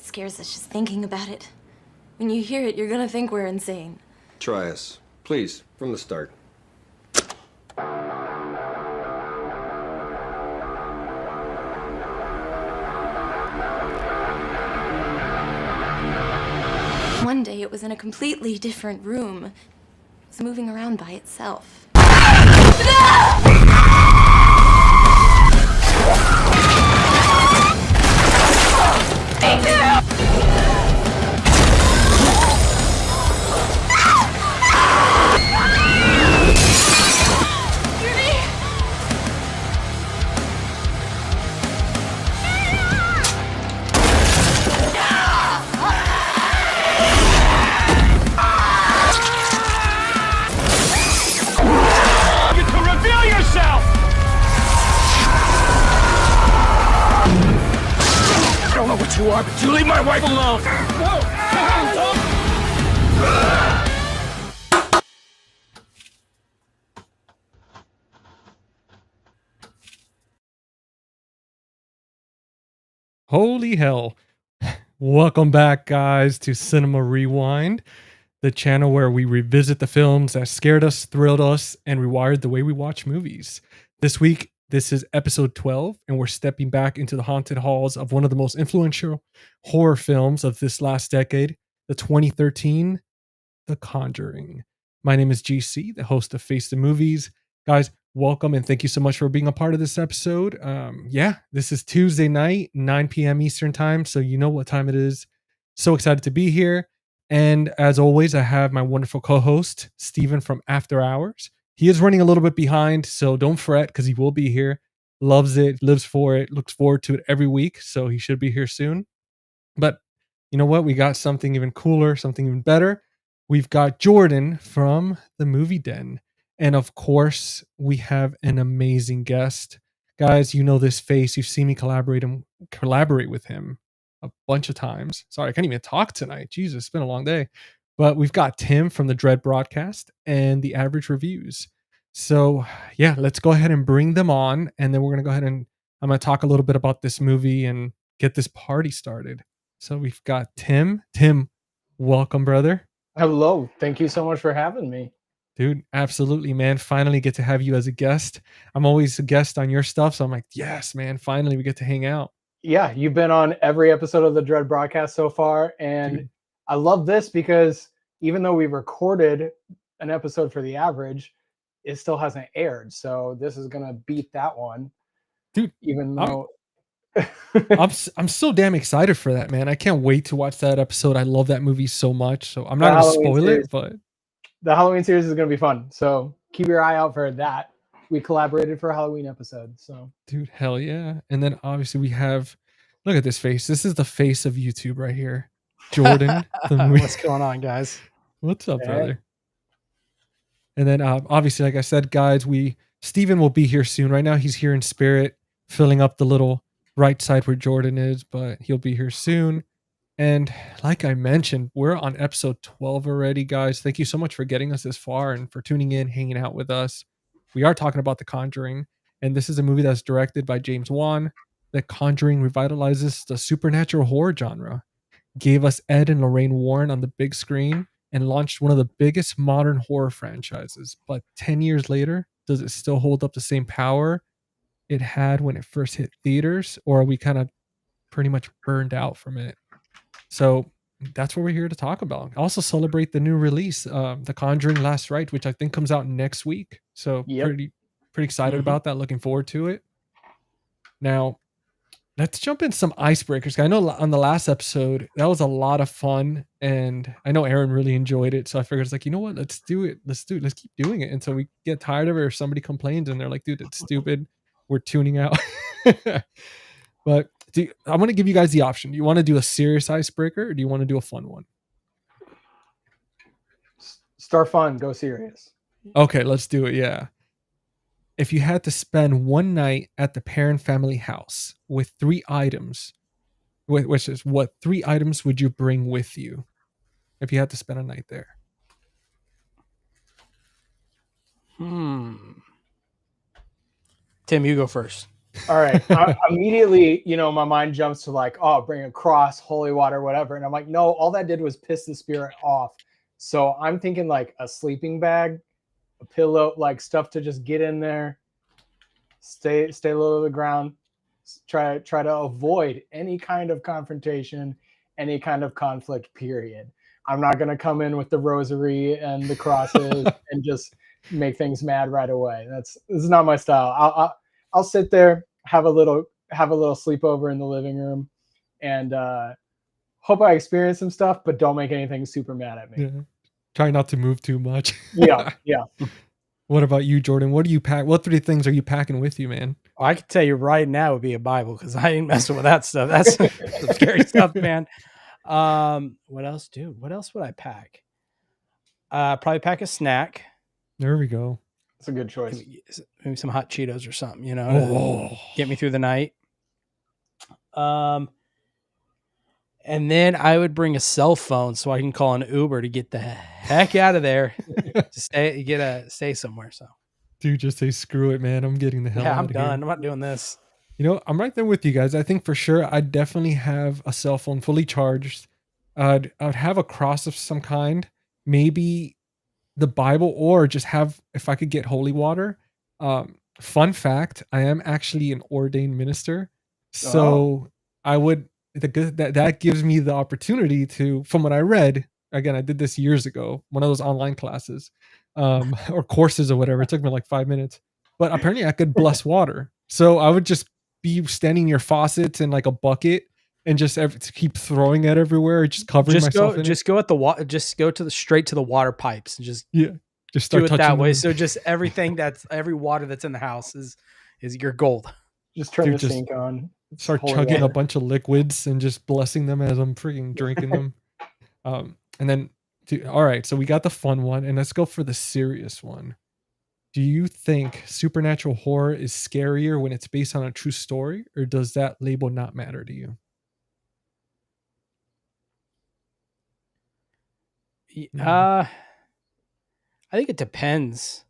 Scares us just thinking about it. When you hear it, you're gonna think we're insane. Try us. Please, from the start. One day it was in a completely different room. It was moving around by itself. You are, but you leave my wife alone! Holy hell. Welcome back, guys, to Cinema Rewind, the channel where we revisit the films that scared us, thrilled us, and rewired the way we watch movies. This week, this is episode 12, and we're stepping back into the haunted halls of one of the most influential horror films of this last decade, the 2013 The Conjuring. My name is GC, the host of Face the Movies. Guys, welcome and thank you so much for being a part of this episode. This is Tuesday night, 9 p.m. Eastern time, so you know what time it is. So excited to be here. And as always, I have my wonderful co-host, Steven from After Hours. He is running a little bit behind, so don't fret because he will be here. Loves it, lives for it, looks forward to it every week, so he should be here soon. But you know what? We got something even cooler, something even better. We've got Jordan from the Movie Den. And of course, we have an amazing guest. Guys, you know this face. You've seen me collaborate with him a bunch of times. Sorry, I can't even talk tonight. Jesus, it's been a long day. But we've got Tim from the Dread Broadcast and the Average Reviews. So yeah, let's go ahead and bring them on. And then we're going to go ahead and I'm going to talk a little bit about this movie and get this party started. So we've got Tim. Tim, welcome, brother. Hello. Thank you so much for having me. Dude, absolutely, man. Finally get to have you as a guest. I'm always a guest on your stuff. So I'm like, yes, man, finally we get to hang out. Yeah, you've been on every episode of the Dread Broadcast so far. And dude, I love this because even though we recorded an episode for The Average, it still hasn't aired. So this is going to beat that one. Dude, even though... I'm so damn excited for that, man. I can't wait to watch that episode. I love that movie so much. So I'm not going to spoil it, but... The Halloween series is going to be fun. So keep your eye out for that. We collaborated for a Halloween episode. So, dude, hell yeah. And then obviously we have, look at this face. This is the face of YouTube right here. Jordan. What's going on, guys? What's up, brother? And then obviously, like I said, guys, Steven will be here soon. Right now he's here in spirit, filling up the little right side where Jordan is, but he'll be here soon. And like I mentioned, we're on episode 12 already, guys. Thank you so much for getting us this far and for tuning in, hanging out with us. We are talking about The Conjuring, and this is a movie that's directed by James Wan. The Conjuring revitalizes the supernatural horror genre. gave us Ed and Lorraine Warren on the big screen, and launched one of the biggest modern horror franchises. But 10 years later, does it still hold up the same power it had when it first hit theaters, or are we kind of pretty much burned out from it? So that's what we're here to talk about. Also celebrate the new release, The Conjuring Last Rite, which I think comes out next week. So Yep. pretty excited about that. Looking forward to it. Now, let's jump in some icebreakers. I know on the last episode, that was a lot of fun. And I know Aaron really enjoyed it. So I figured it's like, you know what? Let's do it. Let's keep doing it until we get tired of it or somebody complains and they're like, dude, it's stupid. We're tuning out. But I'm going to give you guys the option. Do you want to do a serious icebreaker or do you want to do a fun one? Start fun, go serious. Okay, let's do it. Yeah. If you had to spend one night at the parent family house with 3 items, which is what 3 items would you bring with you if you had to spend a night there? Tim, you go first. All right. Immediately, my mind jumps to like, oh, bring a cross, holy water, whatever. And I'm like, no, all that did was piss the spirit off. So I'm thinking like a sleeping bag, a pillow, like stuff to just get in there, stay low to the ground, try to avoid any kind of confrontation, any kind of conflict, period. I'm not going to come in with the rosary and the crosses and just make things mad right away. This is not my style. I'll sit there, have a little sleepover in the living room, and hope I experience some stuff, but don't make anything super mad at me. Yeah. Try not to move too much. Yeah. What about you, Jordan? What do you pack? What 3 things are you packing with you, man? Well, I can tell you right now would be a Bible because I ain't messing with that stuff. That's some scary stuff, man. What else, dude? What else would I pack? Probably pack a snack. There we go. That's a good choice. Maybe some hot Cheetos or something, Oh. to get me through the night. And then I would bring a cell phone so I can call an Uber to get the heck out of there. To stay somewhere. So, Dude, just say screw it, man. I'm getting the hell out I'm of done. here. I'm not doing this. I'm right there with you guys. I think for sure I'd definitely have a cell phone fully charged. I'd have a cross of some kind, maybe the Bible, or just have, if I could get holy water. Fun fact, I am actually an ordained minister. So I would, that gives me the opportunity to, from what I read, again, I did this years ago, one of those online classes, or courses or whatever. It took me like 5 minutes, but apparently I could bless water. So I would just be standing near faucets in like a bucket and just keep throwing it everywhere, just covering myself in it. Just go at the water. Just go straight to the water pipes and just just start do it touching that way. them. So just every water that's in the house is your gold. Just turn the sink on. Start chugging a bunch of liquids and just blessing them as I'm freaking drinking them. And then, all right, so we got the fun one, and let's go for the serious one. Do you think supernatural horror is scarier when it's based on a true story, or does that label not matter to you? I think it depends,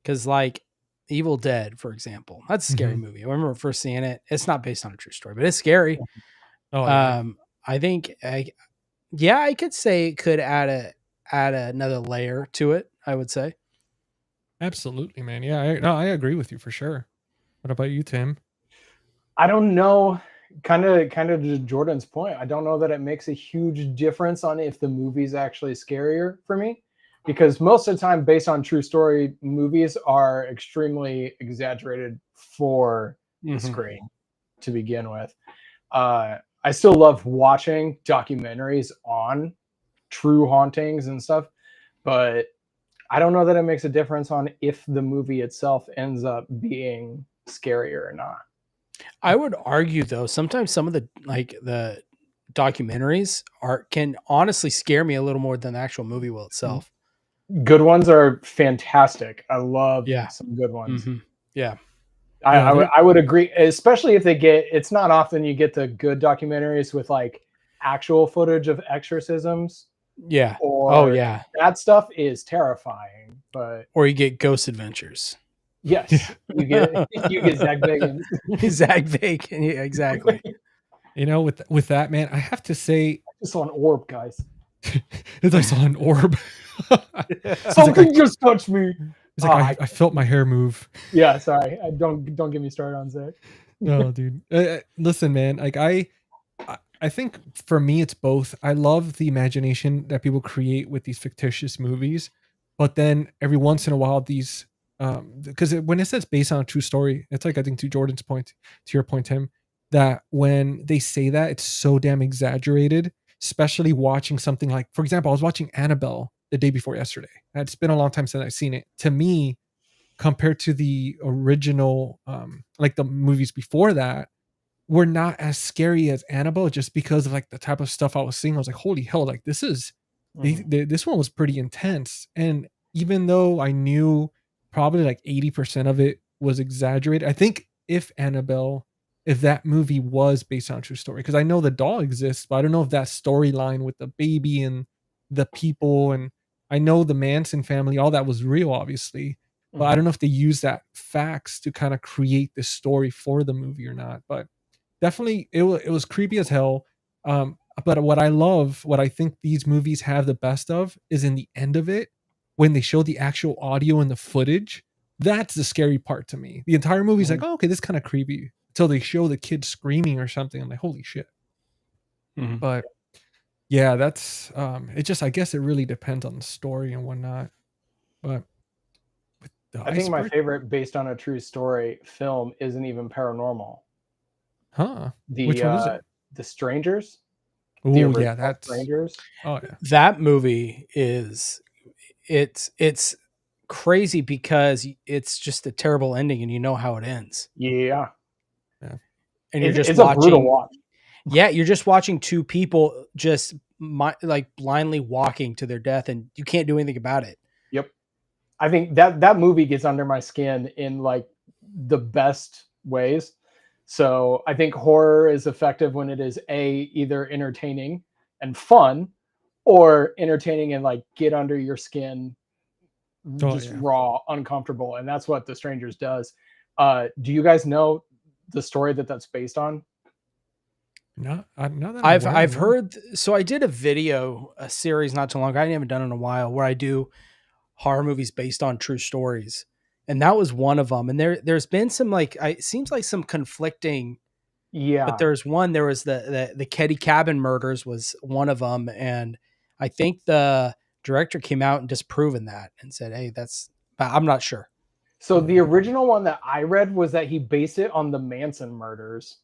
because like Evil Dead, for example, that's a scary movie. I remember first seeing it. It's not based on a true story, but it's scary. Oh, yeah. I think, I could say it could add another layer to it. I would say. Absolutely, man. Yeah, I agree with you for sure. What about you, Tim? I don't know. Kind of to Jordan's point, I don't know that it makes a huge difference on if the movie's actually scarier for me, because most of the time, based on true story, movies are extremely exaggerated for the screen to begin with. I still love watching documentaries on true hauntings and stuff, but I don't know that it makes a difference on if the movie itself ends up being scarier or not. I would argue, though, sometimes some of the documentaries can honestly scare me a little more than the actual movie will itself. Good ones are fantastic. I love some good ones. Yeah. I would agree, especially if they it's not often you get the good documentaries with like actual footage of exorcisms. Yeah. Or that stuff is terrifying, or you get Ghost Adventures. Yes, you get Zach Bagans. Zach Bagans, yeah, exactly. With that, man, I have to say, saw an orb, guys. I saw an orb. Something just touched me. He's like, I felt my hair move. Yeah, sorry. Don't get me started on Zach. No, dude. Listen, man. Like I think for me it's both. I love the imagination that people create with these fictitious movies, but then every once in a while these because when it says based on a true story, it's like I think to Jordan's point, to your point, Tim, that when they say that it's so damn exaggerated, especially watching something like, for example, I was watching Annabelle the day before yesterday. It's been a long time since I've seen it. To me, compared to the original, like the movies before that, were not as scary as Annabelle, just because of like the type of stuff I was seeing. I was like, holy hell, like this is this one was pretty intense. And even though I knew probably like 80% of it was exaggerated, I think if that movie was based on a true story, because I know the doll exists, but I don't know if that storyline with the baby and the people, and I know the Manson family, all that was real, obviously. But I don't know if they use that facts to kind of create this story for the movie or not. But definitely it was creepy as hell. But what I think these movies have the best of is in the end of it, when they show the actual audio and the footage. That's the scary part to me. The entire movie's like, oh, okay, this is kind of creepy, until they show the kid screaming or something. I'm like, holy shit. But yeah, that's it just, I guess it really depends on the story and whatnot. But I think my favorite based on a true story film isn't even paranormal. Which one is it? The Strangers. Oh yeah, that's Strangers. Oh yeah. That movie is it's crazy because it's just a terrible ending, and you know how it ends. Yeah. And you're just it's watching. A brutal watch. Yeah, you're just watching two people just like blindly walking to their death, and you can't do anything about it. Yep. I think that movie gets under my skin in like the best ways. So I think horror is effective when it is either entertaining and fun, or entertaining and like get under your skin, raw, uncomfortable. And that's what The Strangers does. Do you guys know the story that's based on? No, I've heard. So I did a series not too long ago. I haven't done it in a while, where I do horror movies based on true stories, and that was one of them. And there's been some it seems like some conflicting. Yeah, but there was the Keddy Cabin murders was one of them, and I think the director came out and disproven that and said, hey, I'm not sure. So the original one that I read was that he based it on the Manson murders.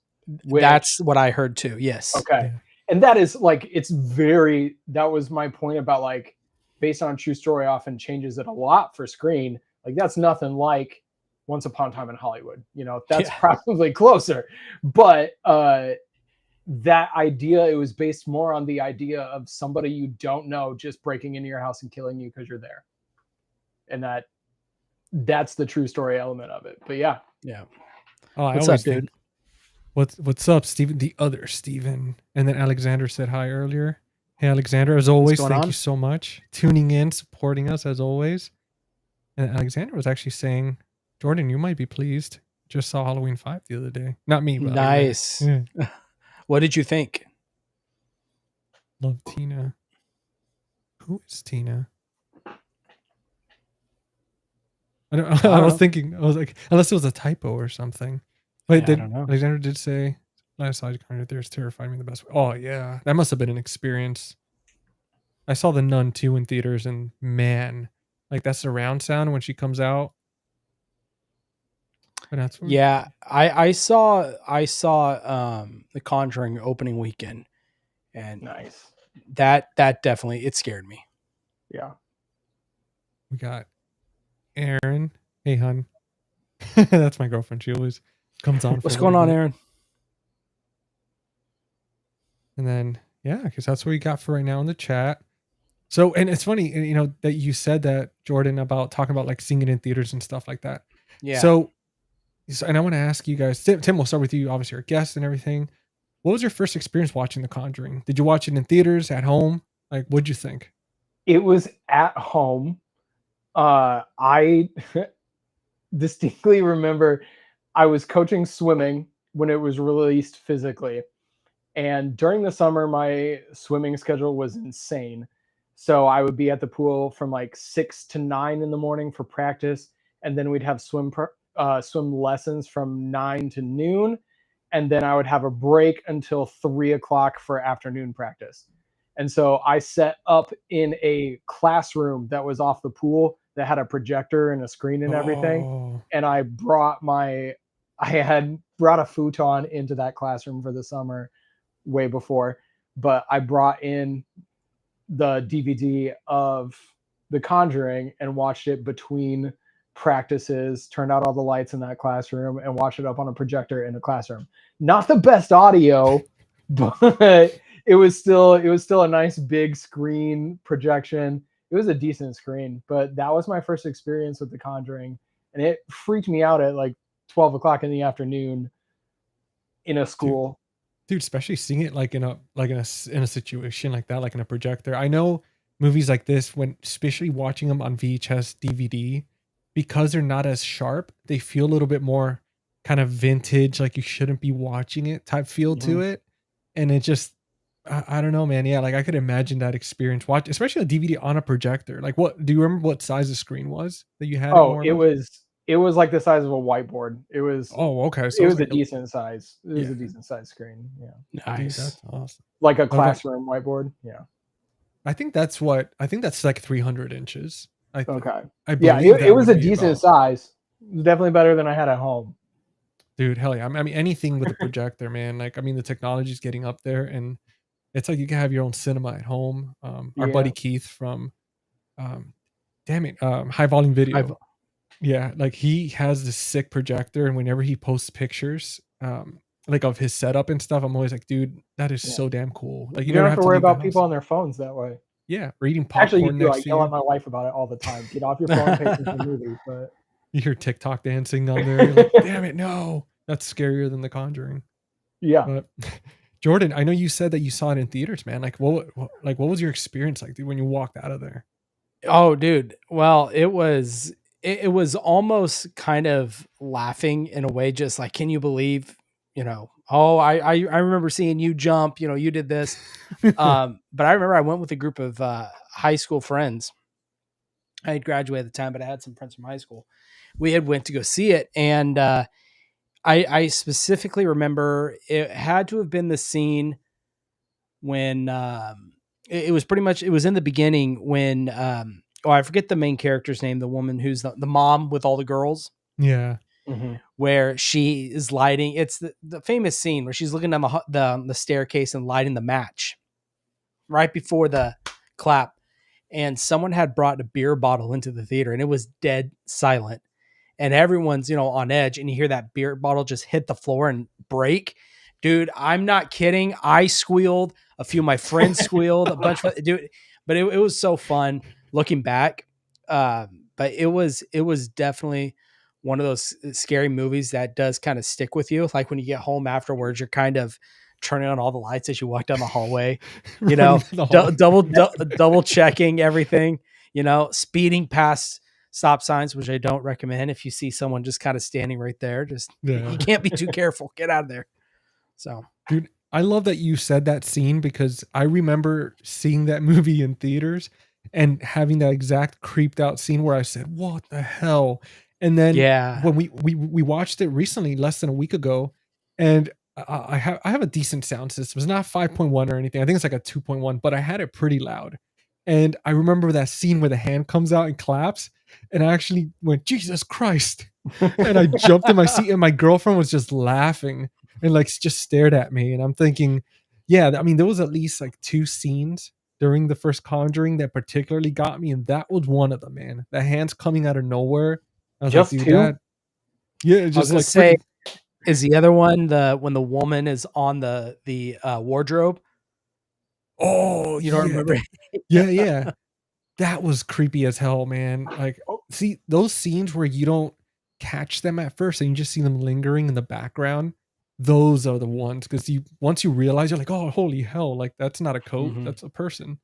That's what I heard too. Yes. Okay. Yeah. And that is like, that was my point about like based on true story often changes it a lot for screen. Like that's nothing like Once Upon a Time in Hollywood, that's probably closer, but that idea, it was based more on the idea of somebody you don't know just breaking into your house and killing you because you're there. And that's the true story element of it. But yeah. Oh, what's up, dude? What's up, Steven? The other Steven. And then Alexander said hi earlier. Hey, Alexander, as always, thank you so much. Tuning in, supporting us as always. And Alexander was actually saying, Jordan, you might be pleased. Just saw Halloween 5 the other day. Not me, but nice. Yeah. What did you think? Love Tina. Who is Tina? I was thinking, I was like, unless it was a typo or something. Wait, I don't know. Alexander did say, last saw Conjuring Theaters terrified me the best way. Oh, yeah. That must have been an experience. I saw The Nun 2 in theaters, and man, like that surround sound when she comes out. Yeah, I saw The Conjuring opening weekend, and nice. That definitely, it scared me. Yeah. We got Aaron. Hey, hun. That's my girlfriend. She always comes on. What's going on, Aaron? And then, yeah, because that's what we got for right now in the chat. So, and it's funny, that you said that, Jordan, about talking about like seeing it in theaters and stuff like that. Yeah. So and I want to ask you guys, Tim, we'll start with you, obviously our guest and everything. What was your first experience watching The Conjuring? Did you watch it in theaters, at home? Like, what'd you think? It was at home. I distinctly remember I was coaching swimming when it was released physically. And during the summer, my swimming schedule was insane. So I would be at the pool from like 6 to 9 in the morning for practice, and then we'd have swim lessons from 9 to noon, and then I would have a break until 3 o'clock for afternoon practice. And so I set up in a classroom that was off the pool that had a projector and a screen and everything. Oh, And I had brought a futon into that classroom for the summer way before, but I brought in the DVD of The Conjuring and watched it between practices, turned out all the lights in that classroom and watched it up on a projector in the classroom. Not the best audio, but it was still a nice big screen projection. It was a decent screen, but that was my first experience with The Conjuring, and it freaked me out at like 12 o'clock in the afternoon in a school. dude, especially seeing it like in a situation like that, like in a projector. I know movies like this, when especially watching them on VHS DVD, because they're not as sharp, they feel a little bit more kind of vintage, like you shouldn't be watching it type feel to it. And it just I don't know, man. Yeah, like I could imagine that experience. Watch, especially a DVD on a projector. Like, what do you remember? What size the screen was that you had? Oh, it was like the size of a whiteboard. Oh, okay. So It it was was a like, decent size. It was yeah, a decent size screen. Yeah, dude, Nice. that's awesome. like a What about- classroom whiteboard. Yeah. I think that's like 300 inches. Okay. I Yeah, believe that it was would a be decent about, size. Definitely better than I had at home. dude. Hell yeah. I mean, anything with a projector, man. Like, I mean, the technology's getting up there, and it's like you can have your own cinema at home. Our Yeah. buddy Keith from, um, damn it, High Volume Video. Yeah, like he has this sick projector, and whenever he posts pictures, like of his setup and stuff, I'm always like, dude, that is Yeah. so damn cool. Like You never don't have to worry leave the about people house. on their phones that way. Yeah, or eating Actually, you popcorn do. I next to yell at you. my wife about it all the time. Get off your phone and pay attention to the movie. But You hear TikTok dancing on there. You're like, damn it, no. That's scarier than The Conjuring. yeah, But Jordan, I know you said that you saw it in theaters, man. Like, what was your experience like, dude, when you walked out of there? Oh, dude. Well, it was almost kind of laughing in a way, just like, can you believe, oh, I remember seeing you jump, you did this. But I remember I went with a group of high school friends. I had graduated at the time, but I had some friends from high school. We had went to go see it, and I specifically remember it had to have been the scene when it was pretty much, it was in the beginning when I forget the main character's name, the woman who's the mom with all the girls, Yeah. where she is lighting. It's the famous scene where she's looking down the staircase and lighting the match right before the clap. And someone had brought a beer bottle into the theater, and it was dead silent. And everyone's, on edge, and you hear that beer bottle just hit the floor and break. Dude, I'm not kidding. I squealed. A few of my friends squealed. A bunch of dude, but it was so fun looking back. But it was definitely one of those scary movies that does kind of stick with you. Like when you get home afterwards, you're kind of turning on all the lights as you walk down the hallway. Double checking everything. Speeding past stop signs, which I don't recommend. If you see someone just kind of standing right there, you can't be too careful. Get out of there. So, dude, I love that you said that scene, because I remember seeing that movie in theaters and having that exact creeped out scene where I said, what the hell? And then when we watched it recently, less than a week ago, and I have a decent sound system. It's not 5.1 or anything. I think it's like a 2.1, but I had it pretty loud. And I remember that scene where the hand comes out and claps, and I actually went, Jesus Christ. And I jumped in my seat, and my girlfriend was just laughing and like just stared at me. And I'm thinking, yeah, I mean, there was at least like 2 scenes during the first Conjuring that particularly got me, and that was one of them, man. The hands coming out of nowhere. I was just like, dude, 2. yeah, just like say, is the other one when the woman is on the wardrobe? Oh, you don't remember? Yeah. That was creepy as hell, man. Like, see those scenes where you don't catch them at first and you just see them lingering in the background. Those are the ones, because once you realize, you're like, oh, holy hell, like that's not a coat, that's a person.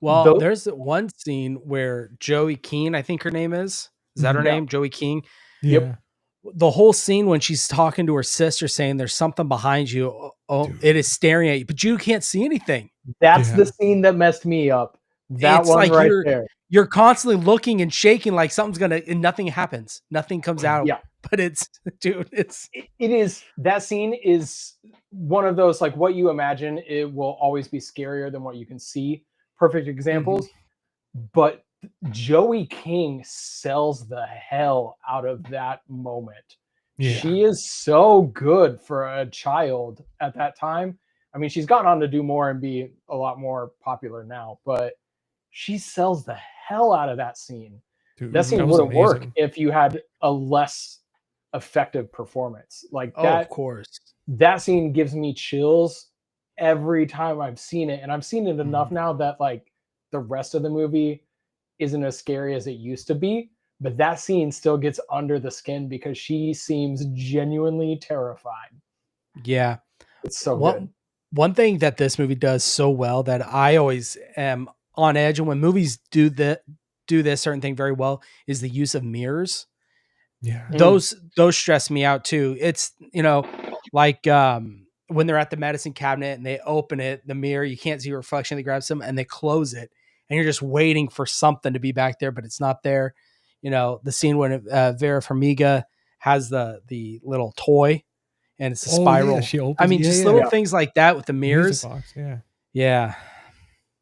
Well, there's one scene where Joey Keane, I think her name is that her name? Joey King. Yeah. the whole scene when she's talking to her sister saying there's something behind you. Oh, Dude. it is staring at you, but you can't see anything. That's the Yeah. scene that messed me up. That It's one like right there. you're constantly looking and shaking like something's gonna, and nothing happens. Nothing comes out. Yeah. But it's, dude, it's It is, that scene is one of those, like, what you imagine, it will always be scarier than what you can see. Perfect examples. But Joey King sells the hell out of that moment. Yeah. She is so good for a child at that time. I mean, she's gone on to do more and be a lot more popular now, but she sells the hell out of that scene. Dude, That scene was wouldn't work amazing. if you had a less effective performance. Like oh, of course. that scene gives me chills every time I've seen it. And I've seen it enough now that, like, the rest of the movie isn't as scary as it used to be. But that scene still gets under the skin because she seems genuinely terrified. Yeah. It's so good. One thing that this movie does so well that I always am on edge, and when movies do this certain thing very well, is the use of mirrors. Yeah. Those stress me out too. It's, like when they're at the medicine cabinet and they open it, the mirror, you can't see a reflection, they grab some and they close it, and you're just waiting for something to be back there, but it's not there. The scene when Vera Farmiga has the little toy and it's a spiral. Yeah, she opens. I mean, yeah, just yeah. little things like that with the mirrors. Music box, yeah. Yeah.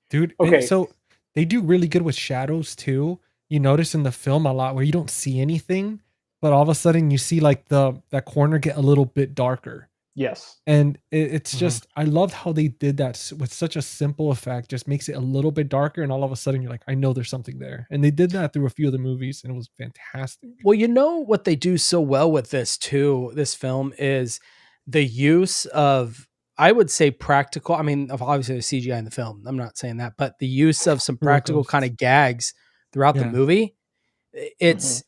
Dude, Okay. so they do really good with shadows too. You notice in the film a lot where you don't see anything, but all of a sudden you see like that corner get a little bit darker. Yes. And it's just, I loved how they did that with such a simple effect, just makes it a little bit darker. And all of a sudden you're like, I know there's something there. And they did that through a few of the movies and it was fantastic. Well, what they do so well with this film is the use of, I would say, practical. I mean, obviously there's CGI in the film. I'm not saying that, but the use of some practical kind of gags throughout the movie, it's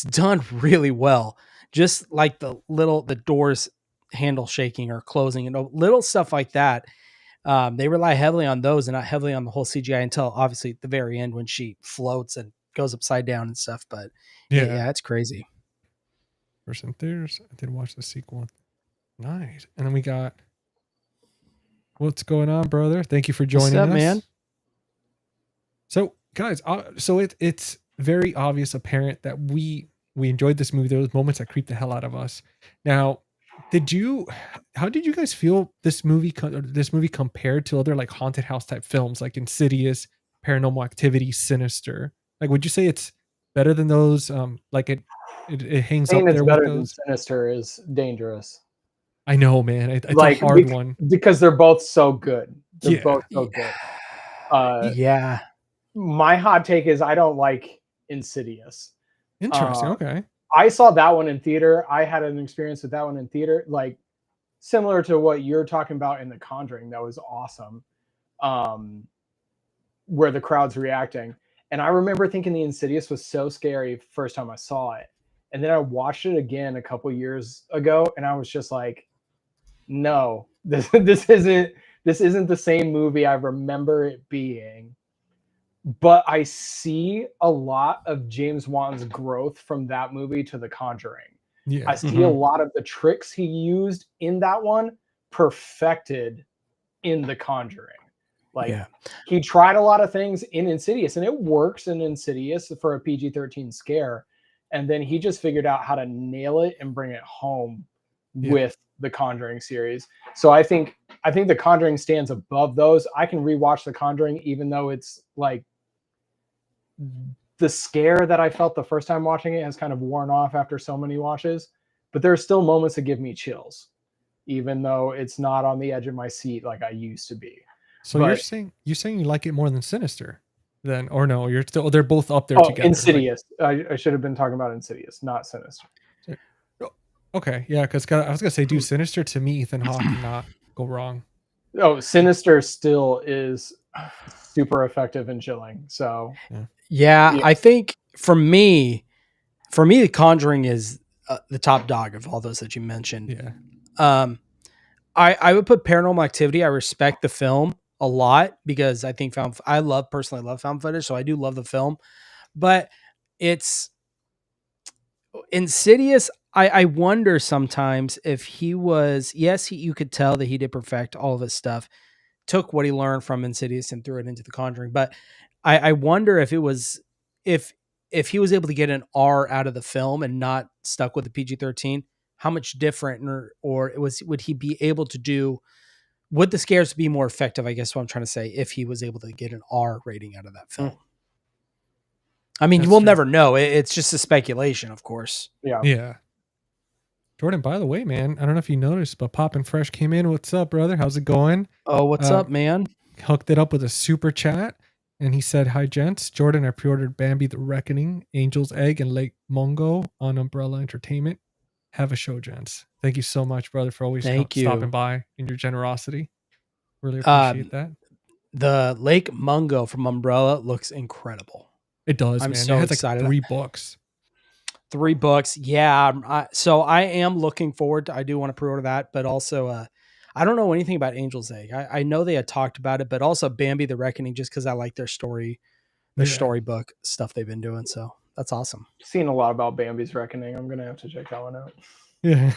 done really well. Just like the doors handle shaking or closing and little stuff like that. They rely heavily on those and not heavily on the whole CGI until obviously at the very end when she floats and goes upside down and stuff. But yeah, it's crazy. First in theaters, I did watch the sequel. Nice. And then we got, what's going on, brother? Thank you for joining us, man. So guys, so it's very obvious, apparent that we enjoyed this movie. There was moments that creeped the hell out of us. Now, how did you guys feel this movie compared to other like haunted house type films like Insidious, Paranormal Activity, Sinister? Like, would you say it's better than those? Like it hangs up Saying it's there better with than those. Sinister is dangerous. I know, man. It's like a hard one because they're both so good. They're both so good. Yeah. My hot take is I don't like Insidious. Interesting. Okay. I saw that one in theater. I had an experience with that one in theater, like similar to what you're talking about in The Conjuring. That was awesome. Where the crowd's reacting. And I remember thinking the Insidious was so scary first time I saw it. And then I watched it again a couple years ago and I was just like, no, this isn't the same movie I remember it being. But I see a lot of James Wan's growth from that movie to The Conjuring. Yeah. I see a lot of the tricks he used in that one perfected in The Conjuring. Like he tried a lot of things in Insidious and it works in Insidious for a PG-13 scare. And then he just figured out how to nail it and bring it home with the Conjuring series. So I think the Conjuring stands above those. I can rewatch the Conjuring even though it's like the scare that I felt the first time watching it has kind of worn off after so many watches, but there are still moments that give me chills, even though it's not on the edge of my seat like I used to be. So you're saying you like it more than Sinister, then, or no? They're both up there together. Insidious. Like, I should have been talking about Insidious, not Sinister. Okay, yeah, because I was gonna say, dude, Sinister to me, Ethan Hawke cannot go wrong. Oh, Sinister still is super effective and chilling. So yeah, I think for me, The Conjuring is the top dog of all those that you mentioned. Yeah. I would put Paranormal Activity. I respect the film a lot because I think personally love found footage, so I do love the film. But it's Insidious, I wonder sometimes if he was, yes, you could tell that he did perfect all of his stuff, took what he learned from Insidious and threw it into The Conjuring. But I wonder if it was, if if he was able to get an R out of the film and not stuck with the PG-13, how much different, or it was, would he be able to do, would the scares be more effective? I guess what I'm trying to say, if he was able to get an R rating out of that film. I mean, That's we'll true. never know. It's just a speculation, of course. Yeah. Yeah. Jordan, by the way, man, I don't know if you noticed, but Poppin' Fresh came in. What's up, brother? How's it going? Oh, what's up, man? Hooked it up with a super chat. And he said, "Hi, gents. Jordan, I pre-ordered Bambi the Reckoning, Angel's Egg, and Lake Mungo on Umbrella Entertainment. Have a show, gents." Thank you so much, brother, for always Thank you. stopping by and your generosity. Really appreciate that. The Lake Mungo from Umbrella looks incredible. It does, I'm man. so it has excited. like 3 books. 3 books. Yeah. So I am looking forward to, I do want to pre-order that, but also, I don't know anything about Angel's Egg. I know they had talked about it, but also Bambi the Reckoning, just because I like their storybook stuff they've been doing. So that's awesome. Seen a lot about Bambi's Reckoning. I'm gonna have to check that one out. Yeah.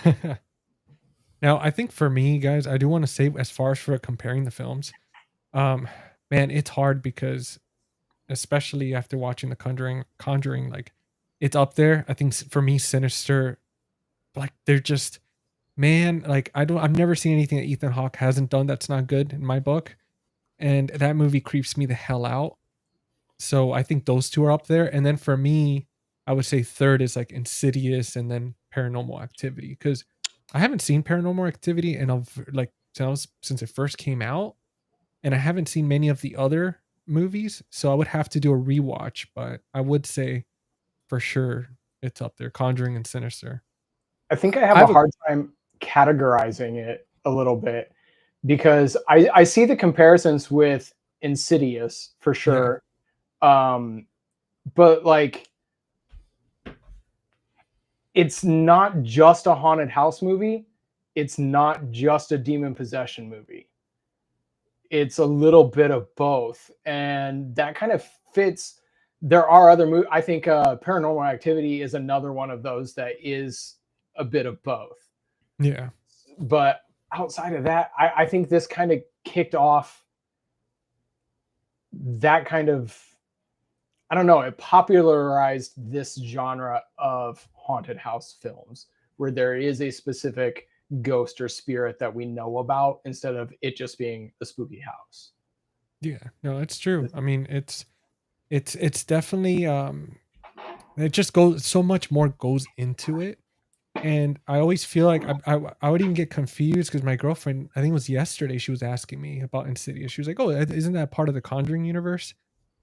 Now, I think for me, guys, I do want to say, as far as for comparing the films, man, it's hard because, especially after watching the Conjuring, like, it's up there. I think for me, Sinister, like, they're just, man, like, I've never seen anything that Ethan Hawke hasn't done that's not good in my book, and that movie creeps me the hell out. So I think those two are up there, and then for me, I would say third is like Insidious, and then Paranormal Activity, because I haven't seen Paranormal Activity like since it first came out, and I haven't seen many of the other movies, so I would have to do a rewatch. But I would say for sure it's up there, Conjuring and Sinister. I think I have a hard time categorizing it a little bit because I see the comparisons with Insidious for sure. But like, it's not just a haunted house movie. It's not just a demon possession movie. It's a little bit of both. And that kind of fits. There are other movies. I think Paranormal Activity is another one of those that is a bit of both. Yeah. But outside of that, I think this kind of kicked off that kind of, I don't know, it popularized this genre of haunted house films where there is a specific ghost or spirit that we know about instead of it just being a spooky house. Yeah, no, it's true. I mean, it's definitely it just goes, so much more goes into it. And I always feel like I would even get confused because my girlfriend, I think it was yesterday, she was asking me about Insidious. She was like, "Oh, isn't that part of the Conjuring universe?"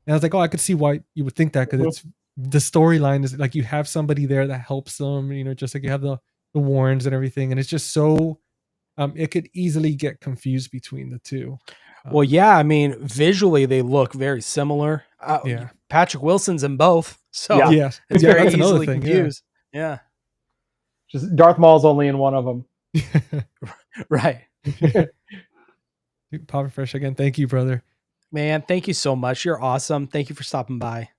And I was like, "Oh, I could see why you would think that, because it's the storyline is like you have somebody there that helps them, just like you have the Warrens and everything, and it's just so it could easily get confused between the two." Well, yeah, I mean, visually they look very similar. Yeah. Patrick Wilson's in both, so Yeah, it's yeah, very that's another easily thing, yeah. confused. Yeah. Just Darth Maul's only in one of them. Right. Poppin' Fresh again. Thank you, brother. Man, thank you so much. You're awesome. Thank you for stopping by.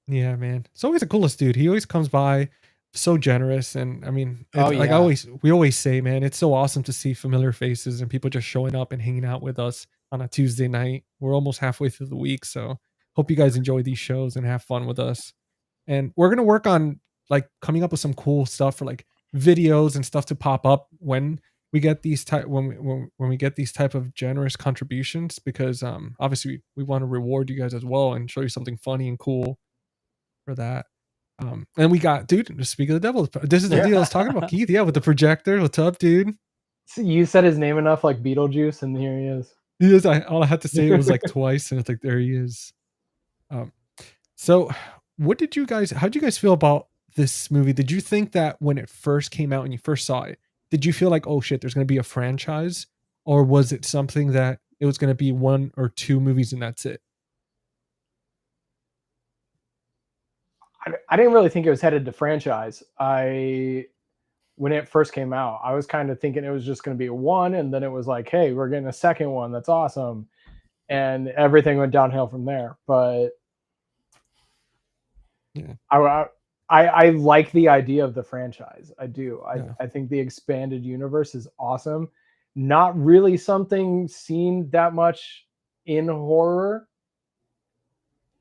Yeah, man. It's always the coolest dude. He always comes by, so generous. And I mean, yeah. we always say, man, it's so awesome to see familiar faces and people just showing up and hanging out with us on a Tuesday night. We're almost halfway through the week, so hope you guys enjoy these shows and have fun with us. And we're gonna work on like coming up with some cool stuff for like videos and stuff to pop up when we get these when we get these type of generous contributions, because obviously we want to reward you guys as well and show you something funny and cool for that. And we got, dude, to speak of the devil, this is the deal I was talking about, Keith. Yeah, with the projector. What's up, dude? You said his name enough like Beetlejuice, and here he is. He is. All I had to say it was like twice, and it's like, there he is. So how'd you guys feel about this movie? Did you think that when it first came out and you first saw it, did you feel like, oh shit, there's going to be a franchise? Or was it something that it was going to be 1 or 2 movies and that's it? I didn't really think it was headed to franchise. When it first came out, I was kind of thinking it was just going to be a 1, and then it was like, hey, we're getting a second one. That's awesome. And everything went downhill from there. But yeah, I I like the idea of the franchise. I do. Yeah. I think the expanded universe is awesome. Not really something seen that much in horror.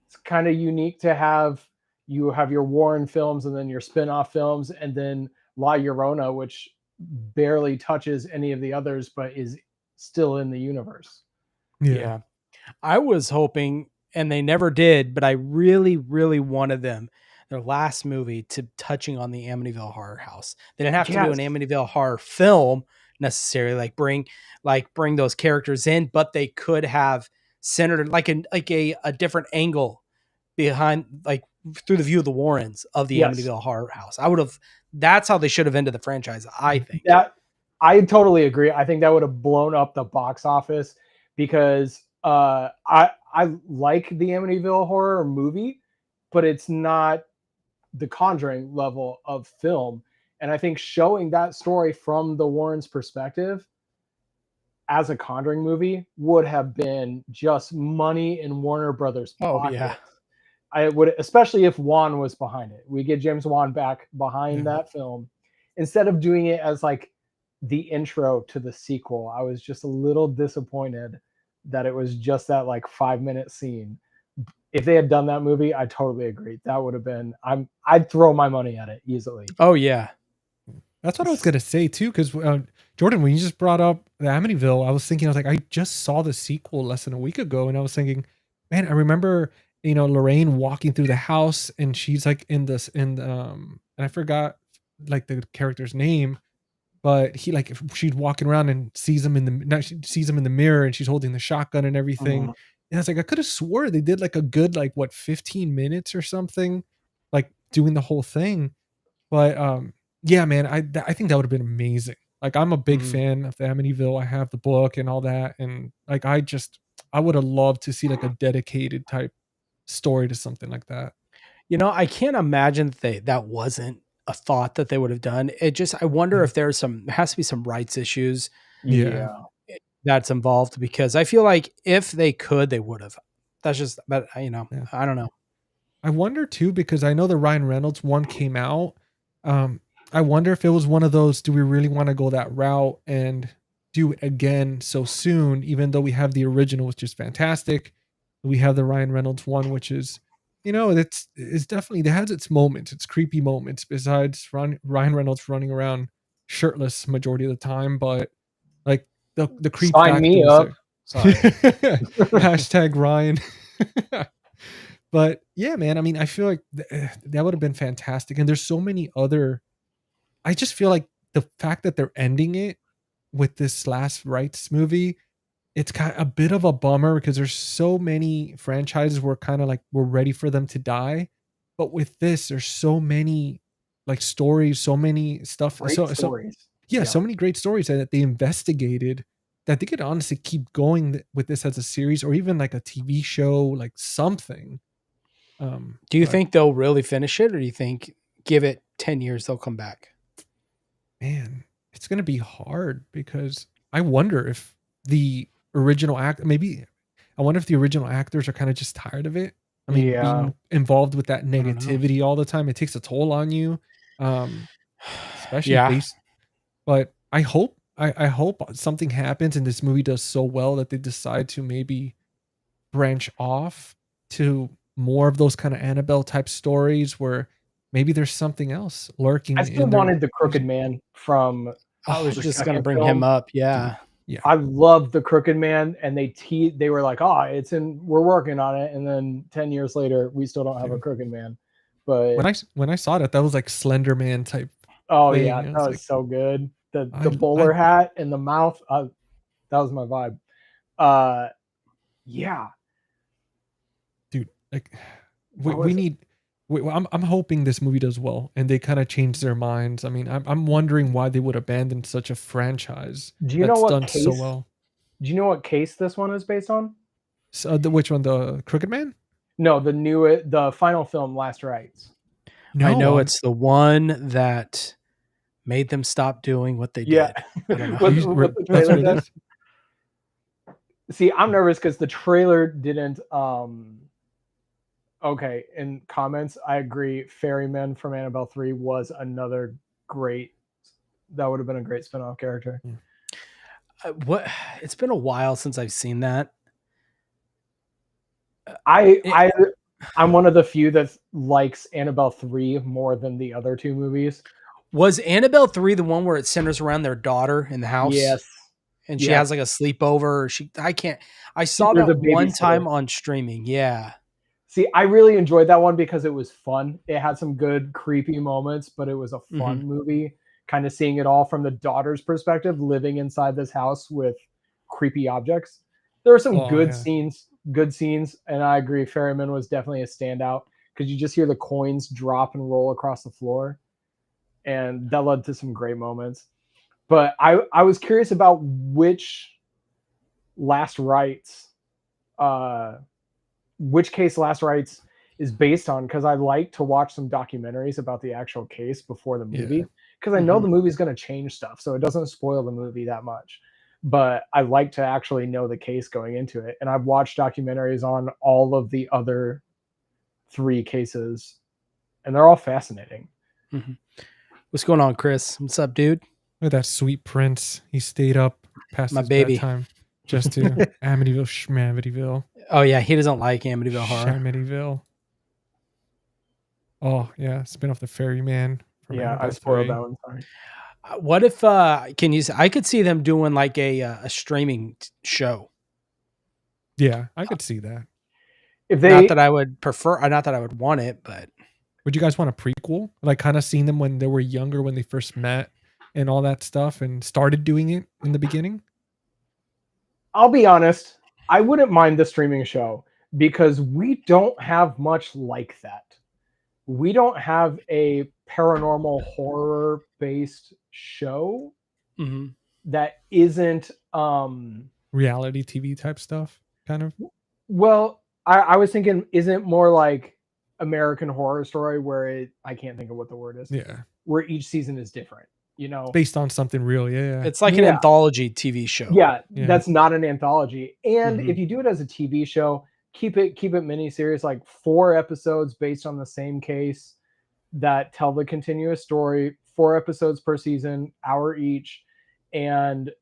It's kind of unique to have you have your Warren films and then your spin-off films and then La Llorona, which barely touches any of the others but is still in the universe. Yeah. I was hoping, and they never did, but I really, really wanted them, their last movie, to touching on the Amityville Horror House. They didn't have to do an Yes. Amityville horror film necessarily, bring those characters in, but they could have centered a different angle behind, like through the view of the Warrens of the Yes. Amityville Horror House. That's how they should have ended the franchise, I think. That I totally agree. I think that would have blown up the box office because I like the Amityville horror movie, but it's not the Conjuring level of film. And I think showing that story from the Warrens' perspective as a Conjuring movie would have been just money in Warner Brothers' pockets. Oh, yeah. I would, especially if Wan was behind it. We get James Wan back behind that film instead of doing it as like the intro to the sequel. I was just a little disappointed that it was just that like 5-minute scene. If they had done that movie, I totally agree. That would have been, I'd throw my money at it easily. Oh yeah. That's what I was gonna say too, because Jordan, when you just brought up the Amityville, I was thinking, I was like, I just saw the sequel less than a week ago, and I was thinking, man, I remember, Lorraine walking through the house, and she's like and I forgot like the character's name, but she's walking around and sees him she sees him in the mirror, and she's holding the shotgun and everything. Mhm. And I was like, I could have swore they did like a good 15 minutes or something, like doing the whole thing. But yeah, man, I think that would have been amazing. Like, I'm a big fan of the Amityville. I have the book and all that, and like I would have loved to see like a dedicated type story to something like that. I can't imagine that wasn't a thought that they would have done. I wonder if there has to be some rights issues Yeah. that's involved, because I feel like if they could, they would have. That's just, but Yeah. I don't know. I wonder too, because I know the Ryan Reynolds one came out. I wonder if it was one of those, do we really want to go that route and do it again so soon, even though we have the original, which is fantastic. We have the Ryan Reynolds one, which is, it's definitely, it has its moments, its creepy moments, besides Ryan Reynolds running around shirtless majority of the time, but like the creep Sign factor me was up. there. Sorry. Hashtag Ryan. But yeah, man, I mean, I feel like that would have been fantastic. And there's so many other, I just feel like the fact that they're ending it with this last rights movie, it's kind of a bit of a bummer, because there's so many franchises where kind of like we're ready for them to die. But with this, there's so many like stories, so many stuff. Great stories. So many great stories that they investigated, that they could honestly keep going with this as a series, or even like a TV show, like something. Do you But, think they'll really finish it, or do you think give it 10 years they'll come back? man, it's gonna be hard, because I wonder if the original I wonder if the original actors are kind of just tired of it. I mean, Yeah. being involved with that don't know. negativity all the time, it takes a toll on you. Especially Yeah. but I hope something happens and this movie does so well that they decide to maybe branch off to more of those kind of Annabelle type stories, where maybe there's something else lurking I still in their wanted the Crooked Man from. I was the just going to second bring film. him up. Yeah. Yeah. I love the Crooked Man, and they were like, "Oh, we're working on it," and then 10 years later, we still don't have a Crooked Man. But When I saw that was like Slender Man type. oh thing. yeah, I that was was like, so good. The I- bowler I- hat and the mouth, that was my vibe. Yeah, dude, like What we was it? need. I'm hoping this movie does well and they kind of change their minds. I mean, I'm wondering why they would abandon such a franchise Do you know that's what done case? so well. Do you know what case this one is based on? So, which one, the Crooked Man? No, the final film, Last Rites. No, I know it's the one that made them stop doing what they Yeah, did. I don't know. What- That's the what trailer it said? is? See, I'm nervous because the trailer didn't Okay, in comments, I agree. Ferryman from Annabelle 3 was another great. That would have been a great spin-off character. What? It's been a while since I've seen that. I It, I I'm one of the few that likes Annabelle 3 more than the other two movies. was Annabelle 3 the one where it centers around their daughter in the house? Yes. And she Yes. has like a sleepover. I saw There's that a one babysitter. time on streaming. Yeah. See, I really enjoyed that one because it was fun. It had some good creepy moments, but it was a Mhm. fun movie. Kind of seeing it all from the daughter's perspective, living inside this house with creepy objects. There were some Oh yeah. good scenes, and I agree. Ferryman was definitely a standout because you just hear the coins drop and roll across the floor, and that led to some great moments. But I was curious about last rites uh which case Last Rites is based on, because I like to watch some documentaries about the actual case before the Yeah. movie, because I know Mhm. the movie's going to change stuff, so it doesn't spoil the movie that much. But I like to actually know the case going into it, and I've watched documentaries on all of the other three cases, and they're all fascinating. Mhm. What's going on, Chris? What's up, dude? Look at that sweet prince. He stayed up past My his baby. bedtime just to Amityville, Schmamityville, Oh yeah, he doesn't like Amityville Horror. Shamityville. Oh yeah, spin off the Ferryman from Yeah, I Annabelle spoiled 3. that one. Sorry. What if can you? I could see them doing like a streaming show. Yeah, I could see that. If Not they, that I would prefer. Not that I would want it, but Would you guys want a prequel? Like kind of seeing them when they were younger, when they first met and all that stuff and started doing it in the beginning? I'll be honest, I wouldn't mind the streaming show because we don't have much like that. We don't have a paranormal horror based show mhm. that isn't Reality TV type stuff, kind of. well, I was thinking isn't more like American Horror Story where I can't think of what the word is, Yeah. where each season is different, you know. Based on something real. Yeah. It's like an Yeah. anthology TV show. Yeah, Yeah. that's not an anthology. And Mhm. if you do it as a TV show, keep it mini series, like 4 episodes based on the same case that tell the continuous story, 4 episodes per season, hour each, and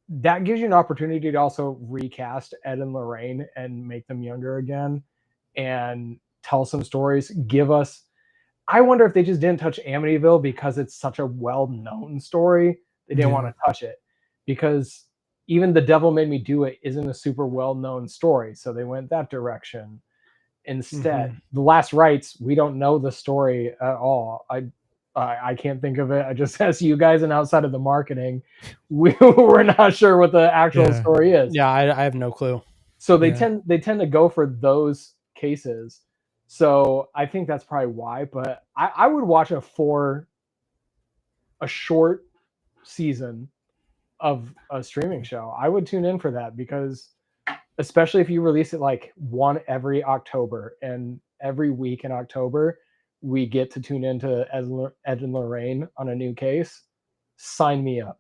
that gives you an opportunity to also recast Ed and Lorraine and make them younger again and tell some stories. Give us. I wonder if they just didn't touch Amityville because it's such a well-known story. They didn't want Yeah. to touch it because even The Devil Made Me Do It isn't a super well-known story, so they went that direction instead. Mhm. The Last Rites, we don't know the story at all. I can't think of it. I just asked you guys, and outside of the marketing, we're not sure what the actual Yeah. story is. Yeah, I have no clue. So they Yeah. tend to go for those cases. So I think that's probably why. But I would watch a short season of a streaming show. I would tune in for that because especially if you release it like one every October, and every week in October we get to tune into Ed and Lorraine on a new case. Sign me up.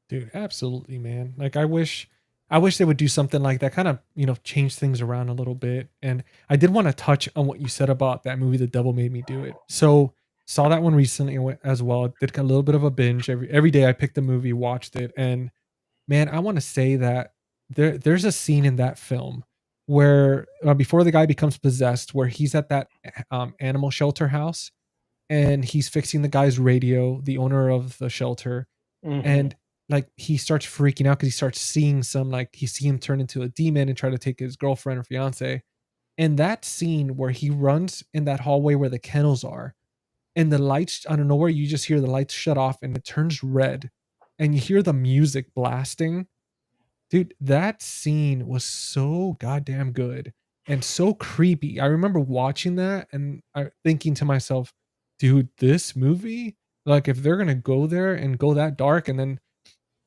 Dude, absolutely, man. Like I wish they would do something like that, kind of, change things around a little bit. And I did want to touch on what you said about that movie, The Devil Made Me Do It. So saw that one recently as well. Did a little bit of a binge every day. I picked the movie, watched it, and man, I want to say that there's a scene in that film where before the guy becomes possessed, where he's at that animal shelter house and he's fixing the guy's radio, the owner of the shelter, Mm-hmm. and like he starts freaking out because he starts seeing some, like he see him turn into a demon and try to take his girlfriend or fiance. And that scene where he runs in that hallway where the kennels are, and the lights out of nowhere, you just hear the lights shut off and it turns red, and you hear the music blasting. Dude, that scene was so goddamn good and so creepy. I remember watching that and thinking to myself, dude, this movie, like if they're gonna go there and go that dark, and then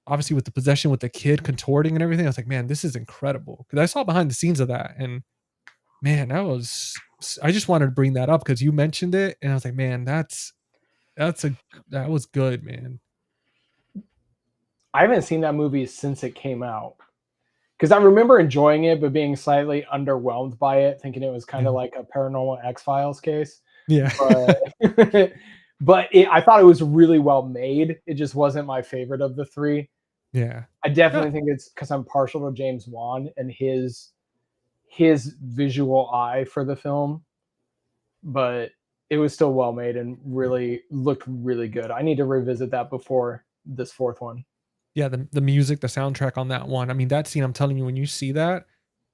obviously with the possession with the kid contorting and everything, I was like, man, this is incredible. Because I saw behind the scenes of that, and man, I just wanted to bring that up because you mentioned it, and I was like, man, that was good, man. I haven't seen that movie since it came out because I remember enjoying it, but being slightly underwhelmed by it, thinking it was kind of Yeah. like a Paranormal X-Files case. Yeah. But I thought it was really well made. It just wasn't my favorite of the three. Yeah. I Yeah. definitely think it's because I'm partial to James Wan and his visual eye for the film, but it was still well made and really looked really good. I need to revisit that before this fourth one. Yeah, the music, the soundtrack on that one. I mean, that scene, I'm telling you, when you see that,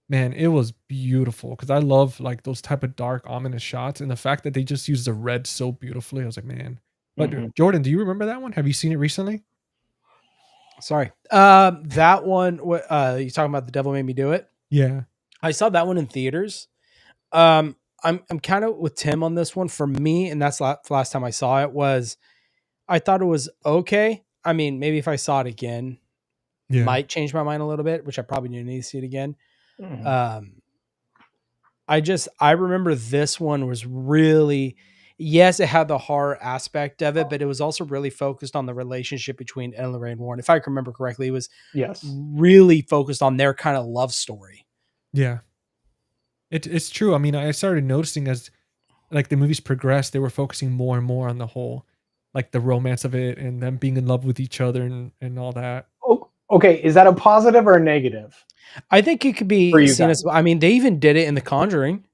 man, it was beautiful because I love like those type of dark, ominous shots, and the fact that they just used the red so beautifully. I was like, man. But Mhm. Jordan, do you remember that one? Have you seen it recently? Sorry. That one. What? You talking about The Devil Made Me Do It? Yeah. I saw that one in theaters. I'm kind of with Tim on this one. For me, and that's the last time I saw it was. I thought it was okay. I mean, maybe if I saw it again, Yeah. might change my mind a little bit, which I probably do need to see it again. Mhm. I remember this one was really, yes, it had the horror aspect of it, but it was also really focused on the relationship between Ed and Lorraine Warren. If I can remember correctly, it was Yes. really focused on their kind of love story. Yeah. It's true. I mean, I started noticing as like the movies progressed, they were focusing more and more on the whole, like the romance of it and them being in love with each other and all that. Oh, okay. Is that a positive or a negative I think it could for be you seen guys? as, I mean, they even did it in The Conjuring.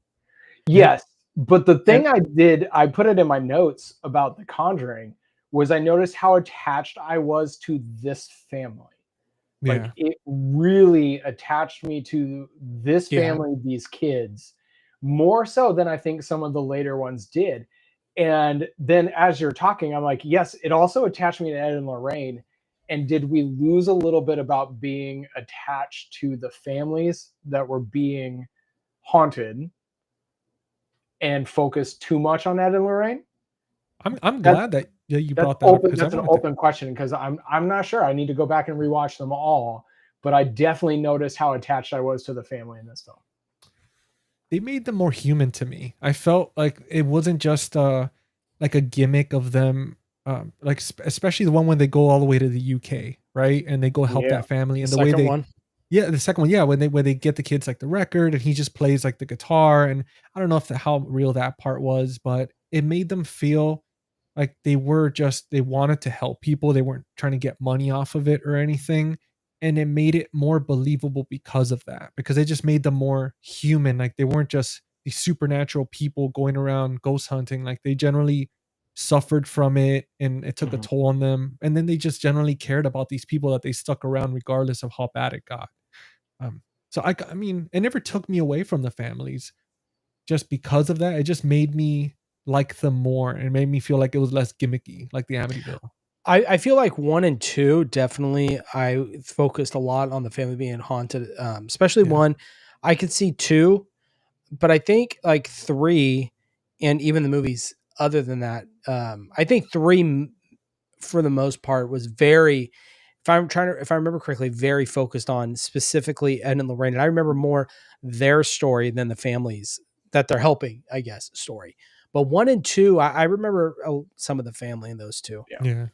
Yes. But the And thing I did, I put it in my notes about The Conjuring, was I noticed how attached I was to this family. Like Yeah. it really attached me to this yeah, family, these kids, more so than I think some of the later ones did. And then as you're talking, I'm like, yes, it also attached me to Ed and Lorraine. And did we lose a little bit about being attached to the families that were being haunted and focused too much on Ed and Lorraine? I'm That's glad that yeah, you that's brought that up open. because I That's an wanted to. open question because I'm not sure. I need to go back and rewatch them all. But I definitely noticed how attached I was to the family in this film. They made them more human to me. I felt like it wasn't just like a gimmick of them like especially the one when they go all the way to the UK, right? And they go help Yeah. that family the and the way second they one. yeah, the second one, yeah, when they get the kids like the record and he just plays like the guitar and I don't know if how real that part was, but it made them feel like they were just they wanted to help people. They weren't trying to get money off of it or anything. And it made it more believable because of that. Because it just made them more human. Like they weren't just these supernatural people going around ghost hunting. Like they generally suffered from it and it took a Mhm. toll on them. And then they just generally cared about these people that they stuck around regardless of how bad it got. Um, so I mean, it never took me away from the families just because of that. It just made me like them more and made me feel like it was less gimmicky, like the Amityville. I feel like 1 and 2 definitely I focused a lot on the family being haunted, especially Yeah. 1. I could see 2, but I think like 3 and even the movies other than that, I think 3 for the most part was very if I remember correctly, very focused on specifically Ed and Lorraine. And I remember more their story than the families that they're helping, I guess, story. But 1 and 2, I remember some of the family in those two. Yeah. Yeah.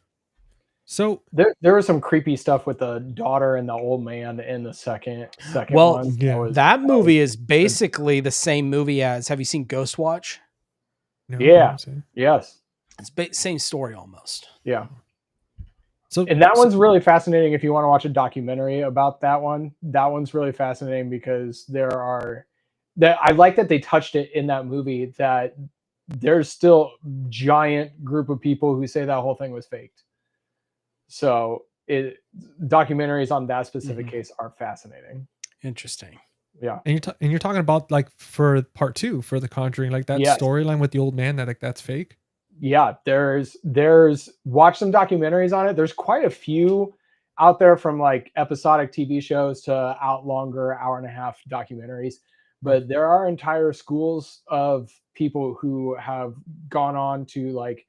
So There was some creepy stuff with the daughter and the old man in the second Well, one. yeah. that That was movie is good. basically the same movie as, have you seen Ghost Watch? No, I Yeah. haven't seen. Yes. It's same story almost. Yeah. So, And that one's really fascinating if you want to watch a documentary about that one. That one's really fascinating because I like that they touched it in that movie that there's still giant group of people who say that whole thing was faked. So documentaries on that specific Mhm. case are fascinating. Interesting. Yeah. and you're talking about like for part 2 for The Conjuring, like that Yes. storyline with the old man that like that's fake. Yeah. There's watch some documentaries on it. There's quite a few out there from like episodic TV shows to out longer hour and a half documentaries. But there are entire schools of people who have gone on to like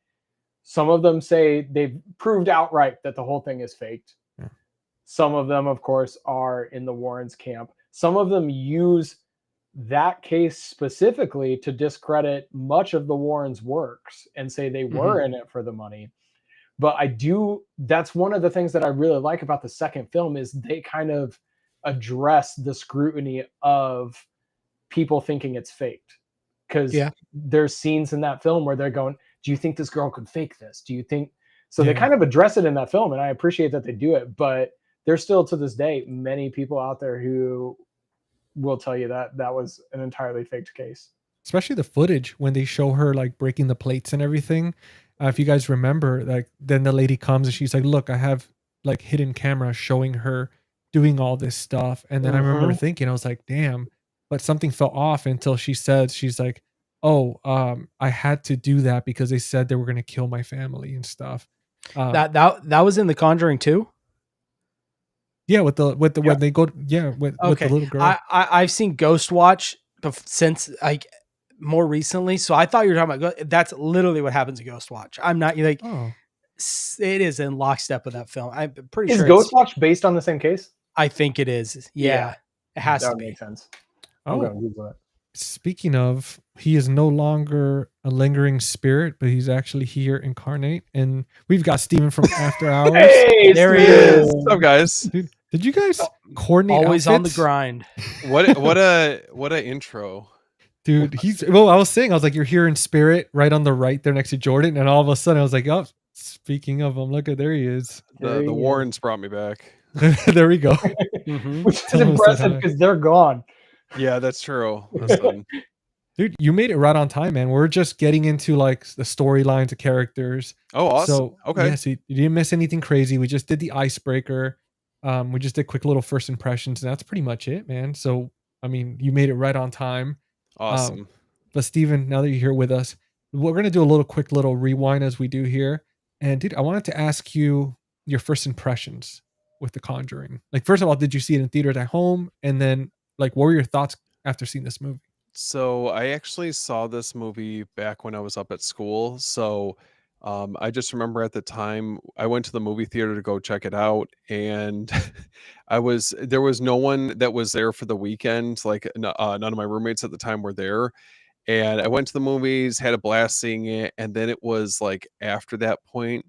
some of them say they've proved outright that the whole thing is faked. Yeah. Some of them, of course, are in the Warrens camp. Some of them use that case specifically to discredit much of the Warrens' works and say they were in it for the money. But that's one of the things that I really like about the second film is they kind of address the scrutiny of people thinking it's faked. Because Yeah. there's scenes in that film where they're going, do you think this girl could fake this? Do you think so? They Yeah. kind of address it in that film, and I appreciate that they do it, but there's still to this day many people out there who will tell you that that was an entirely faked case. Especially the footage when they show her like breaking the plates and everything. If you guys remember, like then the lady comes and she's like, "Look, I have like hidden cameras showing her doing all this stuff." And then I remember thinking, I was like, "Damn!" But something fell off until she said, "She's like, oh, I had to do that because they said they were gonna kill my family and stuff." That was in The Conjuring too. Yeah, with the Yeah. when they go, yeah, with the little girl. I've seen Ghost Watch since like more recently, so I thought you were talking about that's literally what happens in Ghost Watch. I'm not like Oh, it is in lockstep with that film. I'm pretty Is sure Ghost Watch based on the same case? I think it is. Yeah, Yeah. it has That to would be. make sense. I'm oh. gonna Google it. Speaking of, he is no longer a lingering spirit, but he's actually here incarnate. And we've got Steven from After Hours. Hey, There he Steven! is. What's up, guys? Dude, did you guys coordinate Always on the outfits? grind. What a intro. Dude, I was saying, I was like, you're here in spirit, right on the right there next to Jordan. And all of a sudden I was like, oh, speaking of him, look at, there he is. There he The is. Warrens brought me back. There we go. Mhm. Which is Tell him I said impressive hi. because they're gone. Yeah, that's true. Listen, Dude, you made it right on time, man. We're just getting into like the storylines of characters. oh, awesome. So Okay. yeah, so you didn't miss anything crazy. We just did the icebreaker. We just did quick little first impressions, and that's pretty much it, man. So I mean, you made it right on time. Awesome. But Steven, now that you're here with us, we're gonna do a little quick little rewind as we do here. And dude, I wanted to ask you your first impressions with The Conjuring. Like, first of all, did you see it in theaters at home? And then, like, what were your thoughts after seeing this movie? So I actually saw this movie back when I was up at school. So I just remember at the time I went to the movie theater to go check it out, and there was no one that was there for the weekend. Like none of my roommates at the time were there, and I went to the movies, had a blast seeing it, and then it was like after that point,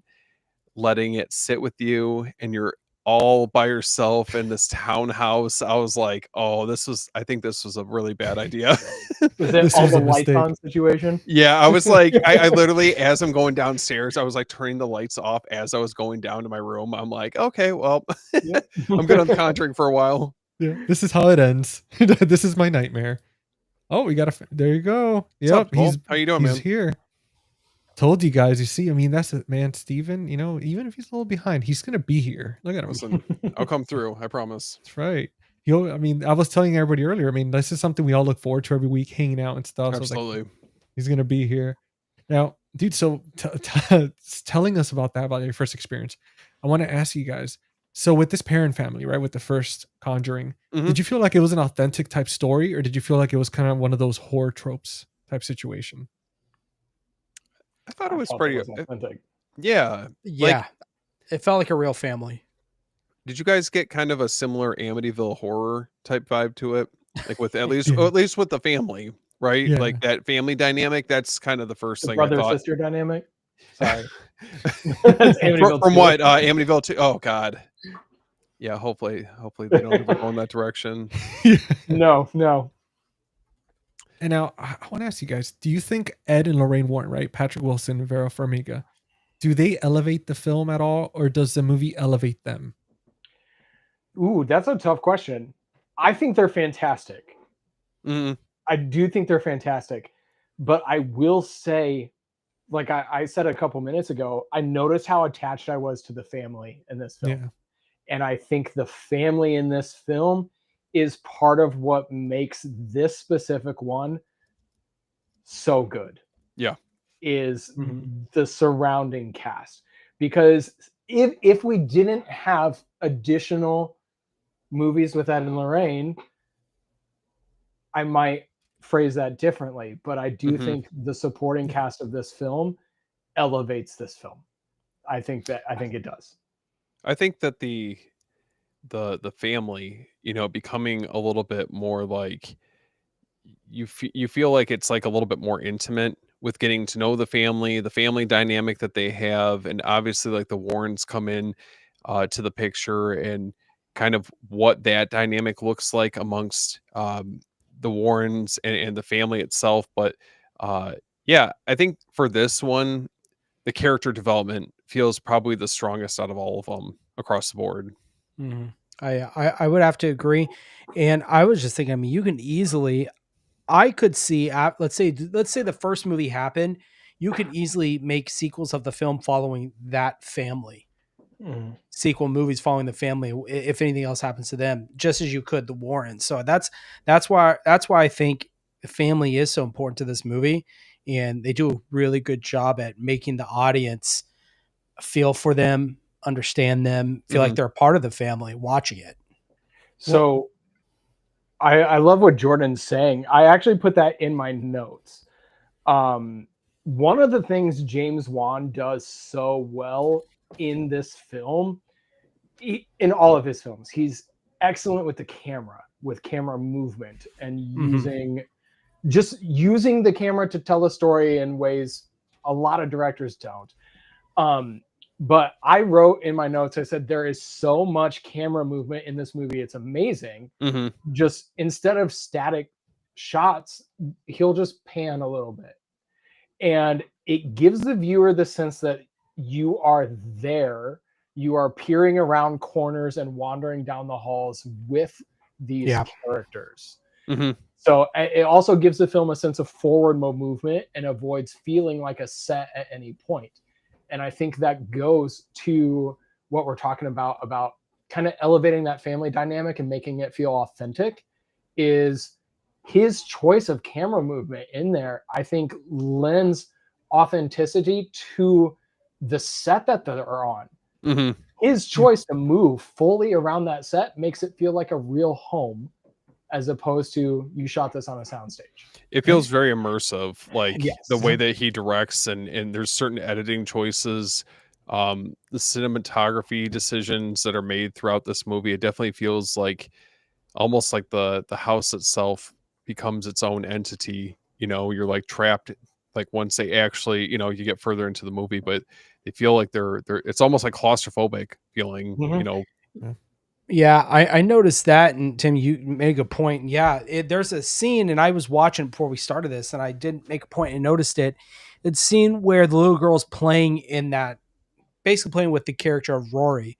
letting it sit with you, and you're all by yourself in this townhouse. I was like, oh, I think this was a really bad idea. Was it This all was the a lights mistake. on situation? Yeah, I was like, I literally, as I'm going downstairs, I was like turning the lights off as I was going down to my room. I'm like, okay, well, Yep. I'm good on the Conjuring for a while. Yeah, this is how it ends. This is my nightmare. Oh, we got there you go. What's up, Yep, Cole? How you doing, he's man? here. Told you guys. You see, I mean, that's it, man. Steven, you know, even if he's a little behind, he's gonna be here. Look at him. Listen, I'll come through. I promise. That's right. I mean, I was telling everybody earlier. I mean, this is something we all look forward to every week, hanging out and stuff. So I was like, Absolutely. he's gonna be here. Now, dude. So telling us about your first experience, I want to ask you guys. So with this parent family, right, with the first Conjuring, Mhm. did you feel like it was an authentic type story, or did you feel like it was kind of one of those horror tropes type situation? I thought it was felt pretty. authentic. Yeah. Yeah, it felt like a real family. Did you guys get kind of a similar Amityville horror type vibe to it? Like with at least, Yeah. or at least with the family, right? Yeah. Like that family dynamic. That's kind of the first The thing I brother thought. sister dynamic. Sorry. That's Amityville From 2. what? Amityville 2. Oh God. Yeah. Hopefully they don't ever go in that direction. No. And now I want to ask you guys: do you think Ed and Lorraine Warren, right, Patrick Wilson and Vera Farmiga, do they elevate the film at all, or does the movie elevate them? Ooh, that's a tough question. I think they're fantastic. Mhm. I do think they're fantastic. But I will say, like I said a couple minutes ago, I noticed how attached I was to the family in this film. Yeah. And I think the family in this film is part of what makes this specific one so good. Yeah. Is Mhm. the surrounding cast. Because if we didn't have additional movies with Ed and Lorraine, I might phrase that differently, but I do Mhm. think the supporting cast of this film elevates this film. I think it does. I think that the family, becoming a little bit more like you feel like it's like a little bit more intimate with getting to know the family dynamic that they have, and obviously like the Warrens come in to the picture, and kind of what that dynamic looks like amongst the Warrens and the family itself. But yeah, I think for this one, the character development feels probably the strongest out of all of them across the board. Mhm. I would have to agree. And I was just thinking, I mean, you can easily, I could see, let's say the first movie happened, you could easily make sequels of the film following that family, Mhm. sequel movies following the family, if anything else happens to them, just as you could the Warrens. So that's why I think the family is so important to this movie, and they do a really good job at making the audience feel for them, understand them, feel like Mhm. they're a part of the family watching it. So I love what Jordan's saying. I actually put that in my notes. One of the things James Wan does so well in this film, in all of his films, he's excellent with the camera, with camera movement, and using the camera to tell a story in ways a lot of directors don't. But I wrote in my notes, I said, there is so much camera movement in this movie. It's amazing. Mhm. Just instead of static shots, he'll just pan a little bit. And it gives the viewer the sense that you are there. You are peering around corners and wandering down the halls with these Yeah. characters. Mhm. So it also gives the film a sense of forward movement and avoids feeling like a set at any point. And I think that goes to what we're talking about kind of elevating that family dynamic and making it feel authentic. Is his choice of camera movement in there, I think, lends authenticity to the set that they're on. Mhm. His choice to move fully around that set makes it feel like a real home, as opposed to you shot this on a soundstage. It feels very immersive, like the Yes. way that he directs, and there's certain editing choices, the cinematography decisions that are made throughout this movie. It definitely feels like almost like the house itself becomes its own entity. You know, you're like trapped. Like once they actually, you get further into the movie, but they feel like they're. It's almost like claustrophobic feeling. Mhm. Yeah, I noticed that, and Tim, you made a good point. Yeah, there's a scene, and I was watching before we started this, and I did make a point and noticed it. It's a scene where the little girl's playing in that, basically playing with the character of Rory,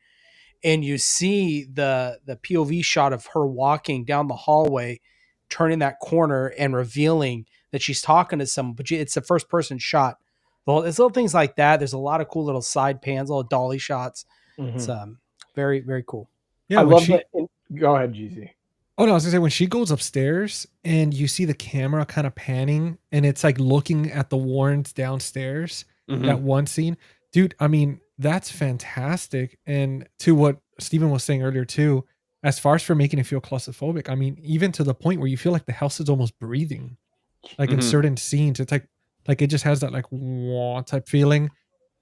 and you see the POV shot of her walking down the hallway, turning that corner and revealing that she's talking to someone, but it's a first person shot. Well, it's little things like that. There's a lot of cool little side pans, little dolly shots. It's Mhm. very very cool. Yeah, I when love she that. Go ahead, GZ. Oh no, I was gonna say when she goes upstairs and you see the camera kind of panning and it's like looking at the Warrens downstairs, Mhm. that one scene, dude, I mean, that's fantastic. And to what Steven was saying earlier too, as far as for making it feel claustrophobic, I mean, even to the point where you feel like the house is almost breathing. Like in Mhm. certain scenes, it's like it just has that like wah type feeling.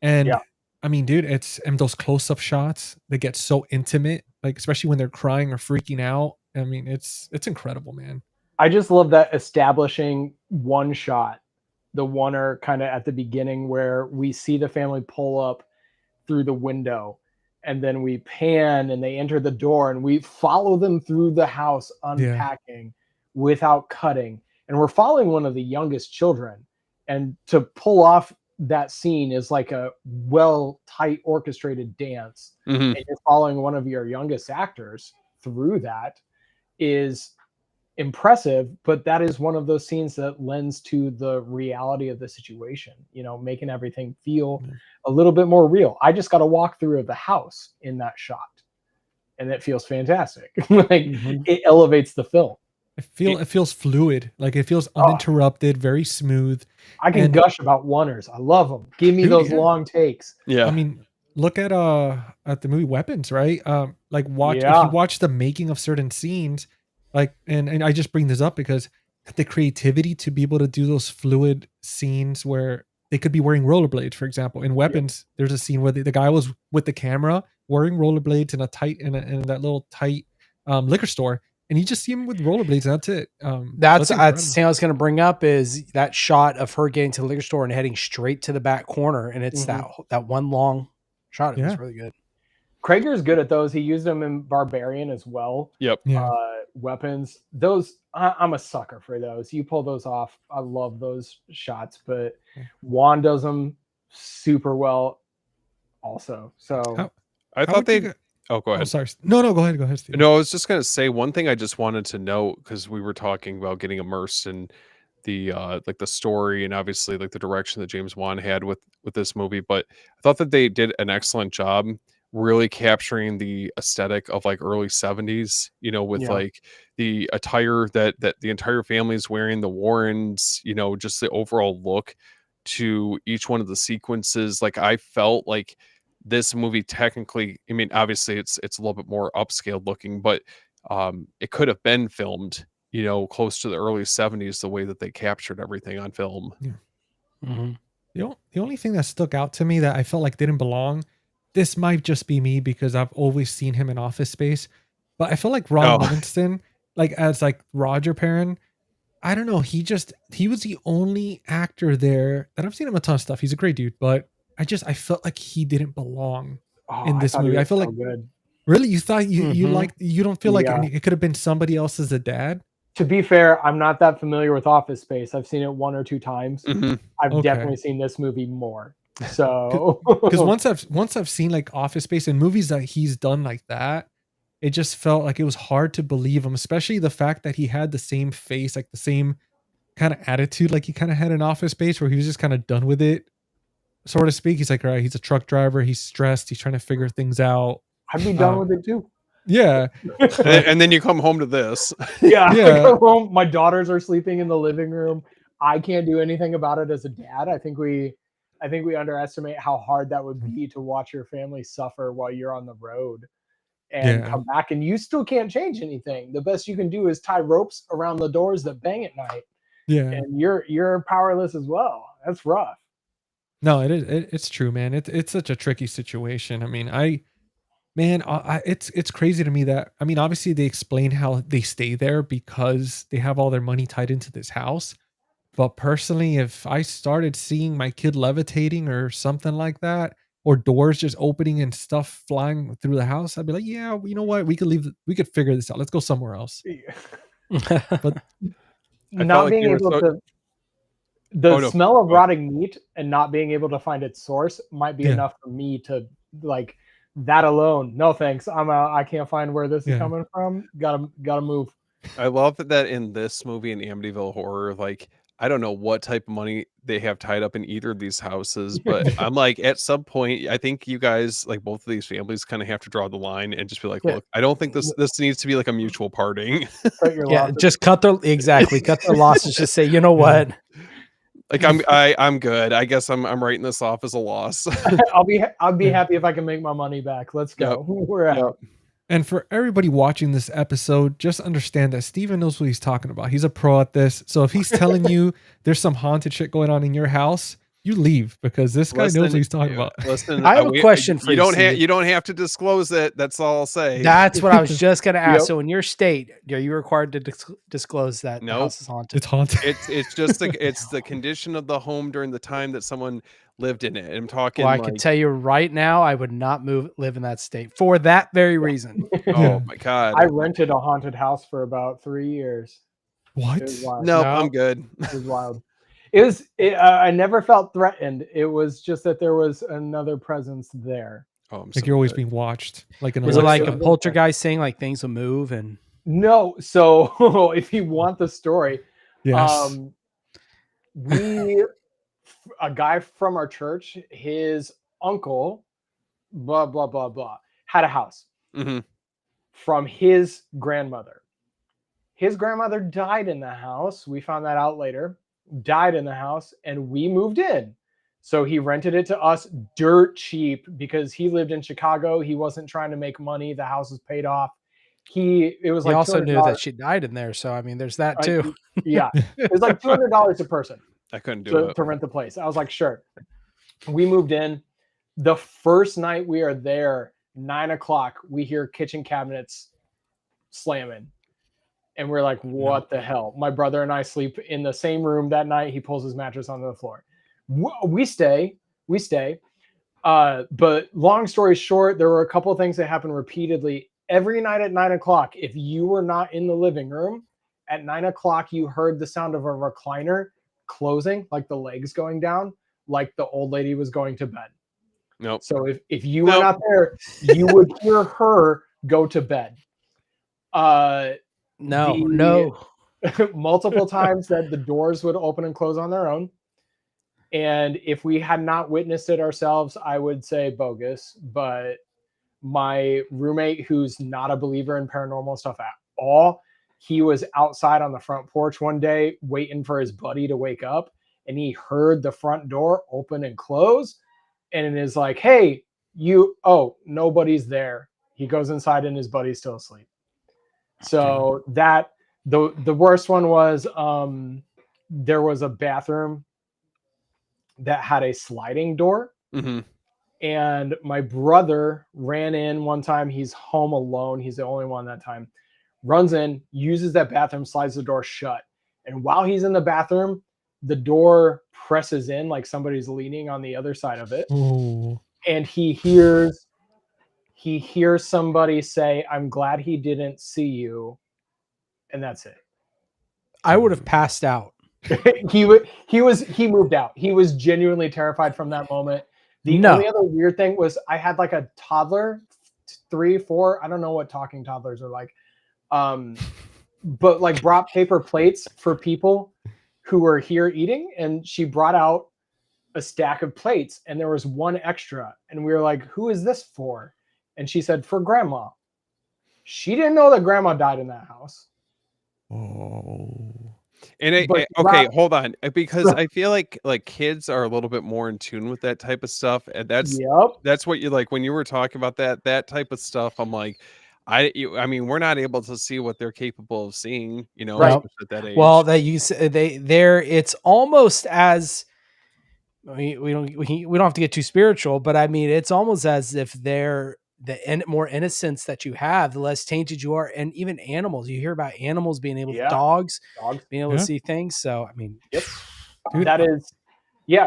Yeah. And I mean, dude, it's and those close-up shots, they get so intimate, like especially when they're crying or freaking out. I mean, it's incredible, man. I just love that establishing one shot, the oneer kind of at the beginning where we see the family pull up through the window and then we pan and they enter the door and we follow them through the house Yeah. unpacking without cutting. And we're following one of the youngest children. And to pull off that scene is like a well tight orchestrated dance. Mhm. And you're following one of your youngest actors through that is impressive, but that is one of those scenes that lends to the reality of the situation, making everything feel Yeah. a little bit more real. I just got a walkthrough of the house in that shot, and it feels fantastic. Like Mhm. it elevates the film. It feels fluid, like it feels Oh, uninterrupted, very smooth. I can And gush about oneers. I love them. Give me dude, those yeah. long takes. I Yeah. mean, look at the movie Weapons, right? Like watch if you Yeah. watch the making of certain scenes, like and I just bring this up because the creativity to be able to do those fluid scenes where they could be wearing rollerblades, for example. In Yep. Weapons, there's a scene where the guy was with the camera wearing rollerblades in that little tight liquor store, and you just see him with rollerblades, and that's it. So it's That's incredible. the thing I was going to bring up is that shot of her getting to the liquor store and heading straight to the back corner, and it's Mhm. that one long shot. It was Yeah. really good. Krager's good at those. He used them in Barbarian as well. Yep. Yeah. Weapons. Those I'm a sucker for those. You pull those off. I love those shots. But Yeah. Juan does them super well also. So I How thought would you they. go- Oh, go Oh, ahead. sorry. No, go ahead. Go ahead, Steve. No, I was just gonna say one thing I just wanted to note because we were talking about getting immersed in the like the story and obviously like the direction that James Wan had with this movie, but I thought that they did an excellent job really capturing the aesthetic of like early 70s, with Yeah. like the attire that the entire family is wearing, the Warrens, just the overall look to each one of the sequences. Like I felt like this movie technically, I mean, obviously it's a little bit more upscaled looking, but it could have been filmed, close to the early 70s, the way that they captured everything on film. Yeah. Mhm. The only thing that stuck out to me that I felt like didn't belong, this might just be me because I've always seen him in Office Space, but I feel like Ron Oh. Livingston, like as like Roger Perrin, I don't know, he was the only actor there that I've seen him a ton of stuff. He's a great dude, but I felt like he didn't belong in I this thought he movie. I was feel so like good. really you thought you Mhm. liked you don't feel like Yeah. it could have been somebody else as a dad? To be fair, I'm not that familiar with Office Space. I've seen it 1 or 2 times. Mhm. I've Okay. definitely seen this movie more. So Because once I've seen like Office Space and movies that he's done like that, it just felt like it was hard to believe him, especially the fact that he had the same face, like the same kind of attitude, like he kind of had an Office Space where he was just kind of done with it, so to speak. He's like, all right, he's a truck driver, he's stressed, he's trying to figure things out. I'd be done with it too. Yeah, And then you come home to this. Yeah, Yeah. I come home, my daughters are sleeping in the living room. I can't do anything about it as a dad. I think we underestimate how hard that would be to watch your family suffer while you're on the road and Yeah. come back and you still can't change anything. The best you can do is tie ropes around the doors that bang at night, yeah. and you're powerless as well. That's rough. No, it is. It's true, man. It's such a tricky situation. I mean, it's crazy to me that, I mean, obviously they explain how they stay there because they have all their money tied into this house. But personally, if I started seeing my kid levitating or something like that, or doors just opening and stuff flying through the house, I'd be like, yeah, you know what? We could figure this out. Let's go somewhere else. But I Not felt like being you were able so- to the Oh, no. smell of Go ahead. rotting meat and not being able to find its source might be Yeah. enough for me to like that alone. No thanks. I can't find where this is Yeah. coming from. Gotta move. I love that in this movie in Amityville Horror, like I don't know what type of money they have tied up in either of these houses, but I'm like, at some point, I think you guys, like both of these families, kind of have to draw the line and just be like, Yeah. look, I don't think this needs to be like a mutual parting. Cut your Yeah, losses. just cut their losses. Just say, you know what? Like I'm good. I guess I'm writing this off as a loss. I'll be Yeah. happy if I can make my money back. Let's go. We're out. Yep. And for everybody watching this episode, just understand that Steven knows what he's talking about. He's a pro at this. So if he's telling you there's some haunted shit going on in your house, you leave, because this guy knows what he's talking about. Listen, I have a question for you, Steven. You don't have to disclose it. That's all I'll say. That's what I was just going to ask. Yep. So in your state, are you required to disclose that the Nope. house is haunted? It's haunted. It's just it's the condition of the home during the time that someone lived in it. I'm talking. Well, I can tell you right now, I would not live in that state for that very reason. Oh Yeah. my god. I rented a haunted house for about 3 years. What? It was wild. Nope, No. I'm good. It was wild. I never felt threatened. It was just that there was another presence there. Oh, I'm Like so you're always good. being watched. Like in Was it like a Alexa. poltergeist saying like things will move and No, so if you want the story, Yes. a guy from our church, his uncle, blah blah blah blah, had a house Mhm. from his grandmother. His grandmother died in the house. We found that out later. Died in the house, and we moved in. So he rented it to us dirt cheap because he lived in Chicago. He wasn't trying to make money. The house was paid off. It was he like also knew $200. that she died in there. So I mean, there's that too. Yeah, it was like $200 a person I couldn't do it. to rent the place. I was like, sure. We moved in. The first night we are there, 9:00, we hear kitchen cabinets slamming. And we're like, what the hell? My brother and I sleep in the same room that night. He pulls his mattress onto the floor. We stay. But long story short, there were a couple of things that happened repeatedly every night at 9 o'clock. If you were not in the living room at 9 o'clock, you heard the sound of a recliner closing, like the legs going down, like the old lady was going to bed. Nope. So if you were not there, you would hear her go to bed. No. Multiple times that the doors would open and close on their own. And if we had not witnessed it ourselves, I would say bogus. But my roommate, who's not a believer in paranormal stuff at all, he was outside on the front porch one day waiting for his buddy to wake up. And he heard the front door open and close. And it is like, hey, nobody's there. He goes inside and his buddy's still asleep. So that the worst one was there was a bathroom that had a sliding door. Mm-hmm. And my brother ran in one time. He's home alone. He's the only one that time. Runs in, uses that bathroom, slides the door shut. And while he's in the bathroom, the door presses in like somebody's leaning on the other side of it. Ooh. And he hears somebody say, "I'm glad he didn't see you." And that's it. I would have passed out. He moved out. He was genuinely terrified from that moment. The only other weird thing was I had like a toddler, 3, 4. I don't know what talking toddlers are like. But like brought paper plates for people who were here eating, and she brought out a stack of plates, and there was one extra, and we were like, "Who is this for?" And she said, "For grandma." She didn't know that grandma died in that house. Oh. And hold on, because I feel like kids are a little bit more in tune with that type of stuff, and that's what you like when you were talking about that type of stuff. I'm like, I mean, we're not able to see what they're capable of seeing, Right. at that age. Well, it's almost as we don't have to get too spiritual, but I mean, it's almost as if they're more innocence that you have, the less tainted you are. And even animals, you hear about animals being able dogs being able to see things. So, I mean, dude, that is,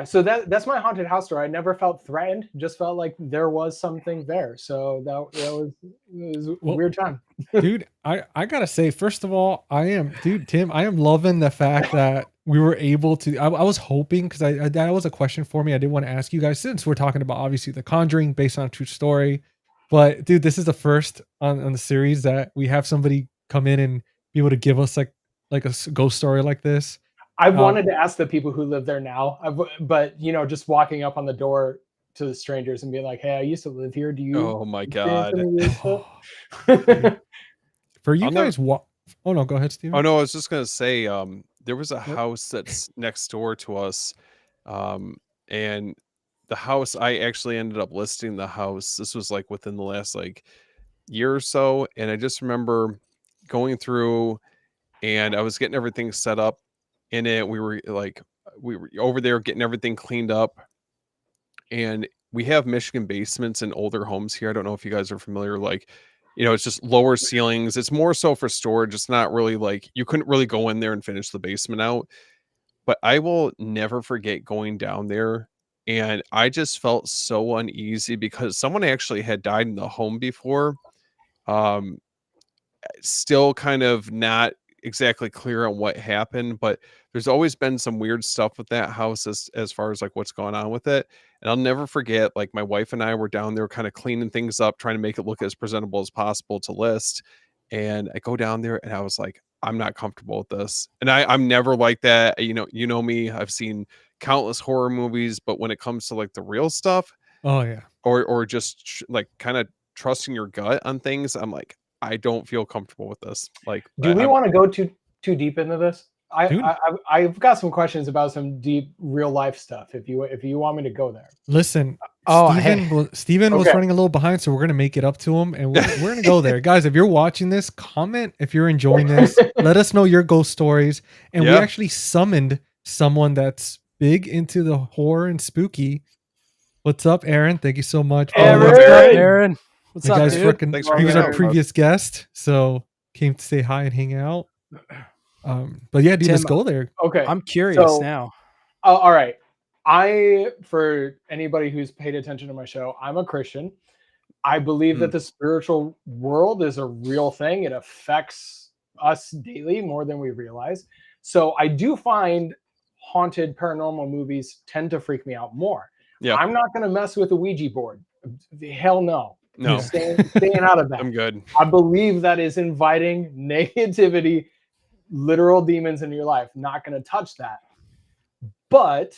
so that's my haunted house story. I never felt threatened, just felt like there was something there. So it was a weird time. Dude, I gotta say, first of all, Tim, I am loving the fact that we were able to, I was hoping, because that was a question for me I did want to ask you guys, since we're talking about obviously The Conjuring based on a true story. But dude, this is the first on the series that we have somebody come in and be able to give us like a ghost story like this. I wanted to ask the people who live there now, but just walking up on the door to the strangers and being like, "Hey, I used to live here. Do you?" Oh my god! For you guys, what? Oh no, go ahead, Steven. Oh no, I was just gonna say, there was a house that's next door to us, and the house, I actually ended up listing the house. This was like within the last year or so, and I just remember going through, and I was getting everything set up in it. We were over there getting everything cleaned up, and we have Michigan basements in older homes here. I don't know if you guys are familiar, it's just lower ceilings. It's more so for storage. It's not really you couldn't really go in there and finish the basement out. But I will never forget going down there, and I just felt so uneasy because someone actually had died in the home before. Still kind of not exactly clear on what happened, but there's always been some weird stuff with that house as far as what's going on with it. And I'll never forget, my wife and I were down there kind of cleaning things up, trying to make it look as presentable as possible to list. And I go down there and I was like, I'm not comfortable with this. And I'm never like that. You know me, I've seen countless horror movies, but when it comes to the real stuff, or just kind of trusting your gut on things, I'm like, I don't feel comfortable with this. Do we want to go too deep into this? I've got some questions about some deep real life stuff. If you want me to go there, listen. Steven was running a little behind, so we're gonna make it up to him, and we're gonna go there, guys. If you're watching this, comment if you're enjoying this. Let us know your ghost stories. And we actually summoned someone that's big into the horror and spooky. What's up, Aaron? Thank you so much. Aaron. What's up, dude? He was our previous guest, so came to say hi and hang out. But yeah, dude, let's go there. Okay, I'm curious now. All right. For anybody who's paid attention to my show, I'm a Christian. I believe that the spiritual world is a real thing. It affects us daily more than we realize. So I do find haunted paranormal movies tend to freak me out more. Yeah. I'm not going to mess with a Ouija board. Hell no. No. Staying out of that. I'm good. I believe that is inviting negativity, literal demons into your life. Not going to touch that. But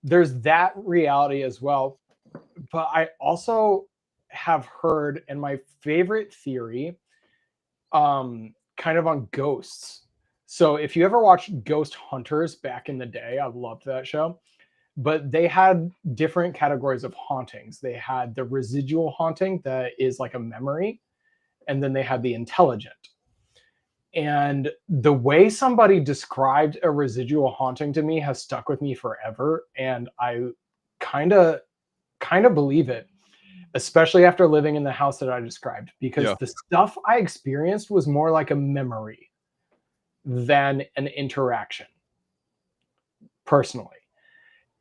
there's that reality as well. But I also have heard, and my favorite theory, kind of on ghosts. So if you ever watched Ghost Hunters back in the day, I loved that show. But they had different categories of hauntings. They had the residual haunting that is like a memory, and then they had the intelligent. And the way somebody described a residual haunting to me has stuck with me forever, and I kind of believe it, especially after living in the house that I described, because the stuff I experienced was more like a memory than an interaction, personally.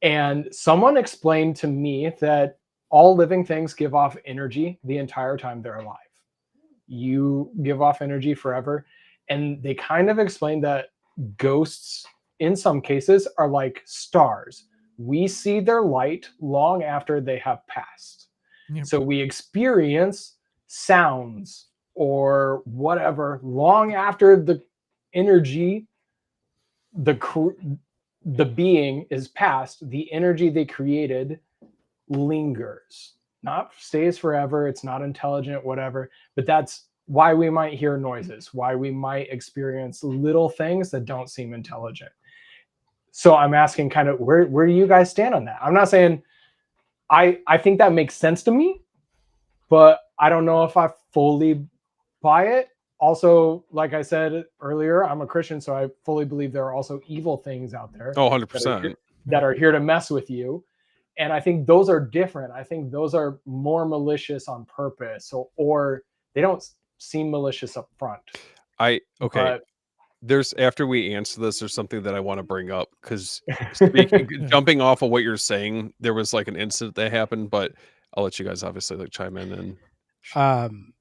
And someone explained to me that all living things give off energy the entire time they're alive. You give off energy forever. And they kind of explained that ghosts, in some cases, are like stars. We see their light long after they have passed. Yep. So we experience sounds or whatever long after the energy, the being is past. The energy they created lingers, not stays forever. It's not intelligent, whatever. But that's why we might hear noises, why we might experience little things that don't seem intelligent. So I'm asking kind of where do you guys stand on that? I'm not saying I think that makes sense to me, but I don't know if I fully buy it. Also, like I said earlier, I'm a Christian, so I fully believe there are also evil things out there. Oh, 100%. That are here to mess with you. And I think those are different. I think those are more malicious on purpose, or they don't seem malicious up front. There's, after we answer this, there's something that I want to bring up, because jumping off of what you're saying, there was like an incident that happened, but I'll let you guys obviously like chime in and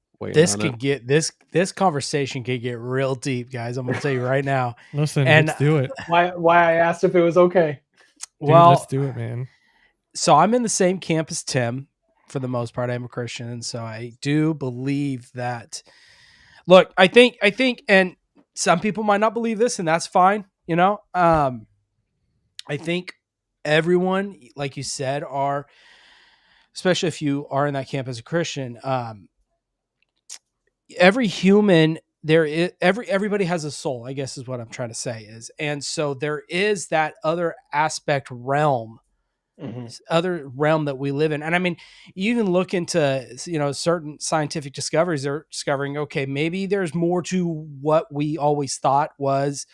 this conversation could get real deep, guys. I'm gonna tell you right now. Listen, let's do it. Why I asked if it was okay. Dude, let's do it, man. So I'm in the same camp as Tim. For the most part, I'm a Christian, and so I do believe that. Look, I think, and some people might not believe this, and that's fine. You know, I think everyone, like you said, especially if you are in that camp as a Christian, every human everybody has a soul, I guess is what I'm trying to say is. And so there is that other aspect realm, other realm that we live in. And I mean, you even look into, certain scientific discoveries, they're discovering, okay, maybe there's more to what we always thought was.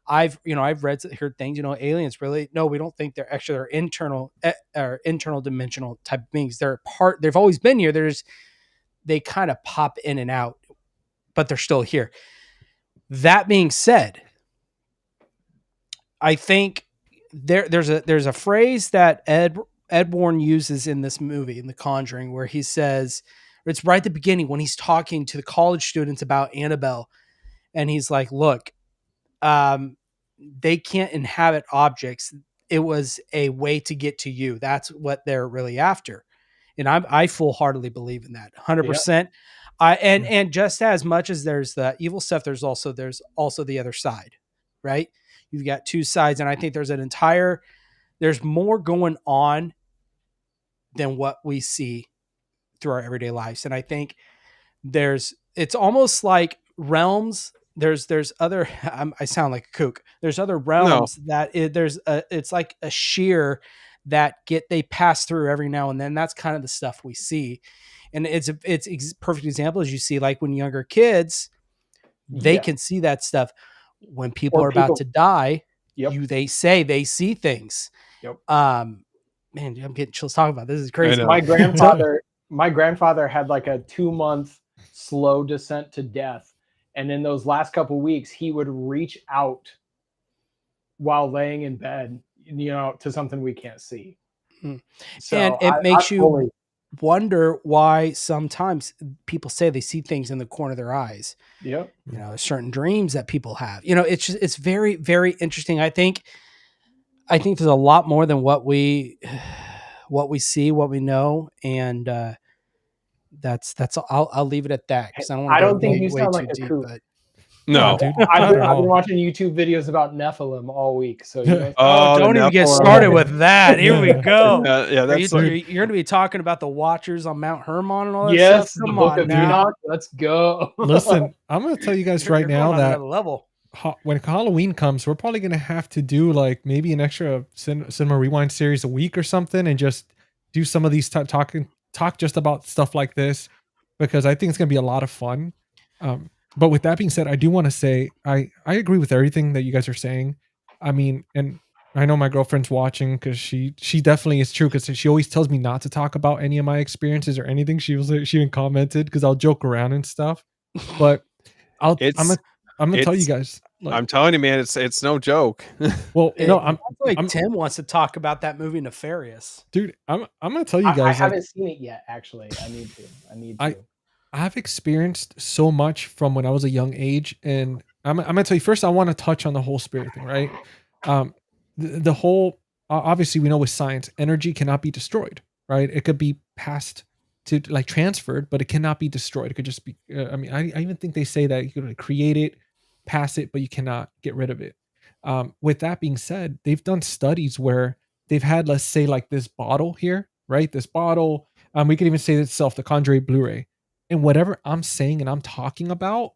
I've heard things, aliens really, no, we don't think they're actually, they're internal or internal dimensional type of beings. They've always been here. They kind of pop in and out, but they're still here. That being said, I think there's a phrase that Ed Warren uses in this movie, in The Conjuring, where he says, it's right at the beginning when he's talking to the college students about Annabelle, and he's like, look, they can't inhabit objects. It was a way to get to you. That's what they're really after. And I full-heartedly believe in that 100%. And just as much as there's the evil stuff, there's also the other side, right? You've got two sides. And I think there's more going on than what we see through our everyday lives. And I think it's almost like realms. There's other, I sound like a kook. There's other realms it's like a shear that they pass through every now and then. That's kind of the stuff we see. And it's perfect example, as you see, like when younger kids, they can see that stuff. When people are about to die, they say they see things. Yep. Man, I'm getting chills talking about this. This is crazy. My grandfather had like a 2-month slow descent to death. And in those last couple of weeks, he would reach out while laying in bed. to something we can't see. Mm. So And it makes you totally, wonder why sometimes people say they see things in the corner of their eyes. yep. Certain dreams that people have. It's very, very interesting. I think there's a lot more than what we see, what we know, and that's I'll leave it at that because I don't want I to don't go think you way sound too like a deep. kook. But No. dude, I've not been, at I've been all. watching YouTube videos about Nephilim all week. So you know, Oh, don't the even get Nephilim. started with that. Here we Yeah. go. Yeah, that's You're like, going to be talking about the Watchers on Mount Hermon and all that yes, stuff. the Come Book on of now. Enoch. Let's go. Listen, I'm gonna tell you guys right You're now going on that another level. when Halloween comes, we're probably gonna have to do like maybe an extra cinema rewind series a week or something, and just do some of these talk just about stuff like this, because I think it's gonna be a lot of fun. But with that being said, I do want to say I agree with everything that you guys are saying. I mean, and I know my girlfriend's watching because she definitely is true, because she always tells me not to talk about any of my experiences or anything. She even commented because I'll joke around and stuff, but I'm gonna tell you it's guys. Like, I'm telling you, man, it's no joke. well, no, I feel like I'm Tim wants to talk about that movie Nefarious. dude. I'm gonna tell you I guys. haven't Like, seen it yet. Actually, I need to. I've experienced so much from when I was a young age, and I'm gonna tell you first. I want to touch on the whole spirit thing, right? The whole obviously we know with science, energy cannot be destroyed, right? It could be passed to like transferred, but it cannot be destroyed. It could just be. I mean, I even think they say that you can like, create it, pass it, but you cannot get rid of it. With that being said, they've done studies where they've had, let's say, like this bottle here, right? This bottle. We could even say itself the Conjuring Blu-ray, and whatever I'm saying and I'm talking about,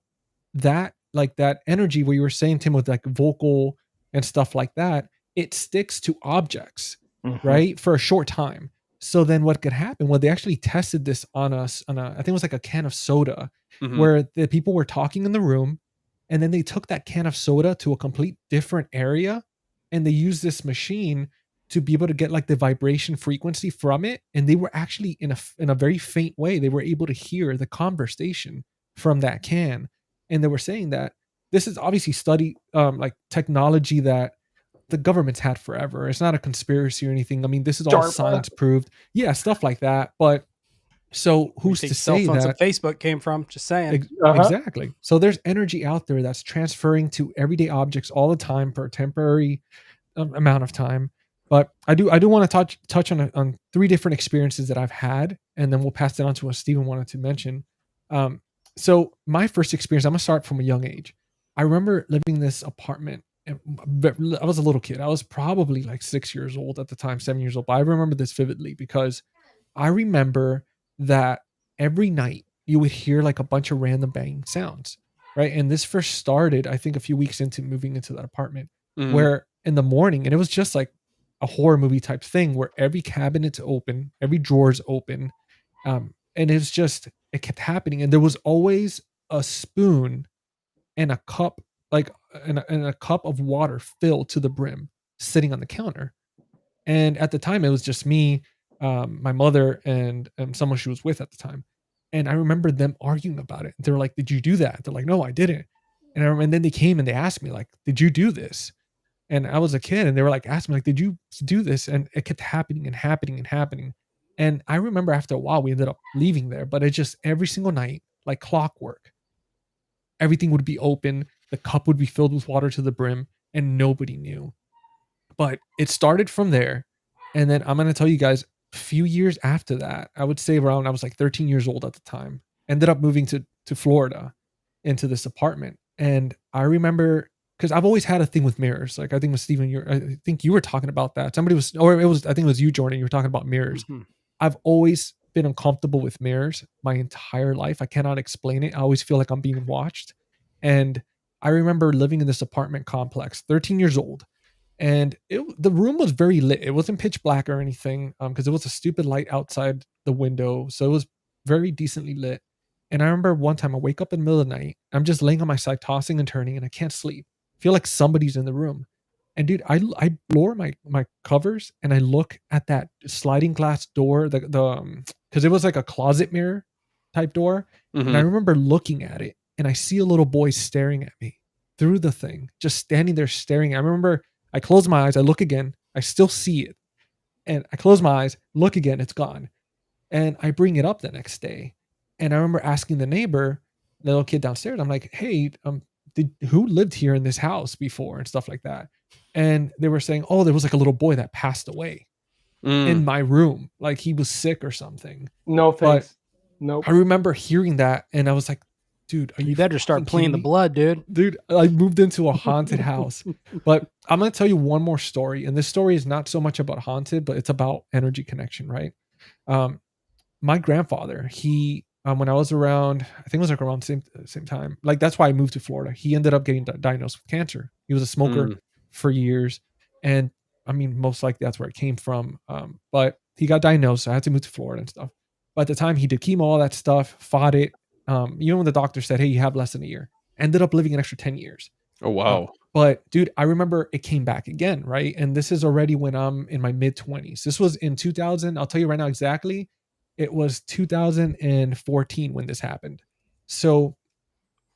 that like that energy where you were saying, Tim, with like vocal and stuff like that, it sticks to objects, right, for a short time. So then what could happen? Well, they actually tested this on us on a, I think it was like a can of soda, Mhm. where the people were talking in the room, and then they took that can of soda to a complete different area, and they used this machine to be able to get like the vibration frequency from it, and they were actually in a very faint way, they were able to hear the conversation from that can. And they were saying that this is obviously study like technology that the government's had forever. It's not a conspiracy or anything. I mean, this is all DARPA. science proved. Yeah, stuff like that. But so who's to Cell say phones that? and Facebook came from? Just saying. Exactly. So there's energy out there that's transferring to everyday objects all the time for a temporary amount of time. But I do want to touch on three different experiences that I've had, and then we'll pass it on to what Stephen wanted to mention. So my first experience, I'm gonna start from a young age. I remember living in this apartment. And I was a little kid. I was probably like 6 years old at the time, 7 years old. But I remember this vividly because I remember that every night you would hear like a bunch of random banging sounds, right? And this first started, I think, a few weeks into moving into that apartment, Mhm. where in the morning, and it was just like a horror movie type thing, where every cabinet's open, every drawer's open, and it's just it kept happening, and there was always a spoon and a cup, like and a cup of water filled to the brim, sitting on the counter. And at the time, it was just me, my mother, and someone she was with at the time. And I remember them arguing about it. They were like, "Did you do that?" They're like, "No, I didn't." And then they came and they asked me, like, "Did you do this?" And I was a kid, and they were like, asking me, like, "Did you do this?" And it kept happening and happening and happening. And I remember after a while, we ended up leaving there, but it just every single night, like clockwork, everything would be open, the cup would be filled with water to the brim, and nobody knew. But it started from there. And then I'm going to tell you guys, a few years after that, I would say around, I was like 13 years old at the time, ended up moving to Florida into this apartment. And I remember, because I've always had a thing with mirrors. Like I think with Steven, I think you were talking about that. Somebody was, or it was, I think it was you, Jordan, you were talking about mirrors. Mhm. I've always been uncomfortable with mirrors my entire life. I cannot explain it. I always feel like I'm being watched. And I remember living in this apartment complex, 13 years old. And the room was very lit. It wasn't pitch black or anything, because it was a stupid light outside the window. So it was very decently lit. And I remember one time I wake up in the middle of the night. I'm just laying on my side, tossing and turning, and I can't sleep. Feel like somebody's in the room. And dude, I lower my covers and I look at that sliding glass door, the because it was like a closet mirror type door. And I Mhm. remember looking at it, and I see a little boy staring at me through the thing, just standing there staring. I remember I close my eyes, I look again, I still see it. And I close my eyes, look again, it's gone. And I bring it up the next day. And I remember asking the neighbor, the little kid downstairs, I'm like, hey, who lived here in this house before and stuff like that? And they were saying, oh, there was like a little boy that passed away in my room. Like he was sick or something. No But thanks. Nope. I remember hearing that and I was like, dude, are you You better start fucking playing kidding the me? blood, dude. Dude, I moved into a haunted house. But I'm going to tell you one more story. And this story is not so much about haunted, but it's about energy connection, right? My grandfather, he, when I was around, I think it was like around same time. Like that's why I moved to Florida. He ended up getting diagnosed with cancer. He was a smoker for years. And I mean, most likely that's where it came from. But he got diagnosed. So I had to move to Florida and stuff. But at the time he did chemo, all that stuff, fought it. Even when the doctor said, hey, you have less than a year, ended up living an extra 10 years. Oh, wow. But dude, I remember it came back again, right? And this is already when I'm in my mid 20s. This was in 2000. I'll tell you right now exactly. It was 2014 when this happened. So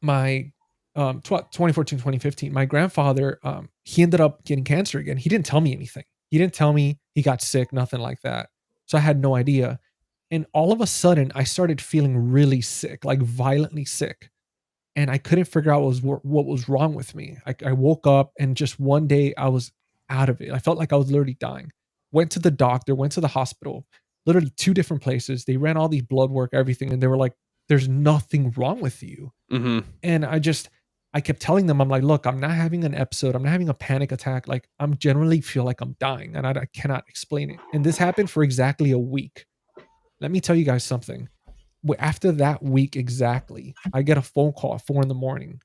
my 2014, 2015, my grandfather, he ended up getting cancer again. He didn't tell me anything. He didn't tell me he got sick, nothing like that. So I had no idea. And all of a sudden, I started feeling really sick, like violently sick. And I couldn't figure out what was wrong with me. I woke up and just one day I was out of it. I felt like I was literally dying. Went to the doctor, went to the hospital, literally 2 different places. They ran all these blood work, everything. And they were like, there's nothing wrong with you. And I kept telling them, I'm like, look, I'm not having an episode. I'm not having a panic attack. Like I'm generally feel like I'm dying and I cannot explain it. And this happened for exactly a week. Let me tell you guys something. After that week exactly, I get a phone call at 4 a.m.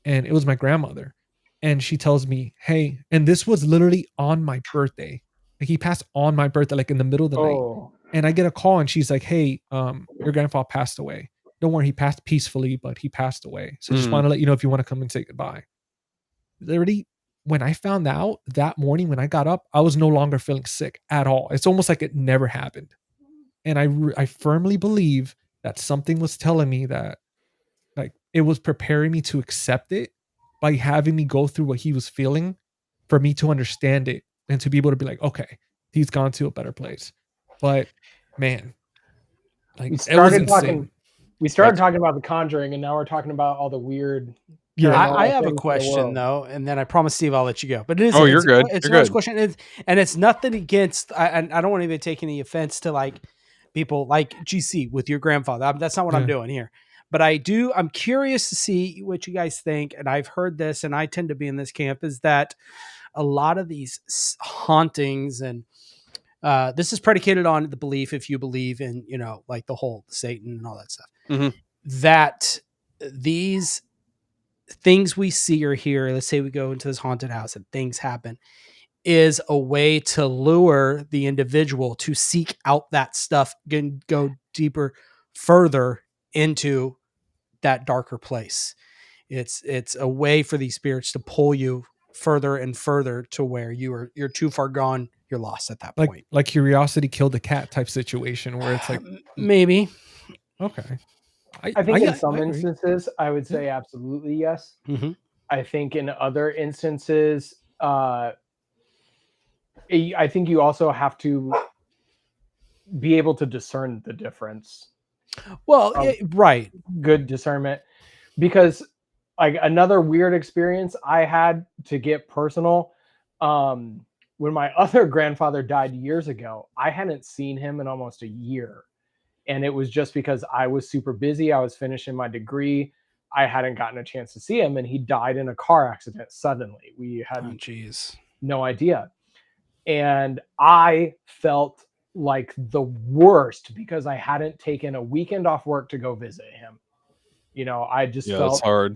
and it was my grandmother. And she tells me, hey, and this was literally on my birthday. Like he passed on my birthday, like in the middle of the night. And I get a call and she's like, hey, your grandfather passed away. Don't worry, he passed peacefully, but he passed away. So just want to let you know if you want to come and say goodbye. Literally, when I found out that morning when I got up, I was no longer feeling sick at all. It's almost like it never happened. And I firmly believe that something was telling me that like it was preparing me to accept it by having me go through what he was feeling for me to understand it and to be able to be like, okay, he's gone to a better place. But man, like We it was started insane. talking about the Conjuring, and now we're talking about all the weird. Yeah. I paranormal have a things in the question world. though, and then I promise Steve I'll let you go. But it is Oh, you're good. It's You're a nice good. question, and it's nothing against. I don't want to take any offense to like people like GC with your grandfather. That's not what I'm doing here. But I'm curious to see what you guys think. And I've heard this, and I tend to be in this camp, is that a lot of these hauntings, and this is predicated on the belief, if you believe in, like the whole Satan and all that stuff, that these things we see or hear, let's say we go into this haunted house and things happen, is a way to lure the individual to seek out that stuff and go deeper, further into that darker place. It's a way for these spirits to pull you further and further to where you're too far gone. You're lost at that point. Like curiosity killed the cat type situation where it's like maybe. Okay. I think in some agree. instances, I would say absolutely yes. Mm-hmm. I think in other instances, I think you also have to be able to discern the difference. Well, right. Good discernment. Because like another weird experience I had, to get personal, when my other grandfather died years ago, I hadn't seen him in almost a year. And it was just because I was super busy. I was finishing my degree. I hadn't gotten a chance to see him, and he died in a car accident suddenly. We had no idea. And I felt like the worst because I hadn't taken a weekend off work to go visit him. I just felt it's hard.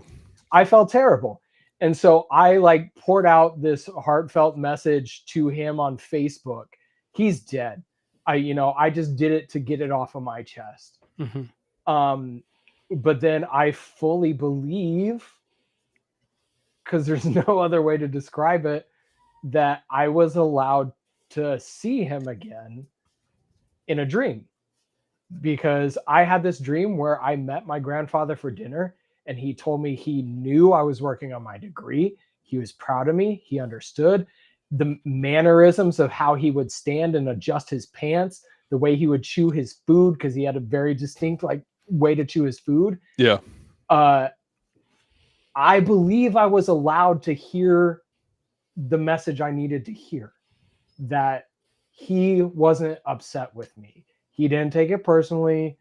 I felt terrible. And so I like poured out this heartfelt message to him on Facebook. He's dead. I just did it to get it off of my chest. But then I fully believe, because there's no other way to describe it, that I was allowed to see him again in a dream. Because I had this dream where I met my grandfather for dinner, and he told me he knew I was working on my degree. He was proud of me. He understood. the mannerisms of how he would stand and adjust his pants, the way he would chew his food, because he had a very distinct like way to chew his food. Yeah. I believe I was allowed to hear the message I needed to hear, that he wasn't upset with me. He didn't take it personally.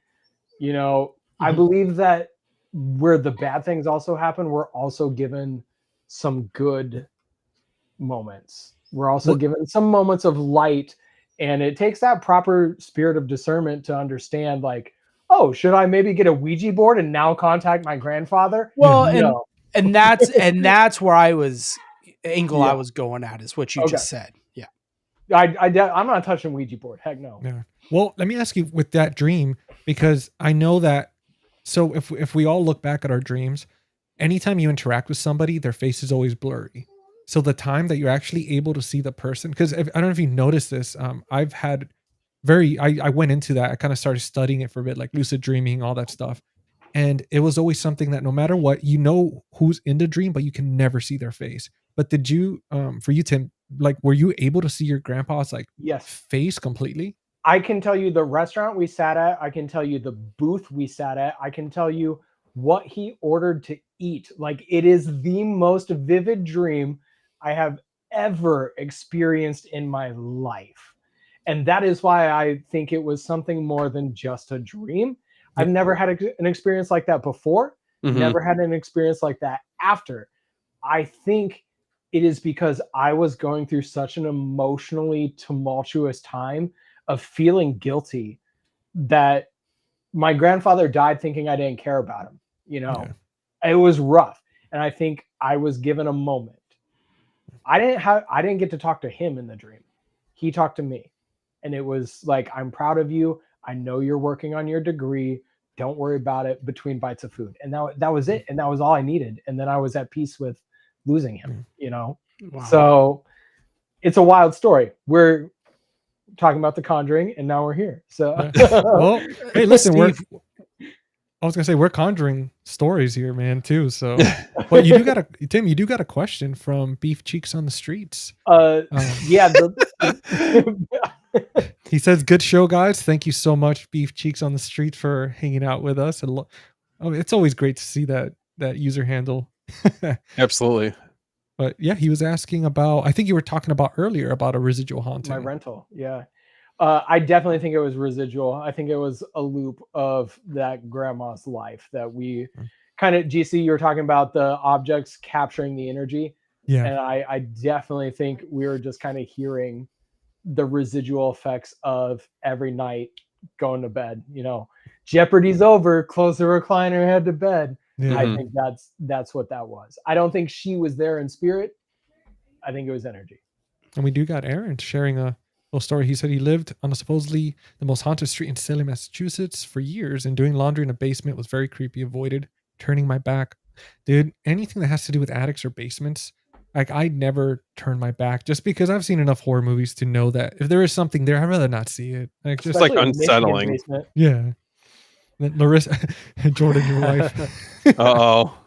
You know, I believe that where the bad things also happen, we're also given some good moments. We're also given some moments of light, and it takes that proper spirit of discernment to understand, like, oh, should I maybe get a Ouija board and now contact my grandfather? Well, No. and that's where I was angle I Yeah. was going at, is what you Okay. just said. Yeah. I'm not touching Ouija board. Heck no. Yeah. Well, let me ask you with that dream, because I know that. So if we all look back at our dreams, anytime you interact with somebody, their face is always blurry. So the time that you're actually able to see the person, because I don't know if you noticed this, I've had I went into that. I kind of started studying it for a bit, like lucid dreaming, all that stuff. And it was always something that no matter what, you know who's in the dream, but you can never see their face. But did you, for you, Tim, like, were you able to see your grandpa's like Yes. face completely? I can tell you the restaurant we sat at. I can tell you the booth we sat at. I can tell you what he ordered to eat. Like, it is the most vivid dream I have ever experienced in my life. And that is why I think it was something more than just a dream. I've never had an experience like that before. Never had an experience like that after. I think it is because I was going through such an emotionally tumultuous time of feeling guilty that my grandfather died thinking I didn't care about him. You know, it was rough. And I think I was given a moment. I didn't get to talk to him in the dream. He talked to me. And it was like, I'm proud of you. I know you're working on your degree. Don't worry about it, between bites of food. And that was it. And that was all I needed. And then I was at peace with losing him, you know? Wow. So it's a wild story. We're talking about The Conjuring, and now we're here. So, Well, hey, listen, Steve. I was gonna say we're conjuring stories here, man, too. So, but you do got Tim, you do got a question from Beef Cheeks on the Streets. yeah. He says, "Good show, guys. Thank you so much, Beef Cheeks on the Street, for hanging out with us. And it's always great to see that user handle." Absolutely. But yeah, he was asking about. I think you were talking about earlier about a residual haunting. My rental, yeah. I definitely think it was residual. I think it was a loop of that grandma's life that we kind of, GC, you were talking about the objects capturing the energy. Yeah. And I definitely think we were just kind of hearing the residual effects of every night going to bed. You know, Jeopardy's over, close the recliner, head to bed. Yeah. I think that's what that was. I don't think she was there in spirit. I think it was energy. And we do got Aaron sharing a little story. He said he lived on a supposedly the most haunted street in Salem, Massachusetts for years, and doing laundry in a basement was very creepy. Avoided turning my back. Dude, anything that has to do with attics or basements, like, I never turn my back, just because I've seen enough horror movies to know that if there is something there, I'd rather not see it. Like, just like Especially a Michigan unsettling. basement. yeah. Larissa, Jordan, your wife. Uh-oh.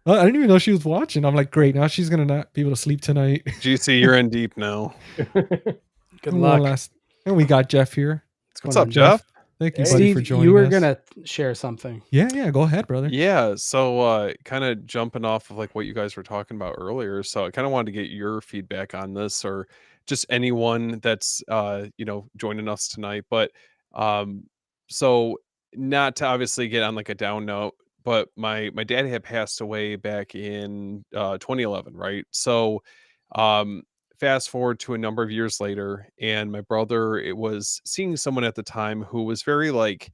I didn't even know she was watching. I'm like, great. Now she's gonna not be able to sleep tonight. GC, you're in deep now. Good And luck. And we got Jeff here. What's up, Jeff? Thank you, Hey. buddy, Steve, for joining you were us. gonna share something. Yeah, go ahead, brother. Yeah, so kind of jumping off of like what you guys were talking about earlier. So I kind of wanted to get your feedback on this, or just anyone that's joining us tonight. But so not to obviously get on like a down note, but my dad had passed away back in 2011, right? So fast forward to a number of years later, and my brother, it was seeing someone at the time who was very like,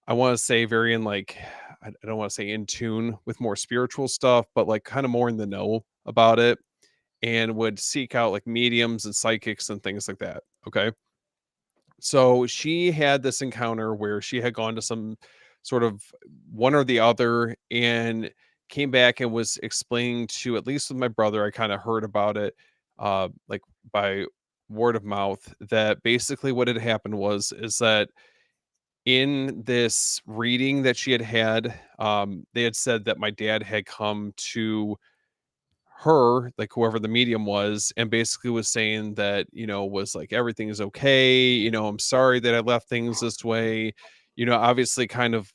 I want to say very in like, I don't want to say in tune with more spiritual stuff, but like kind of more in the know about it, and would seek out like mediums and psychics and things like that. Okay. So she had this encounter where she had gone to some sort of one or the other, and came back and was explaining to, at least with my brother, I kind of heard about it like by word of mouth, that basically what had happened is that in this reading that she had had, they had said that my dad had come to her, like whoever the medium was, and basically was saying that, was like, everything is okay. I'm sorry that I left things this way. Obviously kind of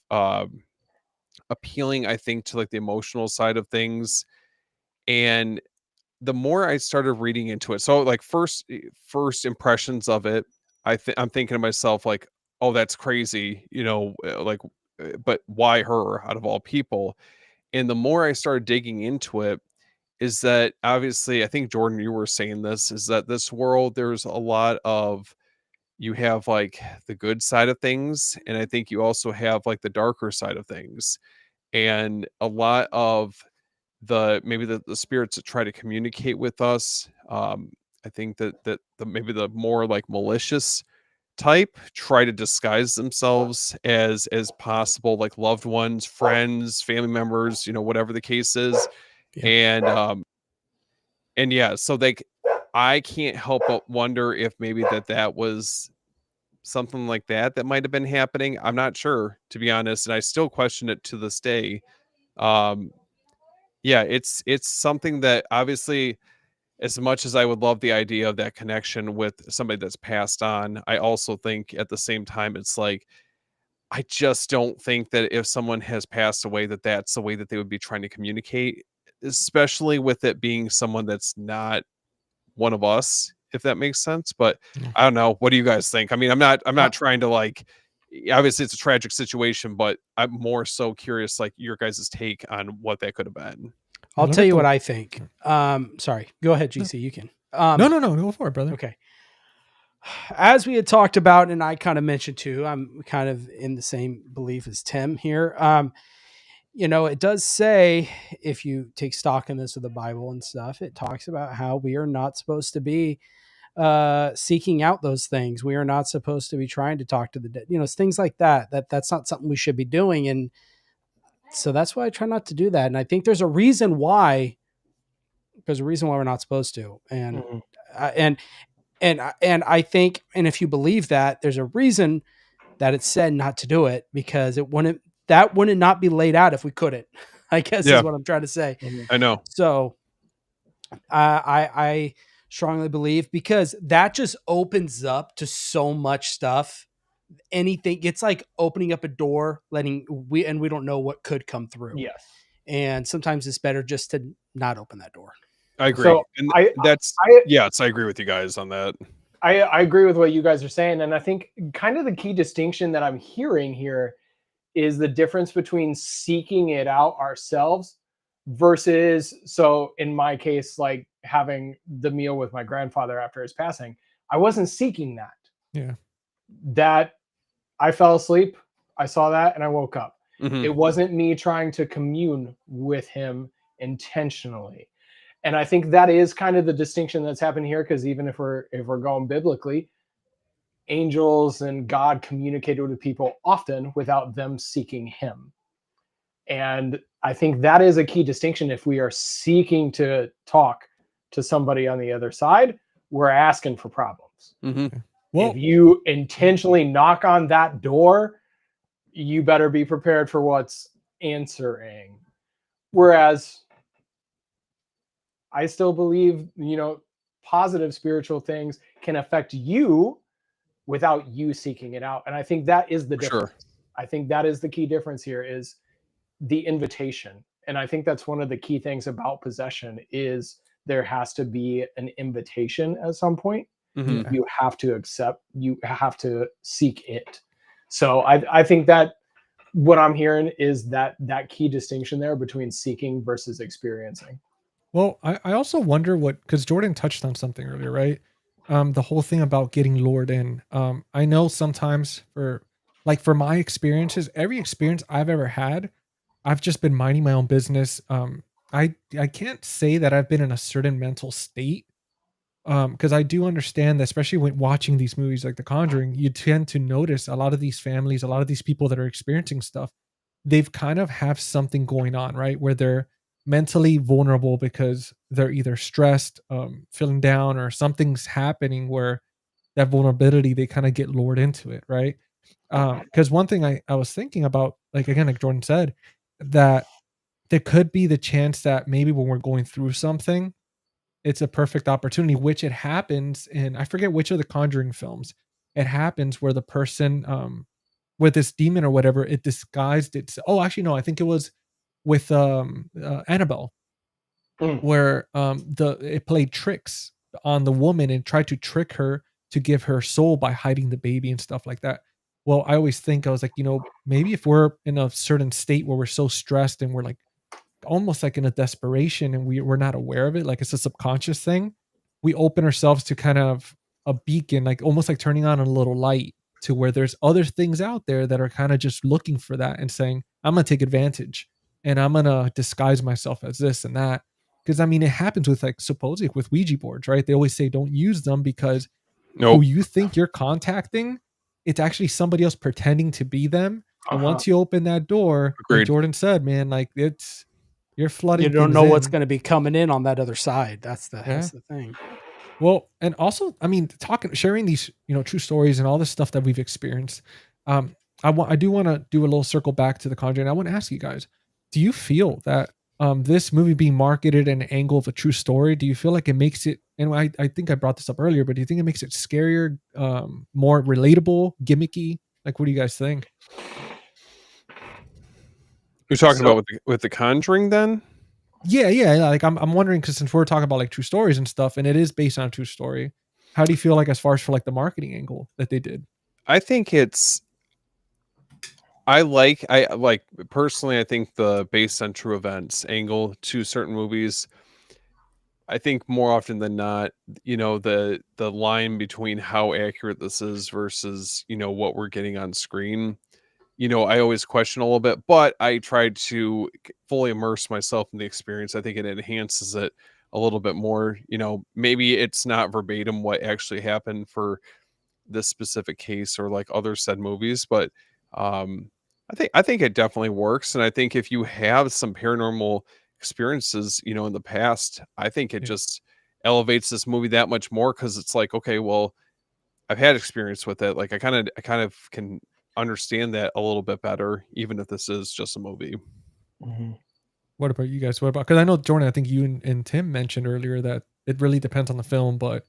appealing, I think, to like the emotional side of things. And the more I started reading into it, so like first impressions of it, I'm thinking to myself like, oh, that's crazy, but why her out of all people? And the more I started digging into it, is that obviously, I think Jordan, you were saying this, is that this world, there's a lot of, you have like the good side of things, and I think you also have like the darker side of things, and a lot of maybe the spirits that try to communicate with us. I think that maybe the more like malicious type try to disguise themselves as possible like loved ones, friends, family members, whatever the case is. Yeah. And yeah, so I can't help but wonder if maybe that was something like that might have been happening. I'm not sure, to be honest, and I still question it to this day. um yeah, it's something that obviously, as much as I would love the idea of that connection with somebody that's passed on, I also think at the same time, it's like, I just don't think that if someone has passed away, that's the way that they would be trying to communicate, especially with it being someone that's not one of us, if that makes sense. But Yeah. I don't know. What do you guys think? I mean, I'm Uh, not trying to like, obviously it's a tragic situation, but I'm more so curious, like your guys' take on what that could have been. I'll Look tell at you the- what I think. Sorry, go ahead, GC. You can. No, go for it, brother. Okay. As we had talked about, and I kind of mentioned too, I'm kind of in the same belief as Tim here. It does say, if you take stock in this with the Bible and stuff, it talks about how we are not supposed to be seeking out those things. We are not supposed to be trying to talk to the dead. It's things like that. That's not something we should be doing. And so that's why I try not to do that. And I think there's a reason why. There's a reason why we're not supposed to. And Mhm. and I think, and if you believe that, there's a reason that it's said not to do it, because it wouldn't not be laid out if we couldn't. I guess Yeah. is what I'm trying to say. Mhm. I know. So I strongly believe, because that just opens up to so much stuff. Anything, it's like opening up a door, we don't know what could come through. Yes. And sometimes it's better just to not open that door. I agree. So And I yes, I agree with you guys on that. I agree with what you guys are saying, and I think kind of the key distinction that I'm hearing here is the difference between seeking it out ourselves versus, so in my case, like having the meal with my grandfather after his passing. I wasn't seeking that. Yeah. That I fell asleep, I saw that, and I woke up. Mhm. It wasn't me trying to commune with him intentionally. And I think that is kind of the distinction that's happened here, because even if we're going biblically, angels and God communicated with people often without them seeking him. And I think that is a key distinction. If we are seeking to talk to somebody on the other side, we're asking for problems. Mhm. Well, If you intentionally knock on that door, you better be prepared for what's answering. Whereas I still believe, positive spiritual things can affect you without you seeking it out. And I think that is the For difference. sure. I think that is the key difference here, is the invitation. And I think that's one of the key things about possession, is there has to be an invitation at some point. Mhm. Yeah. You have to accept, you have to seek it. So I think that what I'm hearing is that key distinction there between seeking versus experiencing. Well, I also wonder because Jordan touched on something earlier, right? The whole thing about getting lured in. I know sometimes for my experiences, every experience I've ever had, I've just been minding my own business. I can't say that I've been in a certain mental state. Because I do understand that, especially when watching these movies like The Conjuring, you tend to notice a lot of these families, a lot of these people that are experiencing stuff, they've kind of have something going on, right? Where they're mentally vulnerable because they're either stressed, feeling down, or something's happening where that vulnerability, they kind of get lured into it, right? Because one thing I was thinking about, like again, like Jordan said, that there could be the chance that maybe when we're going through something, it's a perfect opportunity, which it happens in, I forget which of the Conjuring films. It happens where the person with this demon or whatever, it disguised it. Oh, actually no, I think it was with Annabelle, Mm. where it played tricks on the woman and tried to trick her to give her soul by hiding the baby and stuff like that. Well, I always think, I was like, maybe if we're in a certain state where we're so stressed and we're like almost like in a desperation and we're not aware of it, like it's a subconscious thing, we open ourselves to kind of a beacon, like almost like turning on a little light to where there's other things out there that are kind of just looking for that and saying, I'm gonna take advantage and I'm gonna disguise myself as this and that. Because I mean, it happens with like supposedly with Ouija boards, right? They always say don't use them because who Nope. you think you're contacting, it's actually somebody else pretending to be them. And Uh-huh. once you open that door, like Agreed. Jordan said, man, like you're flooding. You don't things know what's in. going to be coming in on that other side. That's the thing. Well, and also, I mean, sharing these, true stories and all this stuff that we've experienced. I do want to do a little circle back to The Conjuring. I want to ask you guys, do you feel that this movie being marketed in an angle of a true story, do you feel like it makes it, and I think I brought this up earlier, but do you think it makes it scarier, more relatable, gimmicky? Like, what do you guys think? You're talking about with the Conjuring then? Yeah. Like I'm wondering, because since we're talking about like true stories and stuff, and it is based on a true story, how do you feel like as far as for like the marketing angle that they did? I think I like personally, I think the based on true events angle to certain movies, I think more often than not, the line between how accurate this is versus, what we're getting on screen, I always question a little bit, but I try to fully immerse myself in the experience. I think it enhances it a little bit more. Maybe it's not verbatim what actually happened for this specific case or like other said movies, but um, I think it definitely works. And I think if you have some paranormal experiences, in the past, I think it Yeah. just elevates this movie that much more because it's like, okay, well, I've had experience with it. Like I kind of can understand that a little bit better, even if this is just a movie. Mm-hmm. What about you guys? What about, because I know Jordan, I think you and Tim mentioned earlier that it really depends on the film, but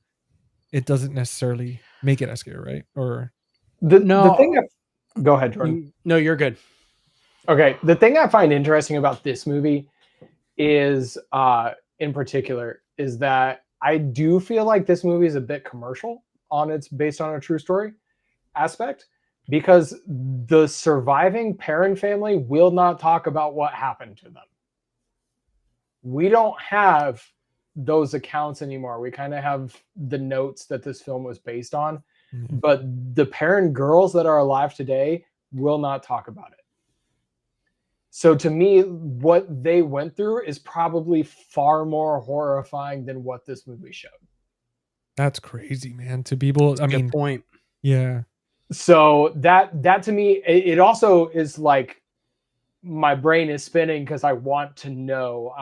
it doesn't necessarily make it as scary, right? Or The thing go ahead, Jordan. No, you're good. Okay, the thing I find interesting about this movie is, in particular, is that I do feel like this movie is a bit commercial on its based on a true story aspect, because the surviving Perrin family will not talk about what happened to them. We don't have those accounts anymore. We kind of have the notes that this film was based on, but the Perrin girls that are alive today will not talk about it. So to me, what they went through is probably far more horrifying than what this movie showed. that's crazy, man. To be able, I Good mean, point. yeah, So that to me, it also is like my brain is spinning because I want to know.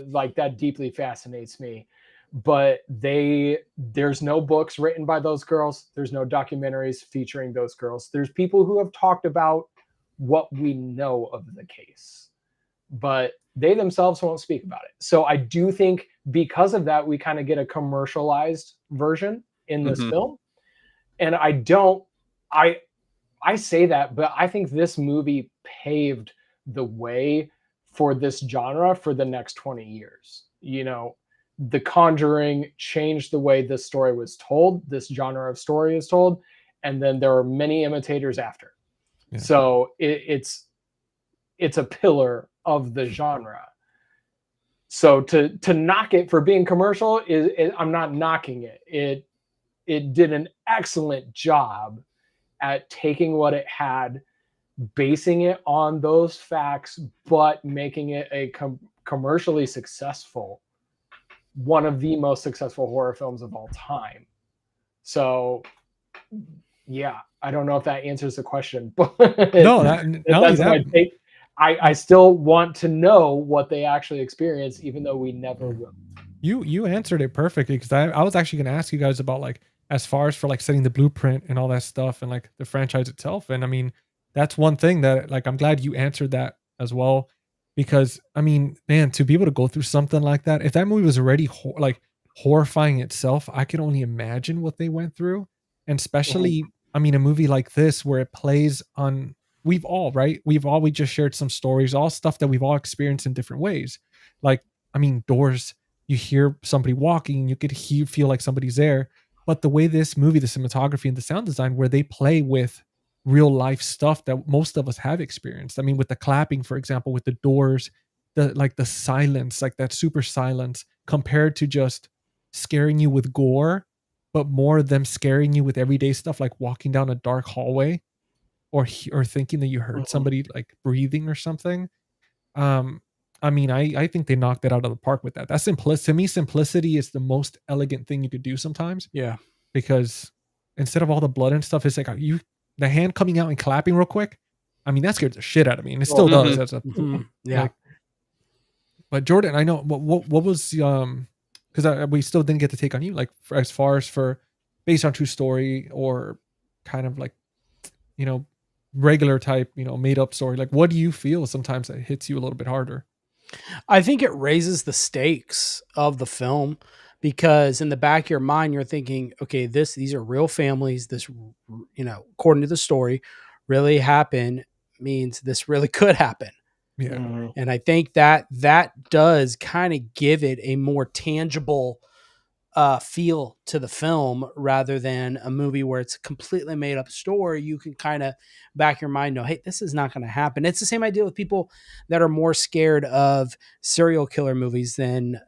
Like that deeply fascinates me. But there's no books written by those girls. There's no documentaries featuring those girls. There's people who have talked about what we know of the case, but they themselves won't speak about it. So I do think because of that, we kind of get a commercialized version in this Mhm. film. And I say that, but I think this movie paved the way for this genre for the next 20 years. The Conjuring changed the way this story was told, this genre of story is told, and then there are many imitators after. Yeah. So it's a pillar of the genre. So to knock it for being commercial I'm not knocking it. It did an excellent job at taking what it had, basing it on those facts, but making it a commercially successful, one of the most successful horror films of all time. So yeah, I don't know if that answers the question, but no, not only that's that, my take. I still want to know what they actually experience, even though we never will. you answered it perfectly, because I was actually going to ask you guys about like as far as for like setting the blueprint and all that stuff and like the franchise itself. And I mean, that's one thing that like I'm glad you answered that as well. because I mean, man, to be able to go through something like that, if that movie was already like horrifying itself, I can only imagine what they went through. And especially, I mean, a movie like this where it plays on, we've all, right? We just shared some stories, all stuff that we've all experienced in different ways. Like, I mean, doors, you hear somebody walking, you could feel like somebody's there. But the way this movie, the cinematography and the sound design, where they play with real life stuff that most of us have experienced. I mean, with the clapping, for example, with the doors, the silence, like that super silence, compared to just scaring you with gore, but more them scaring you with everyday stuff like walking down a dark hallway or thinking that you heard somebody like breathing or something. Um, I mean, I think they knocked it out of the park with that. That's to me, simplicity is the most elegant thing you could do sometimes, Yeah. because instead of all the blood and stuff, it's like the hand coming out and clapping real quick. I mean, that scared the shit out of me, and it still does. That's a Yeah. like, but Jordan, I know what was because we still didn't get to take on you, like as far as for based on true story or kind of like, you know, regular type, you know, made up story. Like, what do you feel sometimes that hits you a little bit harder? I think it raises the stakes of the film because in the back of your mind you're thinking, okay, these are real families. This, you know, according to the story, really happened means this really could happen. Yeah. And I think that does kind of give it a more tangible feel to the film rather than a movie where it's a completely made up story. You can kind of back your mind know, hey, this is not going to happen. It's the same idea with people that are more scared of serial killer movies than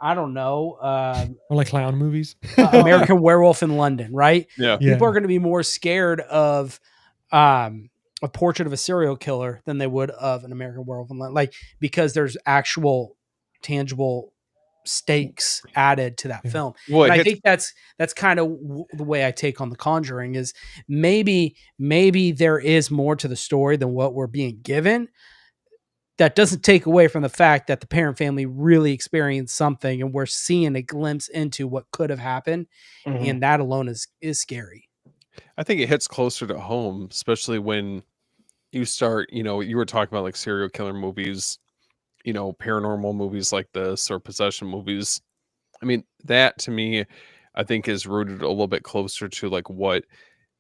I don't know, Or like clown movies. American Werewolf in London, right? Yeah. People are going to be more scared of a portrait of a serial killer than they would of an American Werewolf in London, like because there's actual tangible stakes added to that Yeah. film. Well, And it I hits think that's kind of the way I take on The Conjuring is maybe there is more to the story than what we're being given. That doesn't take away from the fact that the parent family really experienced something and we're seeing a glimpse into what could have happened. And that alone is scary. I think it hits closer to home, especially when you start, you know, you were talking about like serial killer movies, you know, paranormal movies like this or possession movies. I mean, that to me, I think is rooted a little bit closer to like what,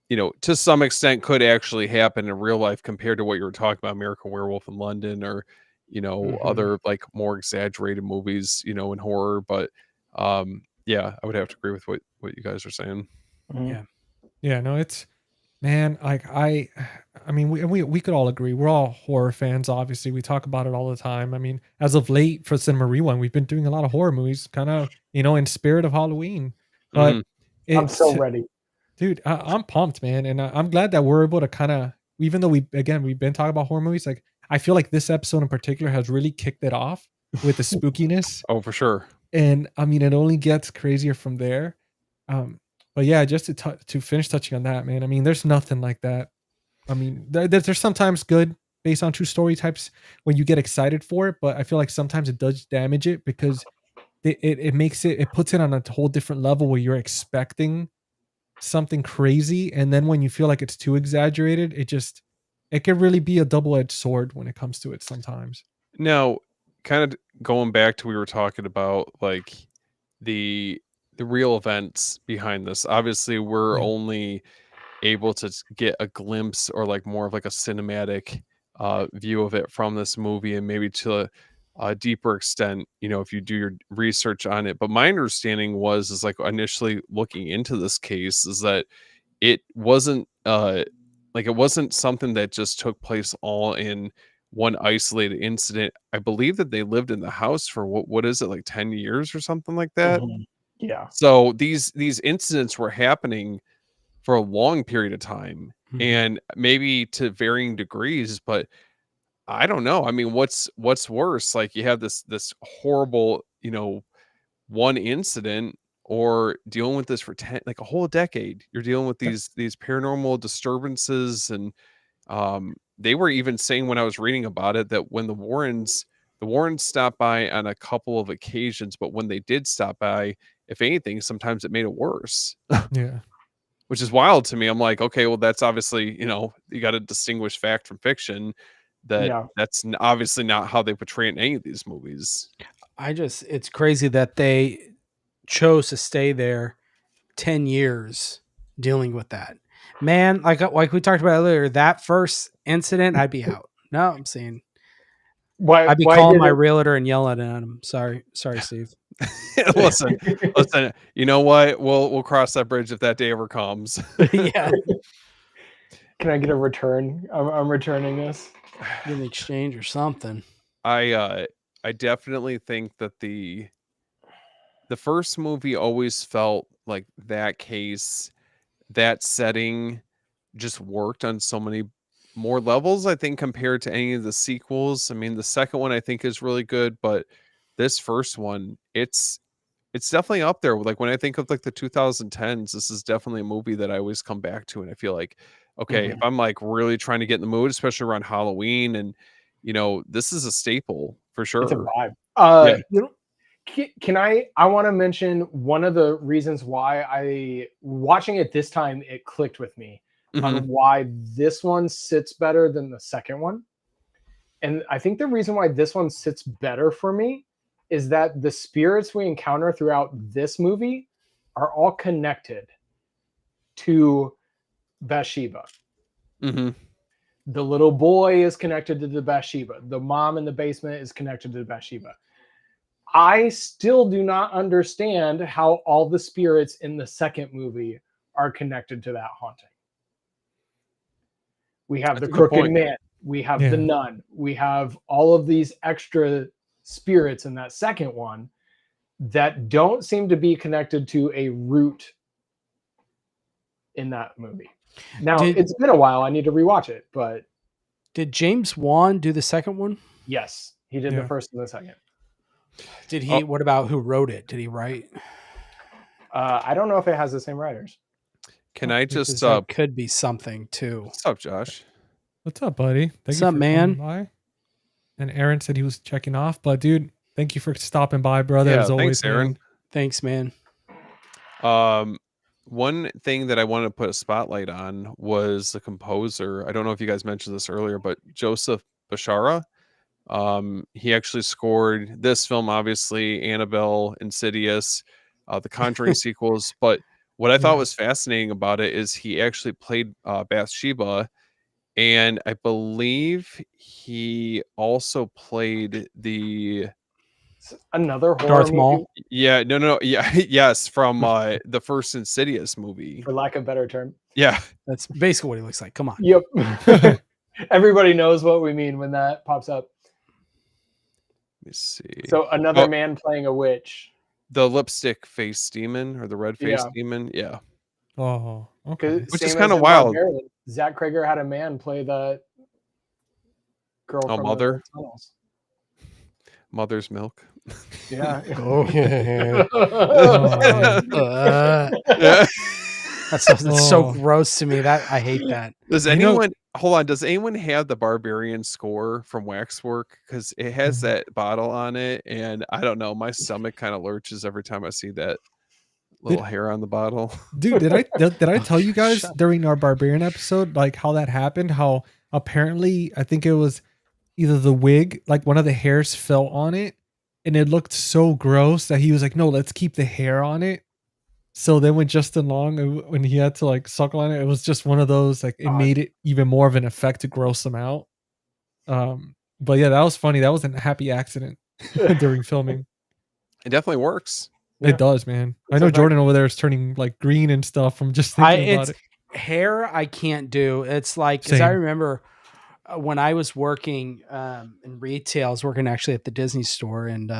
you know, to some extent could actually happen in real life compared to what you were talking about, American Werewolf in London or, you know, other like more exaggerated movies, you know, in horror. But yeah, I would have to agree with what you guys are saying. Yeah. Yeah, no, it's, man, like I mean, we could all agree. We're all horror fans, obviously. We talk about it all the time. I mean, as of late for Cinema Rewind, we've been doing a lot of horror movies, kind of, you know, in spirit of Halloween. But Mhm. I'm so it's, ready. dude, I'm pumped, man, and I'm glad that we're able to kind of, even though we've been talking about horror movies, like I feel like this episode in particular has really kicked it off with the spookiness, Oh, for sure. and I mean, it only gets crazier from there. But yeah, just to finish touching on that, man. I mean, there's nothing like that. I mean, there's sometimes good based on true story types when you get excited for it, but I feel like sometimes it does damage it because it makes it puts it on a whole different level where you're expecting something crazy, and then when you feel like it's too exaggerated, it can really be a double-edged sword when it comes to it sometimes. Now, kind of going back to we were talking about like the real events behind this. Obviously, we're Yeah. only able to get a glimpse or like more of like a cinematic view of it from this movie and maybe to a deeper extent, you know, if you do your research on it. But my understanding was is like initially looking into this case is that it wasn't like it wasn't something that just took place all in one isolated incident. I believe that they lived in the house for what is it, like 10 years or something like that. Yeah. So these incidents were happening for a long period of time and maybe to varying degrees, but I don't know. I mean, what's worse? Like you have this horrible, you know, one incident or dealing with this for 10 like a whole decade. You're dealing with these paranormal disturbances and they were even saying when I was reading about it that when the Warrens stopped by on a couple of occasions, but when they did stop by, if anything, sometimes it made it worse. Yeah. which is wild to me. I'm like, okay, well, that's obviously, you got to distinguish fact from fiction. Yeah. That's obviously not how they portray it in any of these movies. It's crazy that they chose to stay there 10 years dealing with that. Man, like we talked about earlier, that first incident, I'd be out. No, I'm saying I'd be Why calling did my it? realtor and yelling at him. Sorry, Steve. listen, you know what? We'll cross that bridge if that day ever comes. Yeah, Can I get a return? I'm returning this. get an exchange or something. I definitely think that the first movie always felt like that case, that setting just worked on so many more levels, I think, compared to any of the sequels. I mean, the second one I think is really good, but this first one, it's definitely up there. Like when I think of like the 2010s, this is definitely a movie that I always come back to, and I feel like, okay, if I'm like really trying to get in the mood, especially around Halloween, and this is a staple for It's a sure. vibe. Yeah. Can I want to mention one of the reasons why watching it this time, it clicked with me on Mhm. why this one sits better than the second one. And I think the reason why this one sits better for me is that the spirits we encounter throughout this movie are all connected to Bathsheba. Mhm. The little boy is connected to the Bathsheba. The mom in the basement is connected to the Bathsheba. I still do not understand how all the spirits in the second movie are connected to that haunting. We have That's the a good crooked point. man, we have the Yeah. nun, we have all of these extra spirits in that second one that don't seem to be connected to a root in that movie. Now, it's been a while. I need to rewatch it, but Did James Wan do the second one? yes, he did the Yeah. first and the second. Did he? What about who wrote it? Did he write? I don't know if it has the same writers. Can I Because just that could be something too. what's up, Josh? What's up, buddy? Thank What's you up, for man? coming by. And Aaron said he was checking off, but dude, thank you for stopping by, brother. Yeah, As always, thanks, Aaron. man. Thanks, man. One thing that I wanted to put a spotlight on was the composer. I don't know if you guys mentioned this earlier, but Joseph Bashara. He actually scored this film, obviously, Annabelle, Insidious, the Conjuring sequels. But what I thought Yeah. was fascinating about it is he actually played Bathsheba, and I believe he also played the It's another horror Darth movie, Maul. yeah, no, yeah, yes, from the first Insidious movie. for lack of a better term. Yeah, That's basically what he looks like. Come on. Yep. Everybody knows what we mean when that pops up. let me see. So another Oh, man playing a witch. the lipstick face demon or the red face Yeah. demon. Yeah, Oh, okay. Which Same is as kinda in wild. Barbarian, Zach Krager had a man play the girl Oh, from Mother? the tunnels. Mother's milk. Yeah. Oh, Oh. Yeah. that's so Oh. gross to me. That I hate that. Does You know- anyone hold on? Does anyone have the Barbarian score from Waxwork? Because it has Mhm. that bottle on it, and I don't know, my stomach kind of lurches every time I see that little hair on the bottle. Dude, did I tell you guys Shut- during our Barbarian episode like how that happened? How apparently I think it was either the wig, like one of the hairs fell on it, and it looked so gross that he was like, "No, let's keep the hair on it." So then when Justin Long, when he had to like suckle on it, it was just one of those like it God. made it even more of an effect to gross him out. But yeah, that was funny. That was a happy accident during filming. It definitely works. Yeah. It does, man. I It's know a fact. Jordan over there is turning like green and stuff from just thinking about it's it. hair I can't do. It's like because I Same. remember when I was working in retail, I was working actually at the Disney store, and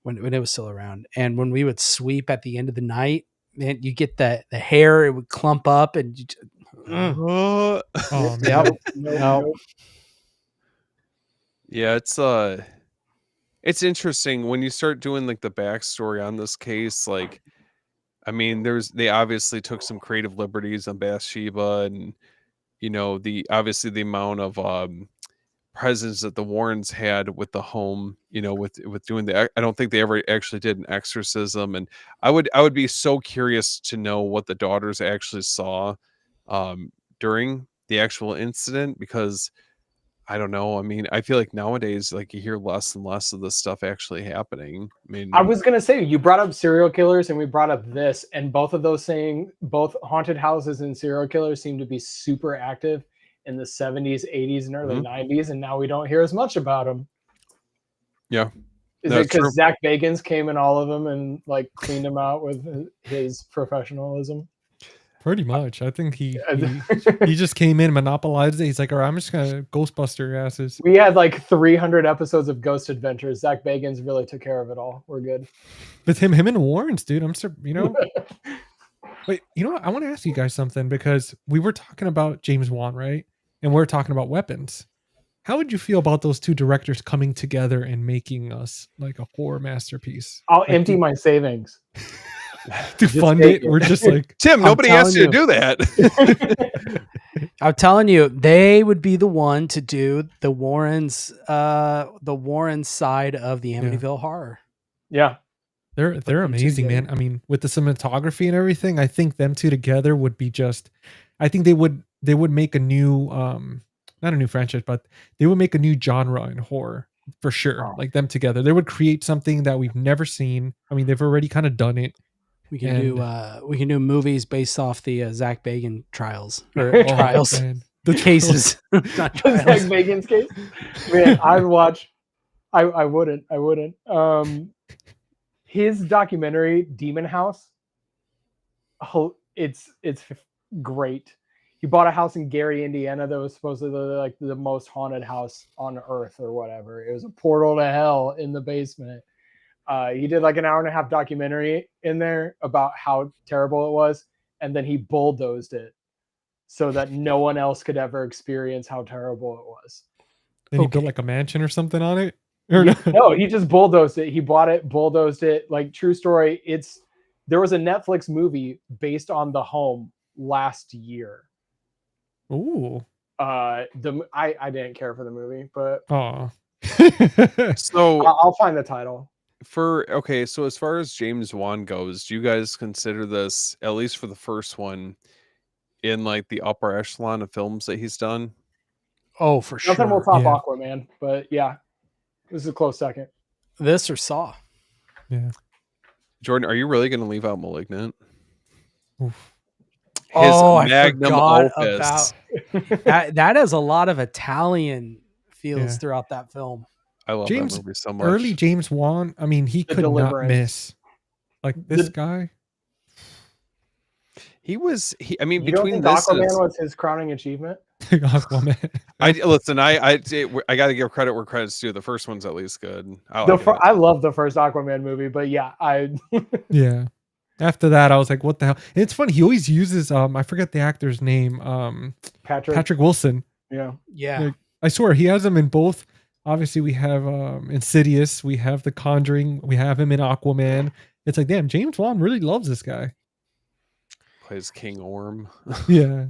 when it was still around, and when we would sweep at the end of the night, man, you get the hair, it would clump up, and you Oh, Oh man. Yep. Nope. yeah, it's interesting when you start doing like the backstory on this case. Like, I mean, they obviously took some creative liberties on Bathsheba, and the obviously the amount of presence that the Warrens had with the home, with doing I don't think they ever actually did an exorcism, and I would be so curious to know what the daughters actually saw during the actual incident, because I don't know. I mean, I feel like nowadays, like, you hear less and less of this stuff actually happening. I mean, I was gonna say, you brought up serial killers and we brought up this, and both of those both haunted houses and serial killers seem to be super active in the 70s, 80s, and early 90s, and now we don't hear as much about them. Yeah. Is it because Zach Bagans came in all of them and like cleaned them out with his professionalism? Pretty much. I think he just came in, monopolized it. He's like, all right, I'm just gonna Ghostbuster your asses. We had like 300 episodes of Ghost Adventures. Zach Bagans really took care of it all. We're good. With him and Warrens, dude. Wait, what? I want to ask you guys something, because we were talking about James Wan, right? And we're talking about weapons. How would you feel about those two directors coming together and making us like a horror masterpiece? I'll empty my savings to fund it. We're just like, Tim, nobody asked you to do that. I'm telling you, they would be the one to do the Warrens side of the Amityville horror. Yeah. They're amazing, man. I mean, with the cinematography and everything, I think them two together would be just, I think they would make a new not a new franchise, but they would make a new genre in horror for sure. Oh. Like them together. They would create something that we've never seen. I mean, they've already kind of done it. We can do movies based off the Zach Bagan trials or trials. The cases. Not trials. Zach Bagan's case. Man, I'd watch. I wouldn't. His documentary Demon House. Oh, it's great. He bought a house in Gary, Indiana that was supposedly like the most haunted house on earth or whatever. It was a portal to hell in the basement. He did like an 1.5-hour documentary in there about how terrible it was, and then he bulldozed it so that no one else could ever experience how terrible it was. Then he built like a mansion or something on it? No, he just bulldozed it. He bought it, bulldozed it. Like, true story. There was a Netflix movie based on the home last year. Ooh. I didn't care for the movie, but so I'll find the title. So as far as James Wan goes, do you guys consider this, at least for the first one, in like the upper echelon of films that he's done? Oh, for sure. Nothing will top Aquaman, but yeah, this is a close second. This or Saw. Yeah. Jordan, are you really going to leave out Malignant? Oof. I forgot about that has a lot of Italian feels throughout that film. I love that movie so much. Early James Wan, I mean, he could not miss. Like this guy. I mean, you between don't think Aquaman was his crowning achievement? Aquaman. I got to give credit where credit's due. The first one's at least good. I love the first Aquaman movie, but yeah, yeah. After that, I was like, what the hell? And it's funny. He always uses, I forget the actor's name. Patrick Wilson. Yeah. Yeah. I swear he has him in both. Obviously, we have Insidious. We have The Conjuring. We have him in Aquaman. It's like, damn, James Wan really loves this guy. Plays King Orm. Yeah.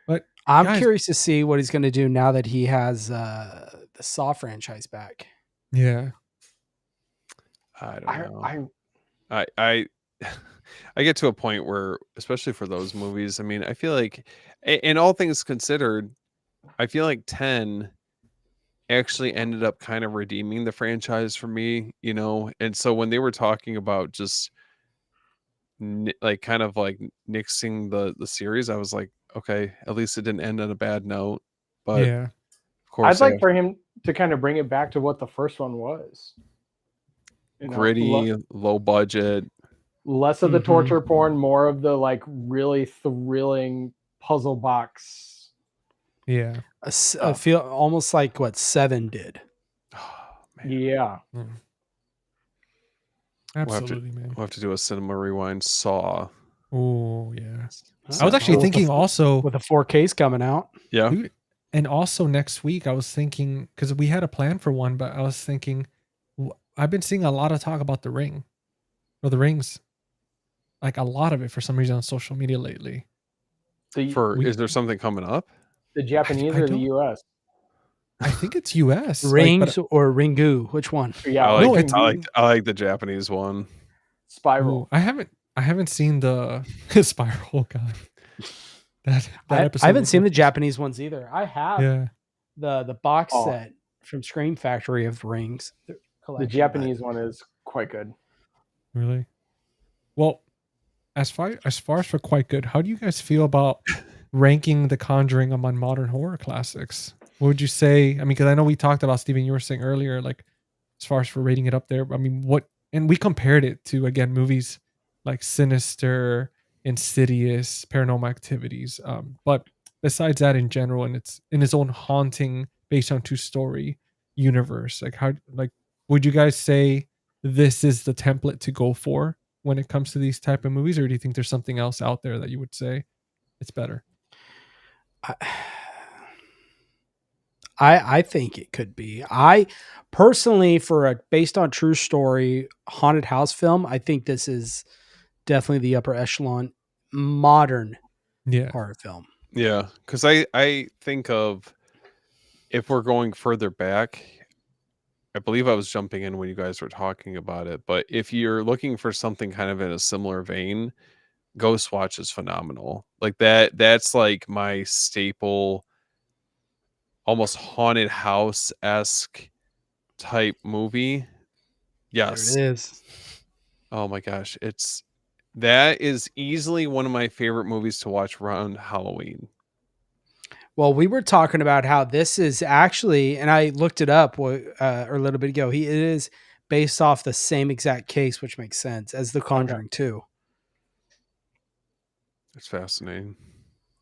But I'm curious to see what he's going to do now that he has the Saw franchise back. Yeah. I don't know. I get to a point where, especially for those movies, I mean, I feel like, in all things considered, I feel like 10 actually ended up kind of redeeming the franchise for me, and so when they were talking about just like kind of like nixing the series, I was like, okay, at least it didn't end on a bad note. But yeah, of course, I'd like for him to kind of bring it back to what the first one was. Gritty, low budget, less of the torture porn, more of the like really thrilling puzzle box. Yeah, I feel almost like what 7 did. Oh, man. Yeah, absolutely, man. We'll have to do a cinema rewind Saw. Oh yeah, I was actually thinking also with the 4Ks coming out. Yeah, dude, and also next week I was thinking, because we had a plan for one, but I was thinking, I've been seeing a lot of talk about The Ring, or The Rings, like a lot of it for some reason on social media lately. is there something coming up? The Japanese or the US? I think it's US. Rings or Ringu? Which one? Yeah, I No, like it's- I like the Japanese one. Spiral. Ooh, I haven't seen the Spiral guy. That I episode. haven't was seen the definitely- Japanese ones either. I have Yeah. the box Oh. set from Scream Factory of Rings. The collection, Japanese one is quite good. Really? Well, as far as for quite good, how do you guys feel about ranking The Conjuring among modern horror classics? What would you say? I mean, because I know we talked about, Steven, you were saying earlier, like as far as for rating it up there. I mean, what? And we compared it to, again, movies like Sinister, Insidious, Paranormal Activities. But besides that, in general, and it's in its own haunting, based on true story universe, like how, like, would you guys say this is the template to go for when it comes to these type of movies, or do you think there's something else out there that you would say it's better? I think it could be. I personally, for a based on true story haunted house film, I think this is definitely the upper echelon modern Yeah. horror film. Yeah, because I think of, if we're going further back, I believe I was jumping in when you guys were talking about it, but if you're looking for something kind of in a similar vein, Ghost Watch is phenomenal. Like that's like my staple, almost haunted house-esque type movie. Yes. There it is. Oh my gosh, that is easily one of my favorite movies to watch around Halloween. Well, we were talking about how this is actually, and I looked it up a little bit ago. It is based off the same exact case, which makes sense as The Conjuring 2. It's fascinating.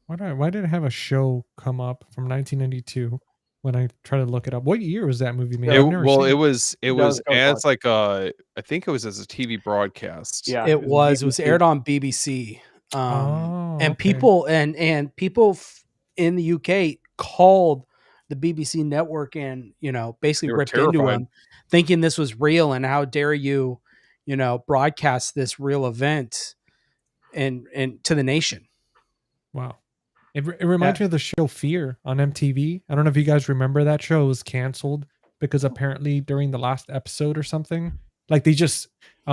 Why did it have a show come up from 1992 when I try to look it up? What year was that movie made? Yeah, I've never seen It was That was Ghost as Watch. like I think it was as a TV broadcast. Yeah, It was BBC. aired on BBC. Oh, And okay. people and people in the UK called the BBC network and, basically They were ripped into terrified. them, thinking this was real and how dare you, broadcast this real event and to the nation. Wow. It reminds me of the show Fear on MTV. I don't know if you guys remember that show. It was canceled because apparently during the last episode or something, like they just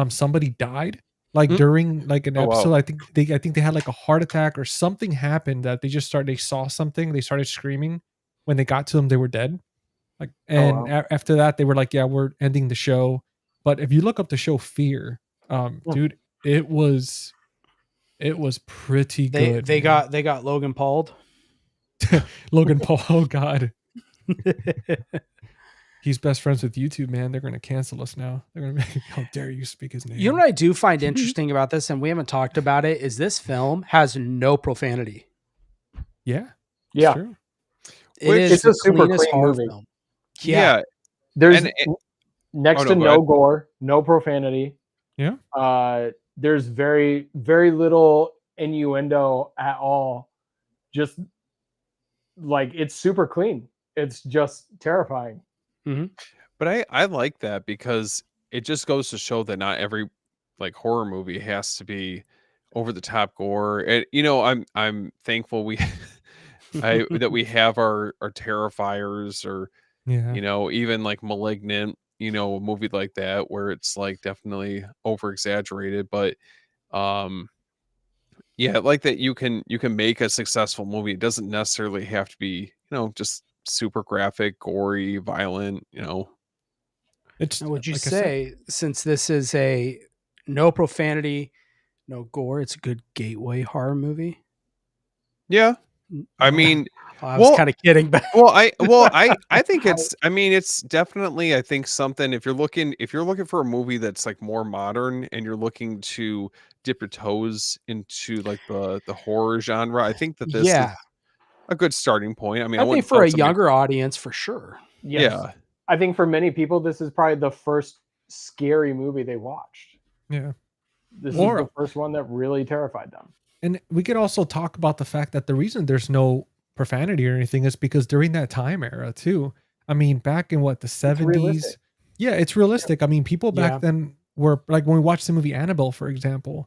somebody died like Mm. during like an Oh, wow. episode. I think they had like a heart attack or something happened that they saw something, they started screaming. When they got to them, they were dead. Like, and wow. after that, they were like, "Yeah, we're ending the show." But if you look up the show Fear, dude, it was pretty good. They man. got Logan Paul. Logan Paul. Oh God, he's best friends with YouTube, man. They're gonna cancel us now. They're gonna be, how dare you speak his name? You know what I do find interesting about this, and we haven't talked about it, is this film has no profanity. Yeah, it's Yeah. true. It Which- is It's the a super cleanest clean horror movie. film. Yeah. There's And next Oh, no, to go no ahead. gore, no profanity. Yeah. There's very, very little innuendo at all. Just like it's super clean. It's just terrifying. But I like that because it just goes to show that not every like horror movie has to be over the top gore. And I'm thankful that we have our terrifiers, or Yeah. even like Malignant, a movie like that where it's like definitely over exaggerated, but yeah, like that you can make a successful movie. It doesn't necessarily have to be, just super graphic, gory, violent, It's Now, would you like I said, say, since this is a no profanity, no gore, it's a good gateway horror movie? Yeah. I No. mean, I was well- kind of kidding, but I think it's definitely, I think something, if you're looking for a movie that's like more modern and you're looking to dip your toes into like the horror genre, I think that this is yeah, a good starting point. I mean, I I think wouldn't for a tell somebody- younger audience, for sure. Yes. Yeah. I think for many people, this is probably the first scary movie they watched. yeah. This Or- is the first one that really terrified them. And we could also talk about the fact that the reason there's no profanity or anything is because during that time era too. I mean, back in what, the 70s? realistic. Yeah, it's realistic. I mean, people back Yeah. then were like, when we watched the movie Annabelle, for example,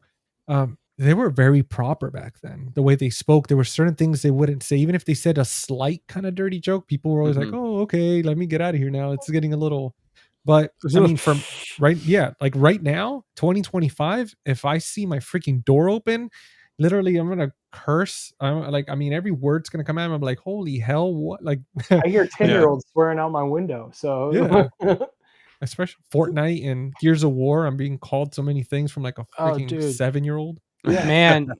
they were very proper back then. The way they spoke, there were certain things they wouldn't say. Even if they said a slight kind of dirty joke, people were always like, Mhm. "Oh, okay, let me get out of here now. It's getting a little." But I mean, from right, yeah, like right now, 2025, if I see my freaking door open, literally, I'm gonna curse. I'm like, I mean, every word's gonna come out. I'm like, holy hell, what? Like, I hear Yeah. 10-year-olds swearing out my window. So yeah, especially Fortnite and Gears of War. I'm being called so many things from like a Oh, freaking dude. 7-year-old. Yeah. Man,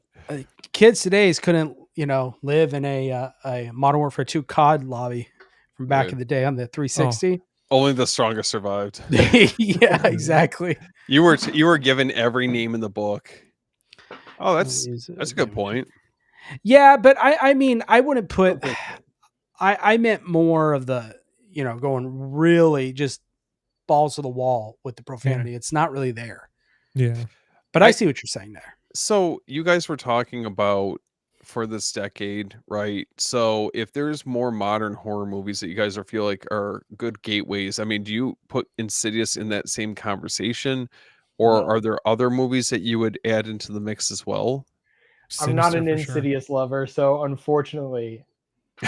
kids today's couldn't, live in a Modern Warfare 2 COD lobby from back Right. in the day on the 360. Only the strongest survived. Yeah, exactly. You were given every name in the book. Oh, that's a good point. Yeah, but I mean, I wouldn't put. I meant more of the going really just balls to the wall with the profanity. It's not really there. Yeah. But I see what you're saying there. So you guys were talking about for this decade, right? So if there's more modern horror movies that you guys feel like are good gateways, I mean, do you put Insidious in that same conversation, or No. are there other movies that you would add into the mix as well? I'm not Sinister an for sure. Insidious lover, so unfortunately,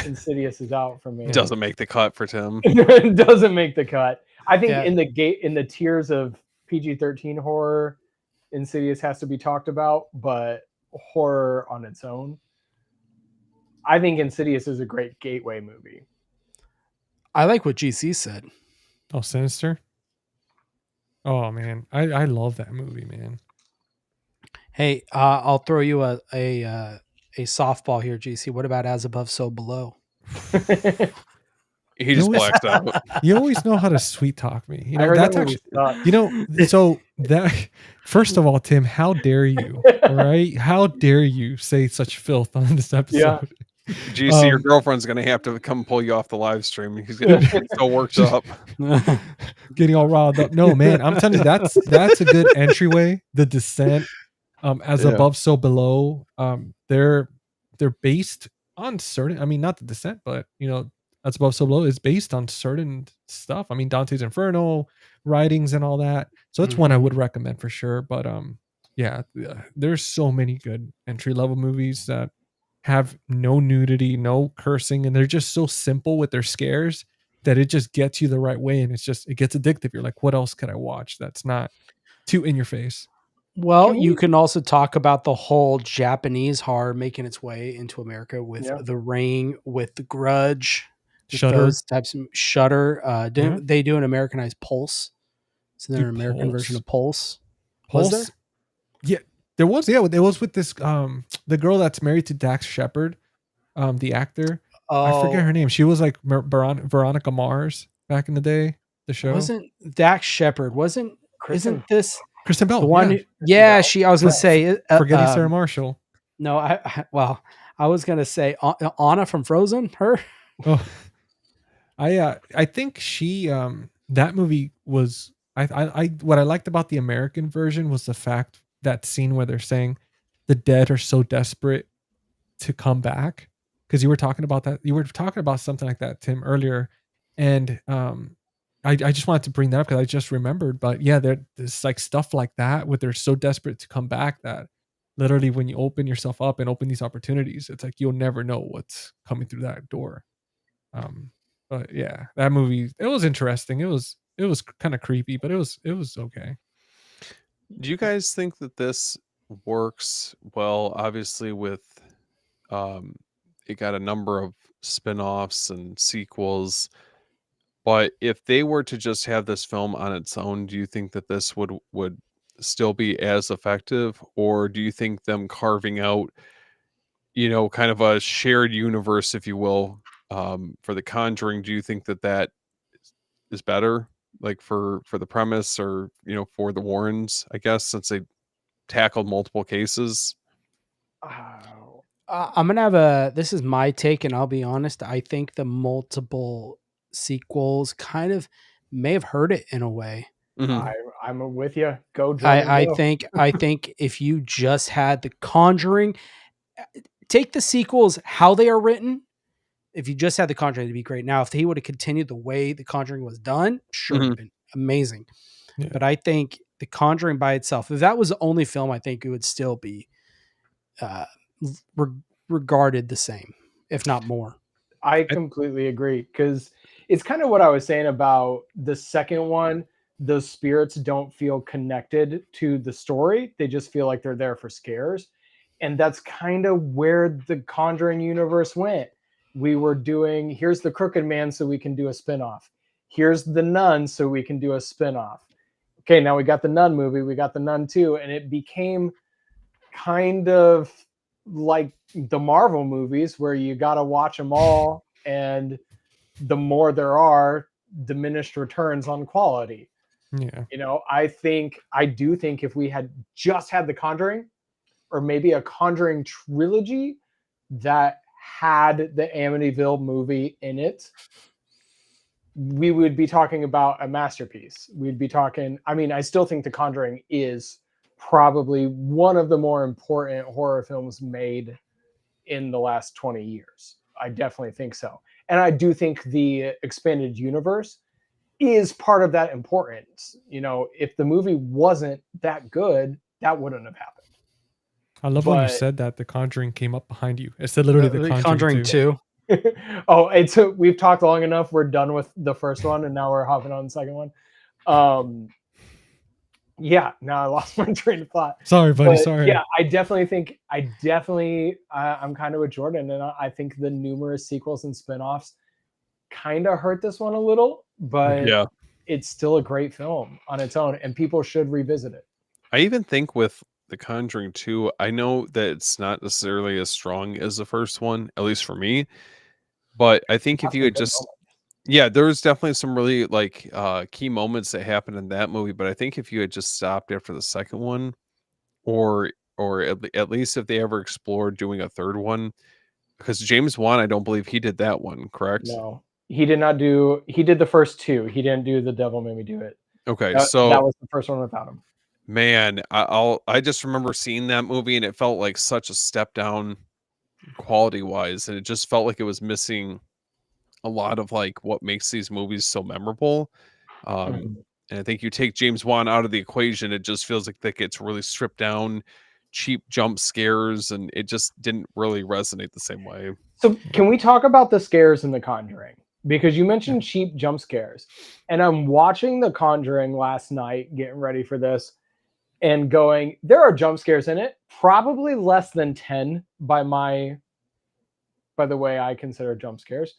Insidious is out for me. Yeah. Doesn't make the cut for Tim. It doesn't make the cut. I think Yeah. in the tiers of PG-13 horror, Insidious has to be talked about, but horror on its own, I think Insidious is a great gateway movie. I like what GC said. Oh, Sinister. Oh man, I love that movie, man. Hey, I'll throw you a softball here, GC. What about As Above, So Below? He just always- blacks out. You always know how to sweet talk me. You I know heard that's that movie actually. sucks. So that first of all, Tim, how dare you? Right? How dare you say such filth on this episode? GC, your girlfriend's gonna have to come pull you off the live stream. He's gonna get so worked up. Getting all riled up. No, man, I'm telling you, that's a good entryway. The Descent, As Yeah. Above, So Below. They're based on certain. I mean, not the Descent, but As Above, So Below is based on certain stuff. I mean, Dante's Inferno writings and all that. So it's one I would recommend for sure. But yeah, there's so many good entry level movies that have no nudity, no cursing, and they're just so simple with their scares that it just gets you the right way, and it gets addictive. You're like, what else could I watch that's not too in your face? Well, Can you we- can also talk about the whole Japanese horror making its way into America with Yeah. The Ring, with The Grudge, with Shudder. those types of Shudder. Didn't Yeah. they do an Americanized Pulse? So they're Dude, an American version Pulse. of Pulse. Was Pulse. Yeah, there was. Yeah, it was with this the girl that's married to Dax Shepard, the actor. I forget her name. She was like Veronica Mars back in the day. The show Wasn't Dax Shepard? Isn't this Kristen Bell. the one? yeah. Yeah, I was gonna say Forgetting Sarah Marshall. No, I was gonna say Anna from Frozen. Her. Oh, I think she that movie was I what I liked about the American version was the fact that scene where they're saying the dead are so desperate to come back, because you were talking about that, you were talking about something like that, Tim, earlier, and I just wanted to bring that up because I just remembered. But yeah, there's like stuff like that where they're so desperate to come back that literally when you open yourself up and open these opportunities, it's like you'll never know what's coming through that door. But yeah, that movie, it was interesting. It was kind of creepy, but it was okay. Do you guys think that this works well? Obviously, with it got a number of spin-offs and sequels. But if they were to just have this film on its own, do you think that this would still be as effective, or do you think them carving out, kind of a shared universe, if you will, for the Conjuring? Do you think that is better, like for the premise, or for the Warrens, I guess, since they tackled multiple cases? I'm gonna have this is my take, and I'll be honest. I think the multiple sequels kind of may have hurt it in a way. Mhm. I'm with you. Go, Jordan, I go. think if you just had the Conjuring, take the sequels how they are written. If you just had the Conjuring, it'd be great. Now, if he would have continued the way the Conjuring was done, sure, it'd have been amazing. Yeah. But I think the Conjuring by itself, if that was the only film, I think it would still be uh, regarded the same, if not more. I completely agree, because it's kind of what I was saying about the second one. The spirits don't feel connected to the story. They just feel like they're there for scares. And that's kind of where the Conjuring universe went. We were doing, here's the Crooked Man, so we can do a spinoff. Here's the Nun, so we can do a spinoff. Okay, now we got the Nun movie, we got the Nun 2, and it became kind of like the Marvel movies where you got to watch them all, and the more there are, diminished returns on quality. Yeah. You know, I do think if we had just had The Conjuring, or maybe a Conjuring trilogy that had the Amityville movie in it, we would be talking about a masterpiece. We'd be talking, I mean, I still think The Conjuring is probably one of the more important horror films made in the last 20 years. I definitely think so. And I do think the expanded universe is part of that importance. You know, if the movie wasn't that good, that wouldn't have happened. I love when you But- said that The Conjuring came up behind you. It said literally The Conjuring 2. 2. Oh, we've talked long enough. We're done with the first one, and now we're hopping on the second one. Yeah, now I lost my train of thought. Sorry, buddy. But Sorry. yeah, I definitely think I'm kind of with Jordan, and I think the numerous sequels and spinoffs kind of hurt this one a little, but Yeah. it's still a great film on its own, and people should revisit it. I even think with The Conjuring 2, I know that it's not necessarily as strong as the first one, at least for me. But I think if you had just, yeah, there's definitely some really like key moments that happened in that movie. But I think if you had just stopped after the second one, or at least if they ever explored doing a third one, because James Wan, I don't believe he did that one, correct? No, he did not do. He did the first two. He didn't do The Devil Made Me Do It. Okay, That so was the first one without him. man, I just remember seeing that movie and it felt like such a step down quality wise, and it just felt like it was missing a lot of like what makes these movies so memorable. Mhm. And I think you take James Wan out of the equation, it just feels like that gets really stripped down, cheap jump scares, and it just didn't really resonate the same way. So can we talk about the scares in The Conjuring? Because you mentioned cheap jump scares, and I'm watching The Conjuring last night, getting ready for this, and going, there are jump scares in it, probably less than 10 by the way I consider jump scares.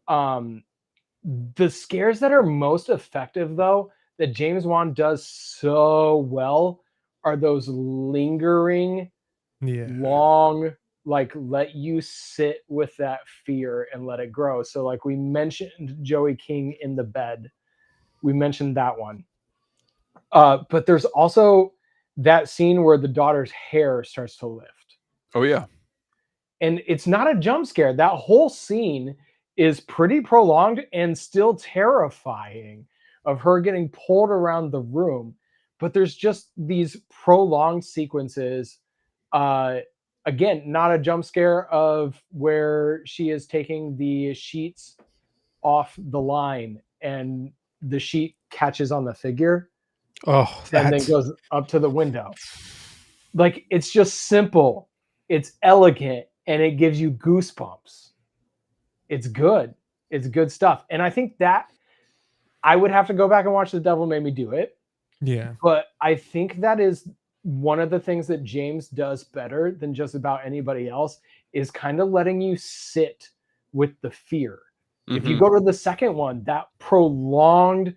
The scares that are most effective, though, that James Wan does so well, are those lingering, long, like, let you sit with that fear and let it grow. So like we mentioned Joey King in the bed, we mentioned that one, but there's also that scene where the daughter's hair starts to lift, Oh yeah. and it's not a jump scare. That whole scene is pretty prolonged and still terrifying, of her getting pulled around the room, but there's just these prolonged sequences. Again, not a jump scare of where she is taking the sheets off the line and the sheet catches on the figure Oh, and then goes up to the window. Like, it's just simple, it's elegant, and it gives you goosebumps. It's good. It's good stuff. And I think that I would have to go back and watch The Devil Made Me Do It. Yeah. But I think that is one of the things that James does better than just about anybody else, is kind of letting you sit with the fear. If you go to the second one, that prolonged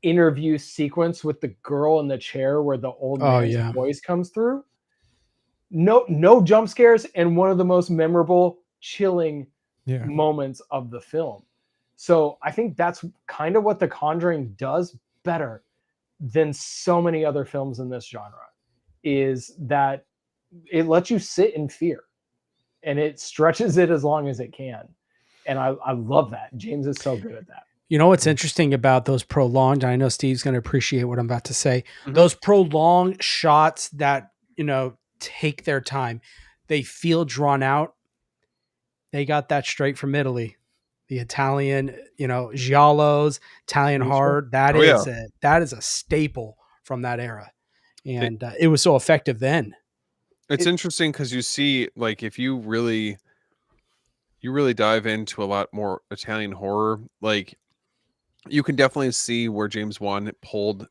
interview sequence with the girl in the chair where the old man's voice comes through, no jump scares, and one of the most memorable, chilling moments of the film. So I think that's kind of what The Conjuring does better than so many other films in this genre, is that it lets you sit in fear and it stretches it as long as it can. And I love that. James is so good at that. You know what's interesting about those prolonged, I know Steve's going to appreciate what I'm about to say, those prolonged shots that, you know, take their time, they feel drawn out. They got that straight from Italy. The Italian, you know, giallos, Italian horror, that is a staple from that era. And it was so effective then. It's interesting because you see, like, if you really dive into a lot more Italian horror, like you can definitely see where James Wan pulled.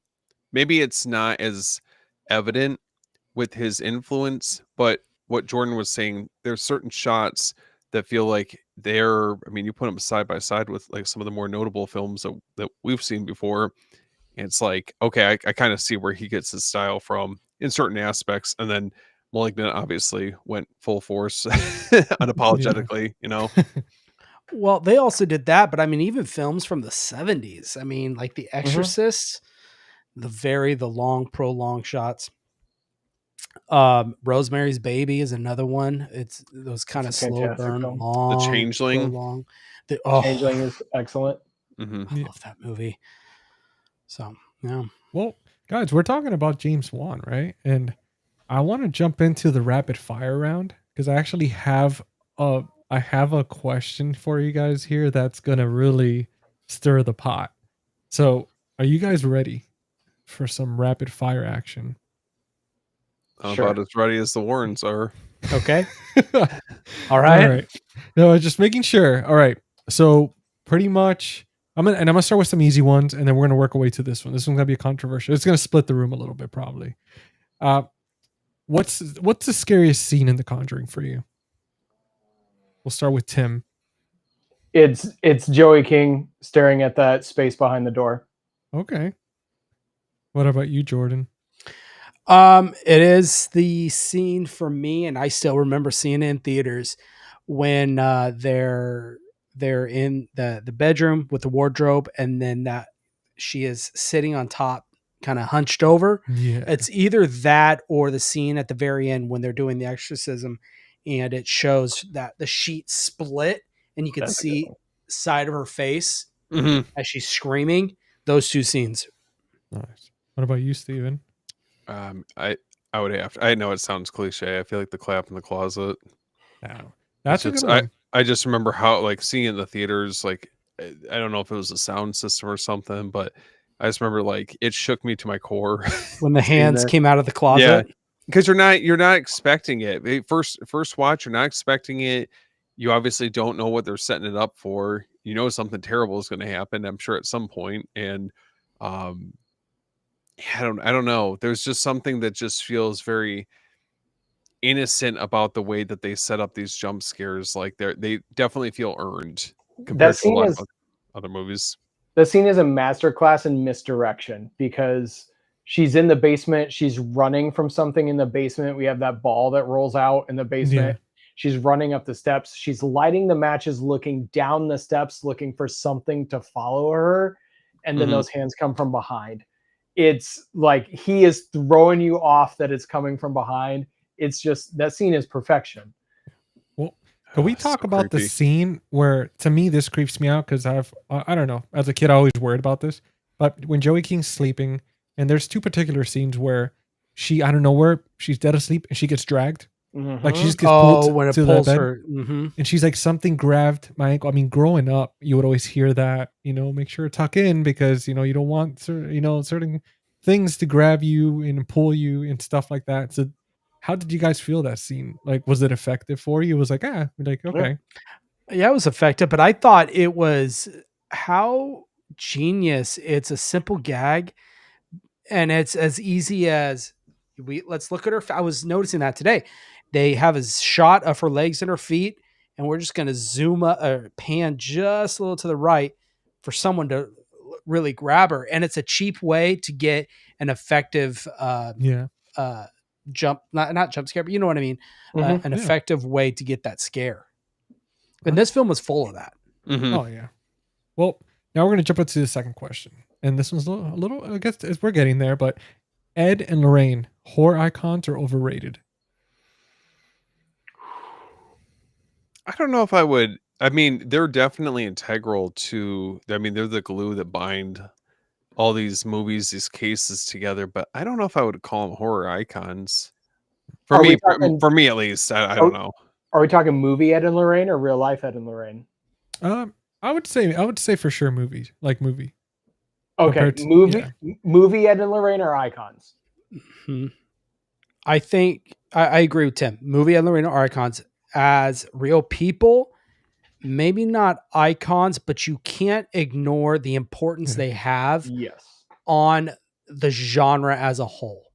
Maybe it's not as evident with his influence, but what Jordan was saying, there's certain shots that feel like they're. I mean, you put them side by side with like some of the more notable films that we've seen before, and it's like, okay, I kind of see where he gets his style from in certain aspects, and then Malignant obviously went full force, unapologetically, you know. Well, they also did that, but I mean, even films from the 70s. I mean, like The Exorcist, the long, prolonged shots. Rosemary's Baby is another one. It's those kind of It's a slow fantastic burn, film. The long, Changeling. prolonged. Changeling is excellent. I Yeah. love that movie. So, yeah. Well, guys, we're talking about James Wan, right? And I want to jump into the rapid fire round because I actually have a question for you guys here that's gonna really stir the pot. So, are you guys ready for some rapid fire action? I'm Sure. about as ready as the Warrens are. Okay. All All right. right. No, I was just making sure. All right. So pretty much I'm gonna start with some easy ones and then we're gonna work our way to this one. This one's gonna be controversial. It's gonna split the room a little bit, probably. Uh what's the scariest scene in The Conjuring for you? We'll start with Tim. It's Joey King staring at that space behind the door. Okay. What about you, Jordan? It is the scene for me, and I still remember seeing it in theaters when they're in the bedroom with the wardrobe, and then that she is sitting on top, kind of hunched over. Yeah. It's either that or the scene at the very end when they're doing the exorcism, and it shows that the sheet split, and you can That's a good see one. side of her face Mm-hmm. as she's screaming. Those two scenes. Nice. What about you, Steven? I would have. I know it sounds cliche. I feel like the clap in the closet. No. That's a It's good just, one. I just remember how, like, seeing it in the theaters, like, I don't know if it was a sound system or something, but I just remember like it shook me to my core When the seeing hands that. came out of the Yeah, closet. because you're not expecting it. First watch, you're not expecting it. You obviously don't know what they're setting it up for. You know something terrible is going to happen, I'm sure, at some point. And um, I don't know. There's just something that just feels very innocent about the way that they set up these jump scares. Like they definitely feel earned That compared to a scene lot is of other movies. the scene is a masterclass in misdirection because she's in the basement, she's running from something in the basement. We have that ball that rolls out in the basement. She's running up the steps. She's lighting the matches, looking down the steps, looking for something to follow her. And then Mhm. those hands come from behind. It's like he is throwing you off that it's coming from behind. It's just that scene is perfection. Well, can we talk So about the creepy. scene where, to me, this creeps me out because I don't know, as a kid, I always worried about this. But when Joey King's sleeping, and there's two particular scenes where I don't know where she's dead asleep and she gets dragged. Like she just gets Oh, pulled when it to that pulls bed. her. Mhm. And she's like, something grabbed my ankle. I mean, growing up, you would always hear that, make sure to tuck in because, you don't want, certain things to grab you and pull you and stuff like that. So how did you guys feel that scene? Like, was it effective for you? It was like, like, okay. Yeah, it was effective, but I thought it was how genius. It's a simple gag, and it's as easy as let's look at her. I was noticing that today. They have a shot of her legs and her feet, and we're just going to zoom up or pan just a little to the right for someone to really grab her. And it's a cheap way to get an effective Yeah. jump, not jump scare, but you know what I mean? An Yeah. effective way to get that scare. And this film was full of that. Mhm. Oh, yeah. Well, now we're going to jump into the second question. And this one's a little, I guess we're getting there, but Ed and Lorraine, horror icons or overrated? I don't know if I would. I mean, they're definitely integral to. I mean, they're the glue that bind all these movies, these cases together. But I don't know if I would call them horror icons. For Are we me, talking for me at least, I are, don't know. are we talking movie Ed and Lorraine or real life Ed and Lorraine? I would say for sure movie. Okay, compared to, movie Ed and Lorraine are icons. Hmm. I think I agree with Tim. Movie and Lorena are icons as real people. Maybe not icons, but you can't ignore the importance they have Yes. on the genre as a whole.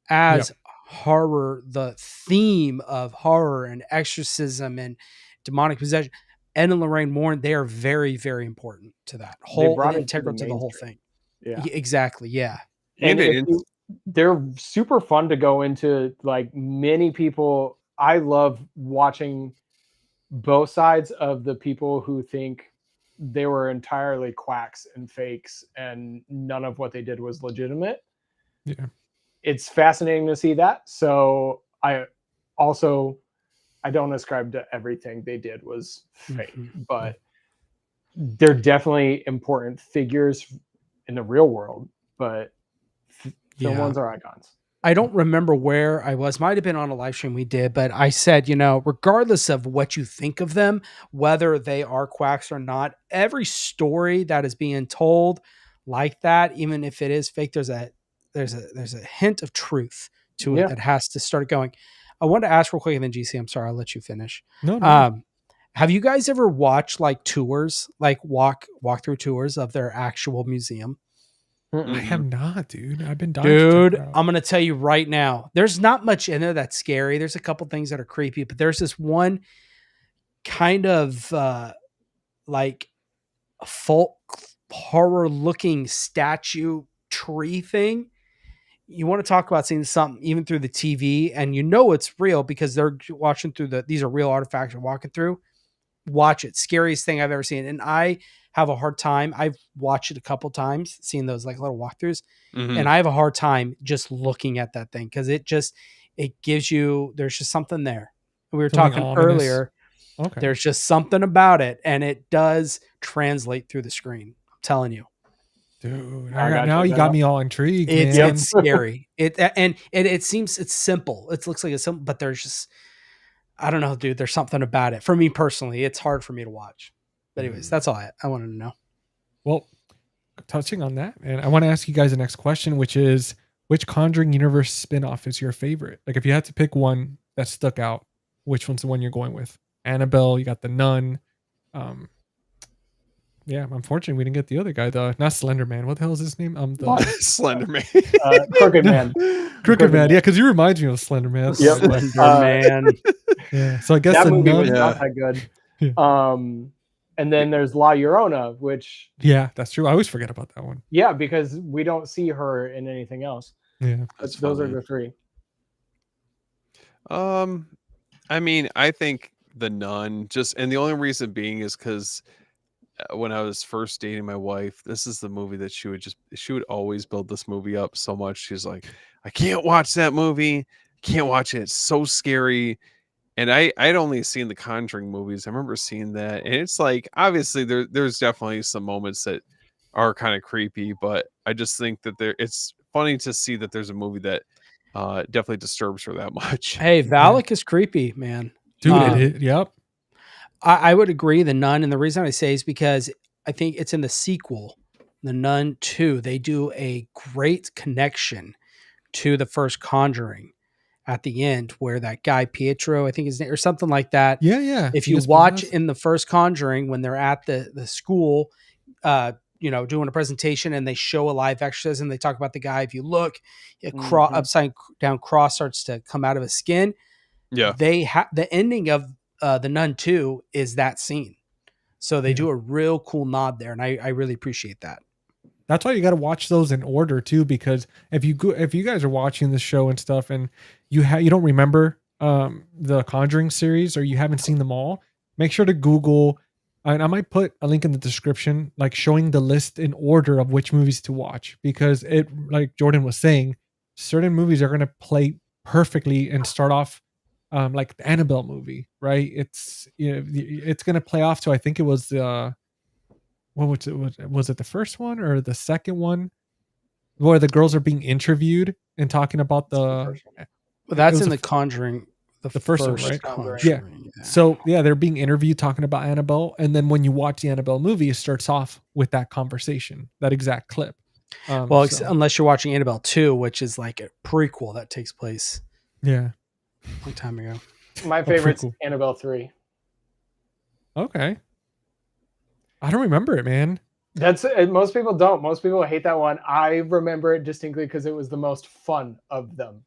As horror, the theme of horror and exorcism and demonic possession, Ed and Lorraine Warren, they are very, very important to that whole brought and it to the integral to the whole mainstream. thing. Yeah. Exactly. Yeah. And And if it, you, they're super fun to go into. Like many people, I love watching both sides of the people who think they were entirely quacks and fakes and none of what they did was legitimate. Yeah. It's fascinating to see that. So I don't ascribe to everything they did was fake, but they're definitely important figures in the real world, but film ones are icons. I don't remember where I was. Might have been on a live stream we did, but I said, regardless of what you think of them, whether they are quacks or not, every story that is being told like that, even if it is fake, there's a hint of truth to it that has to start going. I wanted to ask real quick, and then GC, I'm sorry, I'll let you finish. No. Have you guys ever watched like tours, like walk through tours of their actual museum? I have not, dude. I've been dying. Dude, I'm going to tell you right now, there's not much in there that's scary. There's a couple things that are creepy, but there's this one kind of like folk horror looking statue tree thing. You want to talk about seeing something even through the TV and it's real because they're watching through these are real artifacts you're walking through. Watch it. Scariest thing I've ever seen. And I have a hard time. I've watched it a couple times, seeing those like little walkthroughs. And I have a hard time just looking at that thing because it gives you, there's just something there. We were Something talking ominous. earlier. Okay. There's just something about it, and it does translate through the screen. I'm telling you. Dude, now you got me all intrigued, man. It's scary. It seems it's simple. It looks like it's simple, but there's just, I don't know, dude. There's something about it. For me personally, it's hard for me to watch. But anyways, that's all I wanted to know. Well, touching on that, and I want to ask you guys the next question, which is, which Conjuring universe spinoff is your favorite? Like, if you had to pick one that stuck out, which one's the one you're going with? Annabelle, you got the Nun. Yeah, unfortunately, we didn't get the other guy, not Slender Man. What the hell is his name? The Slender Man. Crooked Man. Crooked Man. Yeah, because he reminds me of Slender Man. Yep. Slender Man. Yeah. So I guess that the movie Nun. was not that good. And then there's La Llorona, which that's true. I always forget about that one. Yeah, because we don't see her in anything else. Yeah, those are the three. I mean, I think the Nun, and the only reason being is because when I was first dating my wife, this is the movie that she would always build this movie up so much. She's like, I can't watch that movie. Can't watch it. It's so scary. And I'd only seen the Conjuring movies. I remember seeing that. And it's like, obviously there's definitely some moments that are kind of creepy, but I just think that it's funny to see that there's a movie that definitely disturbs her that much. Hey, Valak is creepy, man. Dude, yep. I would agree. The Nun, and the reason I say is because I think it's in the sequel, The Nun 2. They do a great connection to the first Conjuring at the end, where that guy Pietro, I think his name, or something like that. Yeah. If you watch in the first Conjuring, when they're at the school, doing a presentation, and they show a live exorcism, they talk about the guy. If you look, upside down cross starts to come out of his skin. Yeah, they have the ending of The Nun 2 is that scene, so they do a real cool nod there, and I really appreciate that. That's why you got to watch those in order too, because if you guys are watching this show and stuff, and you don't remember the Conjuring series, or you haven't seen them all, make sure to Google. And I might put a link in the description, like showing the list in order of which movies to watch, because it, like Jordan was saying, certain movies are going to play perfectly and start off like the Annabelle movie, right? It's it's going to play off to, I think it was was it the first one or the second one where the girls are being interviewed and talking about that's in the Conjuring. The first one, right? Conjuring, yeah. So they're being interviewed talking about Annabelle, and then when you watch the Annabelle movie, it starts off with that conversation, that exact clip. Unless you're watching Annabelle 2, which is like a prequel that takes place Yeah. long time ago. My pretty favorite's cool. Annabelle 3. Okay. I don't remember it, man. That's most people don't. Most people hate that one. I remember it distinctly because it was the most fun of them.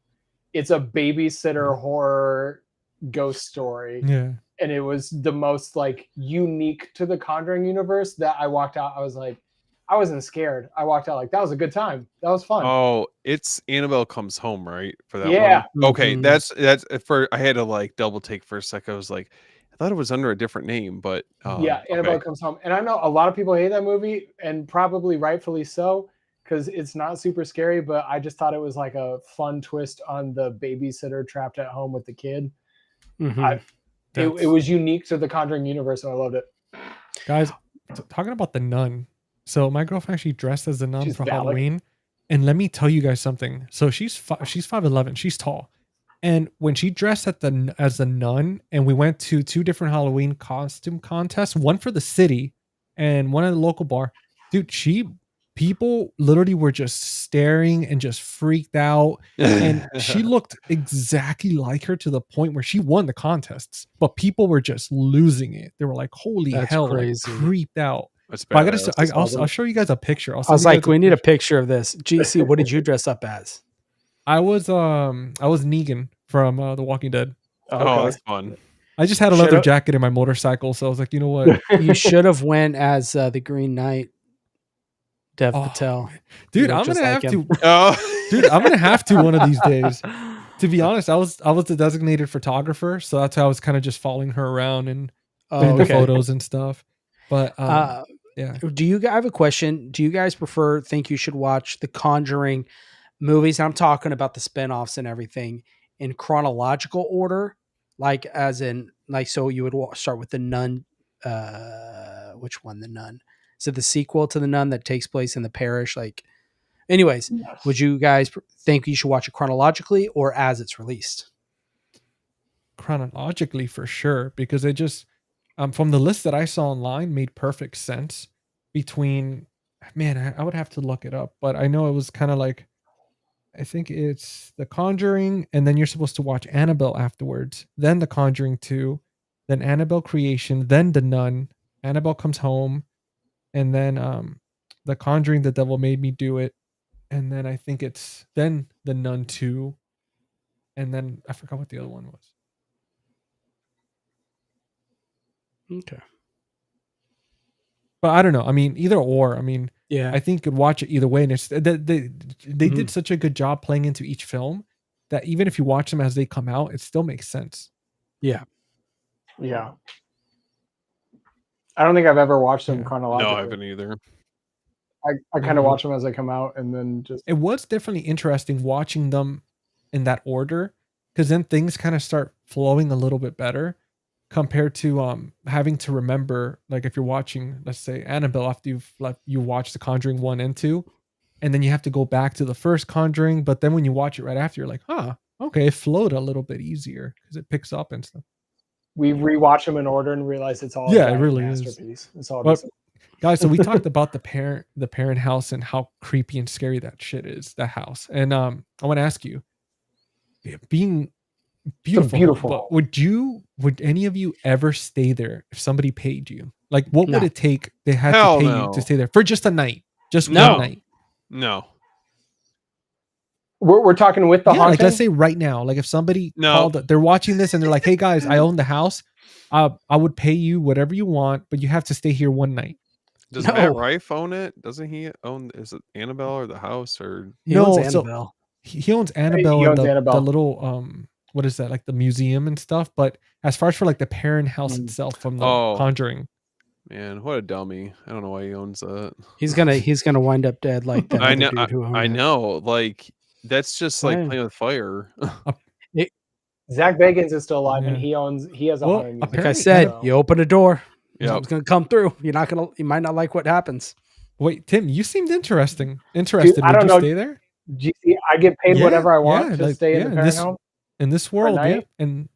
It's a babysitter horror ghost story, Yeah. and it was the most like unique to the Conjuring universe that I walked out. I was like, I wasn't scared. I walked out like that was a good time. That was fun. Oh, it's Annabelle Comes Home, right? For that Yeah. one. Okay, Mhm. that's for I had to like double take for a second. I was like, I thought it was under a different name, but Yeah, Annabelle okay. Comes Home. And I know a lot of people hate that movie, and probably rightfully so, because it's not super scary, but I just thought it was like a fun twist on the babysitter trapped at home with the kid. Mhm. It was unique to the Conjuring universe, and I loved it. Guys, talking about the nun. So my girlfriend actually dressed as the nun She's for Valak. Halloween. And let me tell you guys something. So she's 5'11", she's tall. And when she dressed as the nun, and we went to 2 different Halloween costume contests, one for the city and one at a local bar, dude, people literally were just staring and just freaked out. And she looked exactly like her to the point where she won the contests, but people were just losing it. They were like, "Holy That's hell!" crazy. Like creeped out. That's But I gotta, badass. I'll show you guys a picture. I was like, we need a picture of this. GC, what did you dress up as? I was Negan from The Walking Dead. Oh, that's fun. I just had a Should've- leather jacket in my motorcycle, so I was like, you know what, You should have went as the Green Knight, Dev Oh, Patel. dude, You I'm look just gonna like have him. to, Oh, dude, I'm gonna have to one of these days. To be honest, I was the designated photographer, so that's how I was kind of just following her around and doing Oh, the okay. photos and stuff. But yeah, I have a question. Do you guys think you should watch the Conjuring movies? I'm talking about the spinoffs and everything in chronological order, like as in like so you would start with the Nun. Which one? The Nun. Is it the sequel to the Nun that takes place in the parish? Like, anyways, Yes. would you guys think you should watch it chronologically or as it's released? chronologically for sure, because it just from the list that I saw online made perfect sense. Between, man, I would have to look it up, but I know it was kind of like, I think it's The Conjuring, and then you're supposed to watch Annabelle afterwards, then The Conjuring 2, then Annabelle Creation, then The Nun, Annabelle Comes Home, and then The Conjuring, The Devil Made Me Do It, and then I think it's then The Nun 2, and then I forgot what the other one was. Okay. But I don't know. I mean, either or. I mean, Yeah. I think you could watch it either way. And it's they did such a good job playing into each film that even if you watch them as they come out, it still makes sense. Yeah. Yeah. I don't think I've ever watched them Yeah. chronologically. no, I haven't either. I kind of watch them as they come out, and then just It was definitely interesting watching them in that order, because then things kind of start flowing a little bit better compared to having to remember, like if you're watching, let's say, Annabelle, after you watch The Conjuring 1 and 2, and then you have to go back to the first Conjuring, but then when you watch it right after, you're like, okay, it flowed a little bit easier because it picks up and stuff. we rewatch them in order and realize it's all Yeah, a it giant really is. masterpiece. It's all But just guys, so we talked about the parent house and how creepy and scary that shit is, that house. And I want to ask you, being beautiful, beautiful but home. would any of you ever stay there if somebody paid you? Like, what would No. it take? They had Hell to pay you no. to stay there for just a night, just No. one night. No. We're talking with the Yeah, haunting. like let's say right now, like if somebody No. called, they're watching this and they're like, "Hey guys, I own the house. I would pay you whatever you want, but you have to stay here one night." Does No. Matt Rife own it? Doesn't he own? Is it Annabelle or the house or? He owns No, so Annabelle. he owns Annabelle He and owns the Annabelle. little what is that, like the museum and stuff. But as far as for like the parent house itself from the Oh. Conjuring, Man, what a dummy! I don't know why he owns that. He's gonna wind up dead like that. I other know. dude who owned I it. know. Like that's just like Right. playing with fire. Zach Bagans is still alive, and Yeah. he has a Well, haunting Like museum. I Apparently, said, so- you open a door, Yep. something's gonna come through. You might not like what happens. wait, Tim, you seemed interested. I Would don't you know. stay there I get paid Yeah, whatever I want yeah, to like, stay in yeah, the in parent this- home. in this world? Yeah, night? and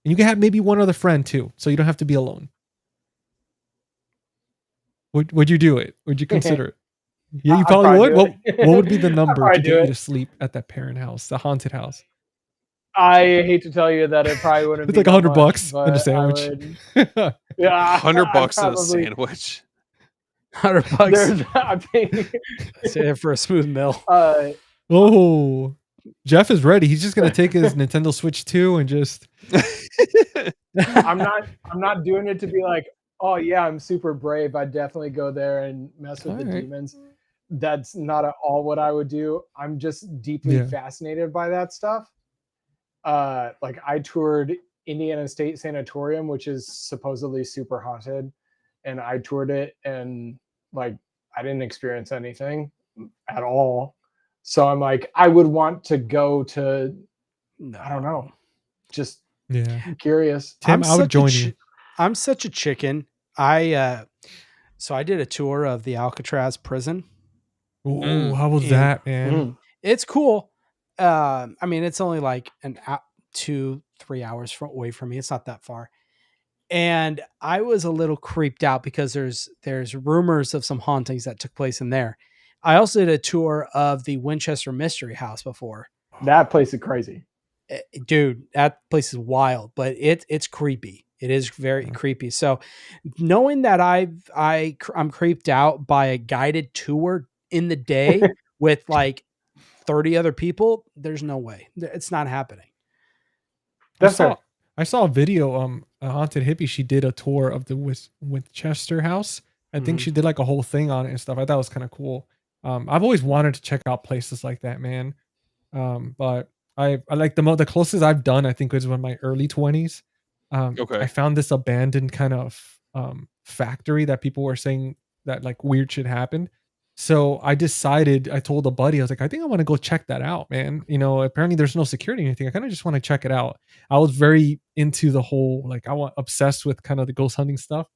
you can have maybe one other friend too, so you don't have to be alone. Would you do it? Would you consider it? Yeah, you I'd probably probably would. do What it. what would be the I'd number probably to do get you it. to sleep at that parent house, the haunted house? I hate to tell you that it probably wouldn't It's be like that $100 much, and a but I sandwich. would, yeah, $100 I'd and a probably, sandwich. $100. there's, I think, Say it for a smooth meal. Oh, Jeff is ready. He's just gonna take his Nintendo Switch 2 and just I'm not doing it to be like, oh yeah, I'm super brave. I'd definitely go there and mess with the Alright. demons. That's not at all what I would do. I'm just deeply Yeah. fascinated by that stuff. Like I toured Indiana State Sanatorium, which is supposedly super haunted, and I toured it, and like I didn't experience anything at all. So I'm like, I would want to go to, I don't know, just yeah. curious. Tim, I would join you. I'm such a chicken. So I did a tour of the Alcatraz prison. Ooh, how was And- that, man? Mm. It's cool. I mean, it's only like 2-3 hours away from me. It's not that far. And I was a little creeped out because there's rumors of some hauntings that took place in there. I also did a tour of the Winchester Mystery House before. That place is crazy. Dude, that place is wild, but it's creepy. It is very creepy. So knowing that I'm creeped out by a guided tour in the day with like 30 other people, there's no way. It's not happening. That's fair. I saw a video. A haunted hippie. She did a tour of the Winchester house. I think Mhm. she did like a whole thing on it and stuff. I thought it was kind of cool. I've always wanted to check out places like that, man. But I like the closest I've done. I think was in my early 20s. Okay. I found this abandoned kind of factory that people were saying that like weird shit happened. So I told a buddy, I was like, I think I want to go check that out, man. You know, apparently there's no security or anything. I kind of just want to check it out. I was very into the whole, like, obsessed with kind of the ghost hunting stuff.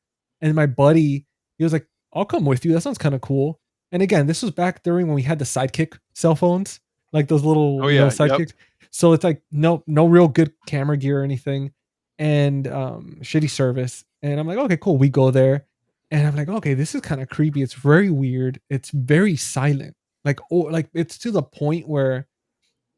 And my buddy, he was like, I'll come with you. That sounds kind of cool. And again, this was back during when we had the Sidekick cell phones, like those little Oh, yeah, yep. Sidekicks. So it's like no real good camera gear or anything, and shitty service. And I'm like, okay, cool. We go there, and I'm like, okay, this is kind of creepy. It's very weird. It's very silent. Like it's to the point where,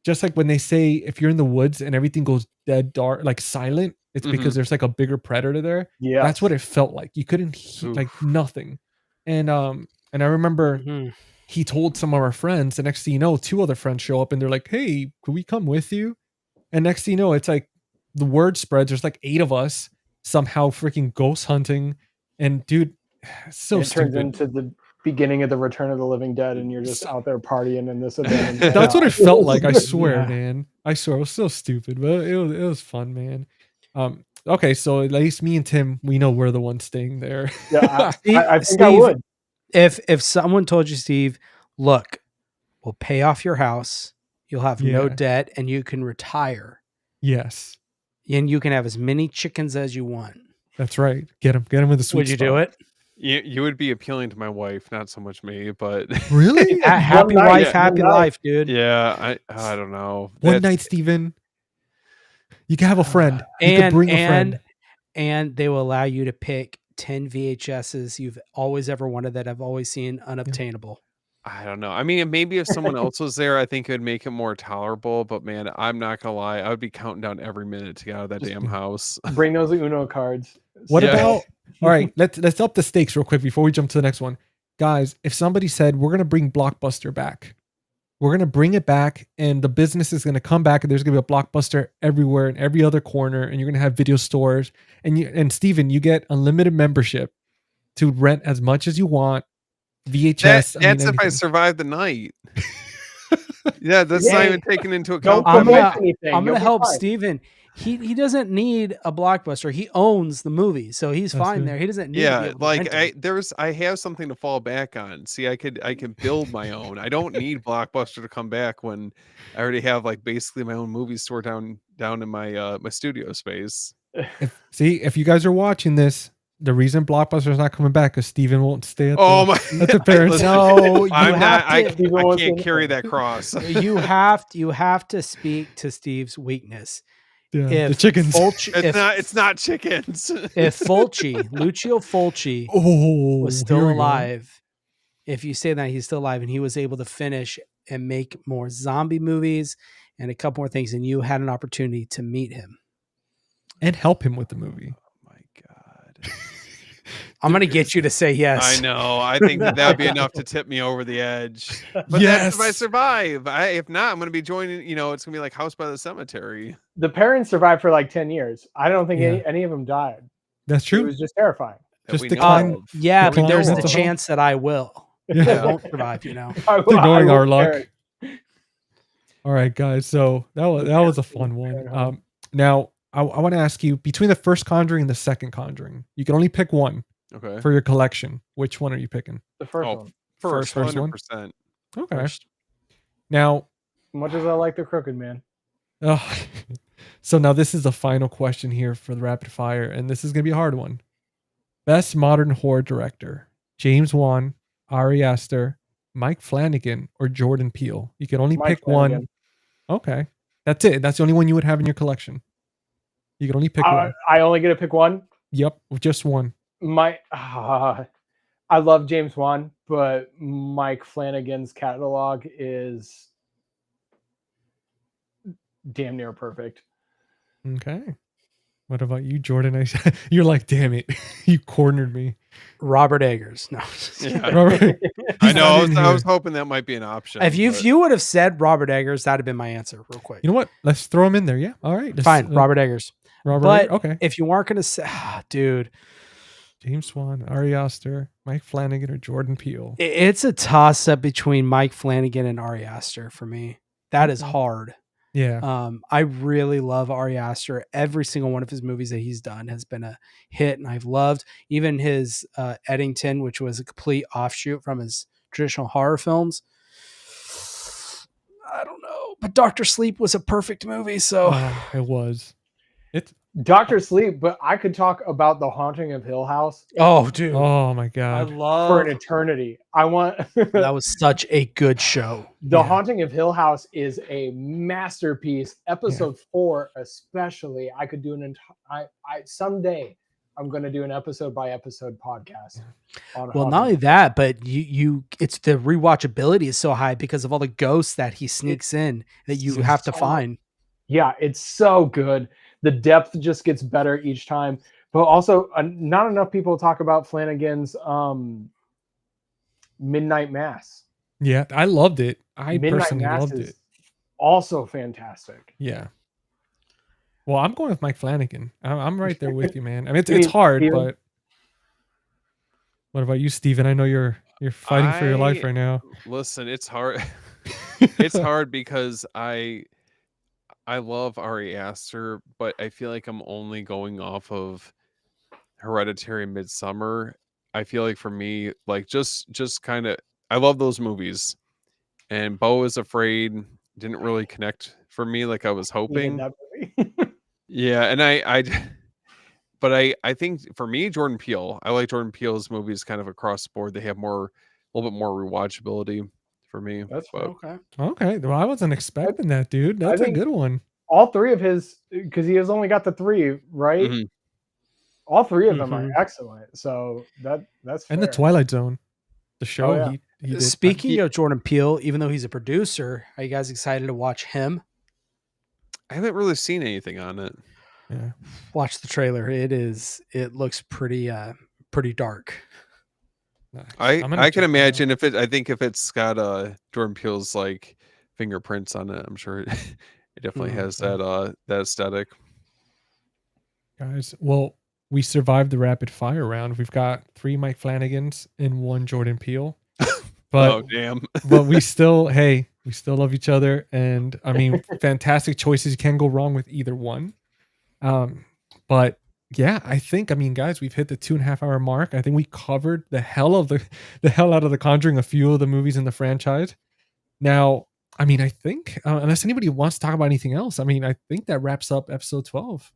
just like when they say if you're in the woods and everything goes dead dark, like silent, it's because there's like a bigger predator there. Yeah, That's what it felt like. You couldn't like nothing. And I remember Mhm. he told some of our friends. The next thing you know, 2 other friends show up and they're like, hey, could we come with you? And next thing you know, it's like the word spreads. There's like 8 of us somehow freaking ghost hunting. And dude, it's so it stupid. turns into the beginning of the Return of the Living Dead, and you're just out there partying in this event. That's what it felt like. I swear, Yeah. man. I swear it was so stupid, but it was fun, man. Okay, so at least me and Tim, we know we're the ones staying there. Yeah, I think I Steve, would. If someone told you, Steve, look, we'll pay off your house, you'll have no Yeah. debt, and you can retire, Yes, and you can have as many chickens as you want. that's right. Get him with the sweet. Would you do it? You would be appealing to my wife, not so much me, but Really? Happy night, wife, yeah. happy One night. life, dude. yeah, I don't know. One That's- night, Steven. You can have a friend. You can bring a friend. And they will allow you to pick 10 VHSs you've always ever wanted that I've always seen unobtainable. I don't know. I mean, maybe if someone else was there, I think it would make it more tolerable. But man, I'm not gonna lie, I would be counting down every minute to get out of that damn house. Bring those Uno cards. What Yeah. about? All right, let's up the stakes real quick before we jump to the next one, guys. If somebody said we're gonna bring Blockbuster back, we're gonna bring it back, and the business is gonna come back, and there's gonna be a Blockbuster everywhere in every other corner, and you're gonna have video stores, and Steven, you get unlimited membership to rent as much as you want. VHS. That's if I anything. survive the night. Yeah, that's not Yeah. even taken into Don't account. I'm promote gonna- anything. I'm You'll gonna be help fine. Steven. He doesn't need a Blockbuster. He owns the movie, so he's That's fine it. there. He doesn't need to be Yeah, able to like rent it. I have something to fall back on. See, I can build my own. I don't need Blockbuster to come back when I already have like basically my own movie store down in my my studio space. If you guys are watching this, the reason Blockbuster is not coming back is Steven won't stay at Oh the, my! at the parents. Listen, No, you I'm have not. I, to- Steven I wants can't to- carry that cross. you have to speak to Steve's weakness. Yeah, the If chickens. Fulci, It's not chickens. if Fulci, Lucio Fulci, Oh, was here still we go. alive, if you say that he's still alive and he was able to finish and make more zombie movies and a couple more things, and you had an opportunity to meet him. And help him with the movie. Oh my god. I'm going to get you to say yes. I know. I think that would be enough to tip me over the edge. But that's if I Yes. survive. If not, I'm going to be joining, it's going to be like House by the Cemetery. The parents survived for like 10 years. I don't think Yeah. any of them died. That's It true. was just terrifying. That Just we decline- know of. Yeah, That we but there's know the of. mental health. chance that I will. Yeah. I won't survive, I Ignoring will our luck. parent. All right, guys. So that was a fun one. Now I want to ask you, between the first Conjuring and the second Conjuring, you can only pick one Okay. for your collection. Which one are you picking? The first Oh, one. First First one? 100%. Okay. First. Now, Much as I like the Crooked Man. so now this is the final question here for the rapid fire, and this is gonna be a hard one. Best modern horror director: James Wan, Ari Aster, Mike Flanagan, or Jordan Peele. You can only Mike pick one. Flanagan. Okay, that's it. That's the only one you would have in your collection. You can only pick one. I only get to pick one. Yep, just one. I love James Wan, but Mike Flanagan's catalog is damn near perfect. Okay. What about you, Jordan? You're like, damn it, you cornered me. Robert Eggers. No. Yeah. Robert, I he's know. not I in was here. hoping that might be an option. If but- you would have said Robert Eggers, that'd have been my answer real quick. You know what? Let's throw him in there. Yeah. All right. Fine, Robert Eggers. Robert. But okay. if you weren't going to say, dude, James Swan, Ari Aster, Mike Flanagan, or Jordan Peele. it's a toss up between Mike Flanagan and Ari Aster for me. That is Okay. hard. Yeah. I really love Ari Aster. Every single one of his movies that he's done has been a hit, and I've loved even his Eddington, which was a complete offshoot from his traditional horror films. I don't know, but Doctor Sleep was a perfect movie. So It was. It's. Dr. Sleep, but I could talk about The Haunting of Hill House oh, dude, Oh my I God. love for an eternity. I want that was such a good show. The Yeah. Haunting of Hill House is a masterpiece. Episode 4, especially. I could do an entire. I someday I'm going to do an episode by episode podcast. On Well, Haunting. not only that, but you it's the rewatchability is so high because of all the ghosts that he sneaks in that you It's have to so- find. Yeah, it's so good. The depth just gets better each time. But also, not enough people talk about Flanagan's Midnight Mass. Yeah, I loved it. I Midnight personally Mass loved is it. also fantastic. Yeah. Well, I'm going with Mike Flanagan. I'm right there with you, man. I mean, it's I mean, hard, Steven? but what about you, Steven? I know you're fighting for your life I- right now. Listen, it's hard. It's hard because I love Ari Aster, but I feel like I'm only going off of Hereditary, Midsummer. I feel like for me, like just kind of, I love those movies, and Beau is Afraid didn't really connect for me like I was You hate hoping. that movie? Yeah, and but I think for me, Jordan Peele, I like Jordan Peele's movies kind of across the board. They have a little bit more rewatchability for me. That's but Okay. Okay. Well, I wasn't expecting that, dude. That's a think- good one. All three of his, because he has only got the 3, right? Mhm. All 3 of them are Mhm. excellent. So that's And the fair. Twilight Zone, the show yeah. he did. Speaking of Jordan Peele, even though he's a producer, are you guys excited to watch him? I haven't really seen anything on it. Yeah. Watch the trailer. It looks pretty dark. Nice. I I'm gonna I check can it out. imagine I think if it's got Jordan Peele's like fingerprints on it, I'm sure it definitely has that aesthetic. Guys, well, we survived the rapid fire round. We've got 3 Mike Flanagans and 1 Jordan Peele. But Oh damn. but we still love each other, and I mean, fantastic choices. You can't go wrong with either one. But yeah, I mean, guys, we've hit the 2.5 hour mark. I think we covered the hell out of the Conjuring, a few of the movies in the franchise. Now, I mean, I think unless anybody wants to talk about anything else, I mean, I think that wraps up episode 12.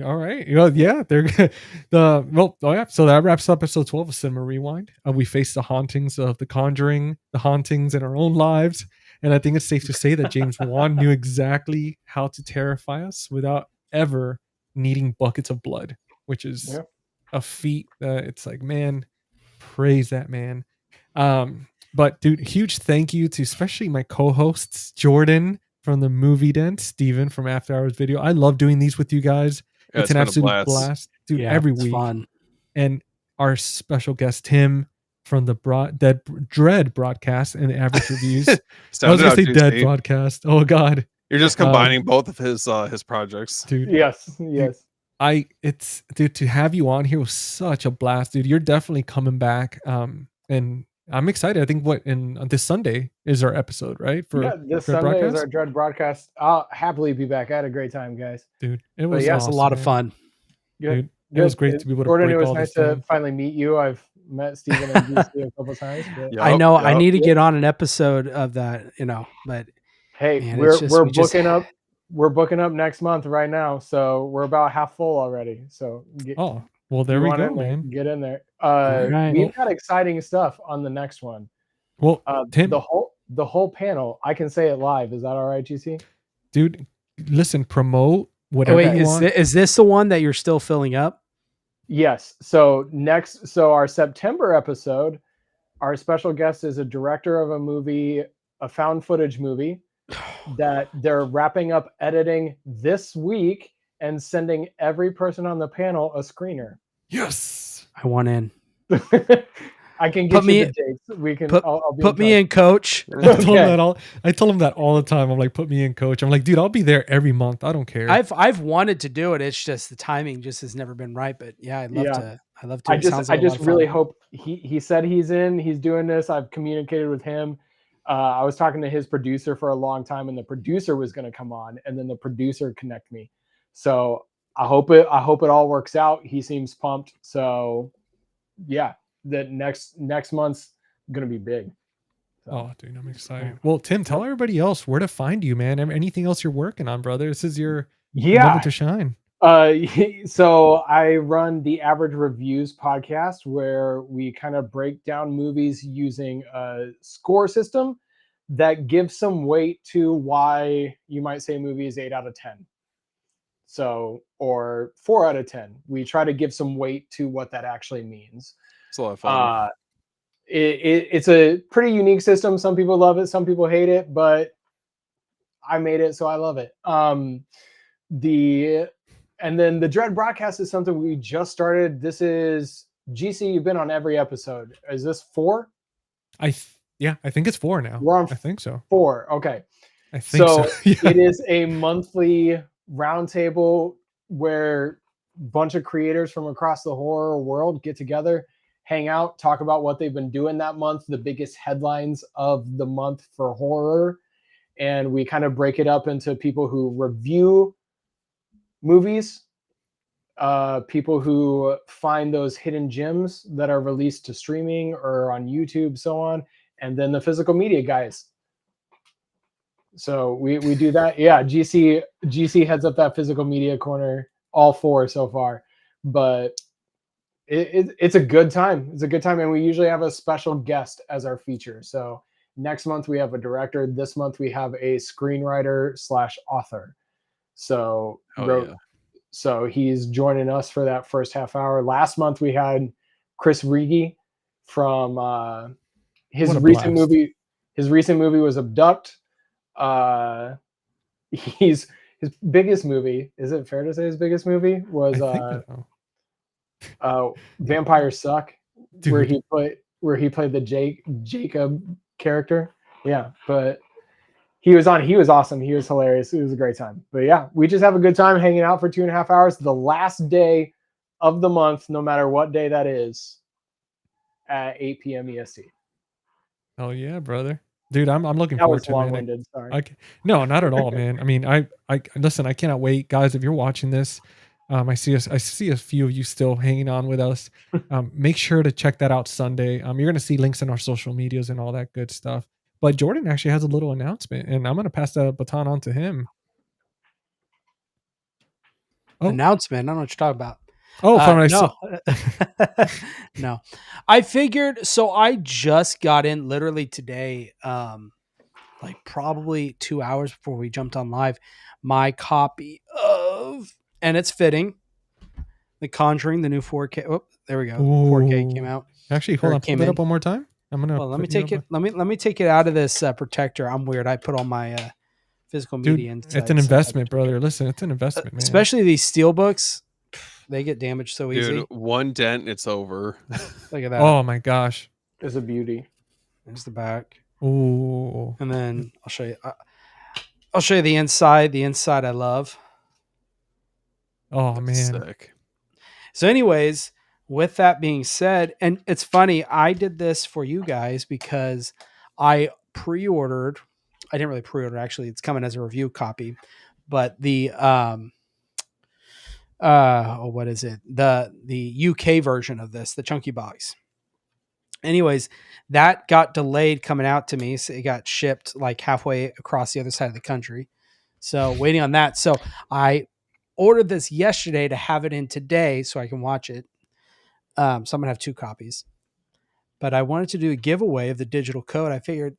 All right. Yeah, they're so that wraps up episode 12 of Cinema Rewind. We face the hauntings of the Conjuring, the hauntings in our own lives. And I think it's safe to say that James Wan knew exactly how to terrify us without ever needing buckets of blood, which is a feat that it's like, man, praise that man. But dude, huge thank you to especially my co-hosts, Jordan from the Movie Den, Steven from After Hours Video. I love doing these with you guys. Yeah, It's an been a absolute blast, dude, Yeah, every it's week. fun. And our special guest, Tim from the Dread broadcast and Average Reviews. I was going to say Dead broadcast. Oh, God. You're just combining both of his projects. Dude. Yes. Dude, to have you on here was such a blast, dude. You're definitely coming back. And I'm excited. I think on this Sunday is our episode, right? This Sunday is our Dread broadcast. I'll happily be back. I had a great time, guys. Dude, it was a lot of fun. Dude, it was great to be able to Jordan, break it was all nice this to down. finally meet you. I've met Steven and DC a couple times. But I know I need to get on an episode of that, but hey, man, we're booking up next month right now, so we're about half full already. So well, there we go, man. Get in there. Right. We've got exciting stuff on the next one. Well, Tim, the whole panel, I can say it live. Is that all right, GC? Dude, listen, promote whatever you want. Is this the one that you're still filling up? Yes. So our September episode, our special guest is a director of a movie, a found footage movie that they're wrapping up editing this week and sending every person on the panel a screener. Yes. I want in. I can get you the dates. We can put me in, coach. I told him that all the time. I'm like, put me in, coach. I'm like, dude, I'll be there every month. I don't care. I've wanted to do it. It's just the timing just has never been right. But yeah, I'd love to. I just really hope he said he's in. He's doing this. I've communicated with him. I was talking to his producer for a long time, and the producer was going to come on, and then the producer connect me. So I hope it all works out. He seems pumped. So yeah, the next month's going to be big. So. Oh, dude, I'm excited. Well, Tim, tell everybody else where to find you, man. Anything else you're working on, brother? This is your moment to shine. So I run the Average Reviews podcast, where we kind of break down movies using a score system that gives some weight to why you might say a movie is 8 out of 10. So, or 4 out of 10. We try to give some weight to what that actually means. It's a lot of fun. It's a pretty unique system. Some people love it, some people hate it, but I made it, so I love it. And then the Dread broadcast is something we just started. This is GC. You've been on every episode. Is this 4? I think it's 4 now. We're on. I think so. 4. Okay. I think so. Yeah. It is a monthly roundtable where a bunch of creators from across the horror world get together, hang out, talk about what they've been doing that month, the biggest headlines of the month for horror, and we kind of break it up into people who review movies, people who find those hidden gems that are released to streaming or on YouTube, so on, and then the physical media guys. So we do that. Yeah, GC heads up that physical media corner, all 4 so far, but it's a good time. It's a good time, and we usually have a special guest as our feature. So next month we have a director. This month we have a screenwriter/author. So So he's joining us for that first half hour. Last month we had Chris Rigi from his recent movie. His recent movie was Abduct. His biggest movie, is it fair to say his biggest movie was Vampire Suck, dude. where he played the Jacob character. Yeah, but he was awesome. He was hilarious. It was a great time. But yeah, we just have a good time hanging out for 2.5 hours. The last day of the month, no matter what day that is, at 8 p.m. EST. Oh yeah, brother. Dude, I'm looking forward to it. Long-winded, sorry. No, not at all, man. I mean, I listen, I cannot wait. Guys, if you're watching this, I see a few of you still hanging on with us. Make sure to check that out Sunday. You're going to see links in our social medias and all that good stuff. But Jordan actually has a little announcement, and I'm going to pass the baton on to him. Announcement? I don't know what you're talking about. No. I figured, so I just got in literally today, like probably 2 hours before we jumped on live, my copy of, and it's fitting, The Conjuring, the new 4K. Oh, there we go. Ooh. 4K came out. Actually, hold on. Pull that up one more time. I'm gonna. Well, let me put you take up it. Let me take it out of this protector. I'm weird. I put all my physical Dude, media inside. it's an so- investment, brother. Listen, it's an investment, man. Especially these steel books, they get damaged so easy. Dude, one dent and it's over. Look at that. Oh my gosh. It's a beauty. There's the back, Ooh. and then I'll show you. I'll show you the inside. The inside I love. Oh That's man. sick. So, anyways, with that being said, and it's funny, I did this for you guys because I pre-ordered. I didn't really pre-order, actually. It's coming as a review copy, but the what is it? The UK version of this, the chunky box. Anyways, that got delayed coming out to me. So it got shipped like halfway across the other side of the country. So waiting on that. So I ordered this yesterday to have it in today so I can watch it. So I'm gonna have 2 copies. But I wanted to do a giveaway of the digital code. I figured,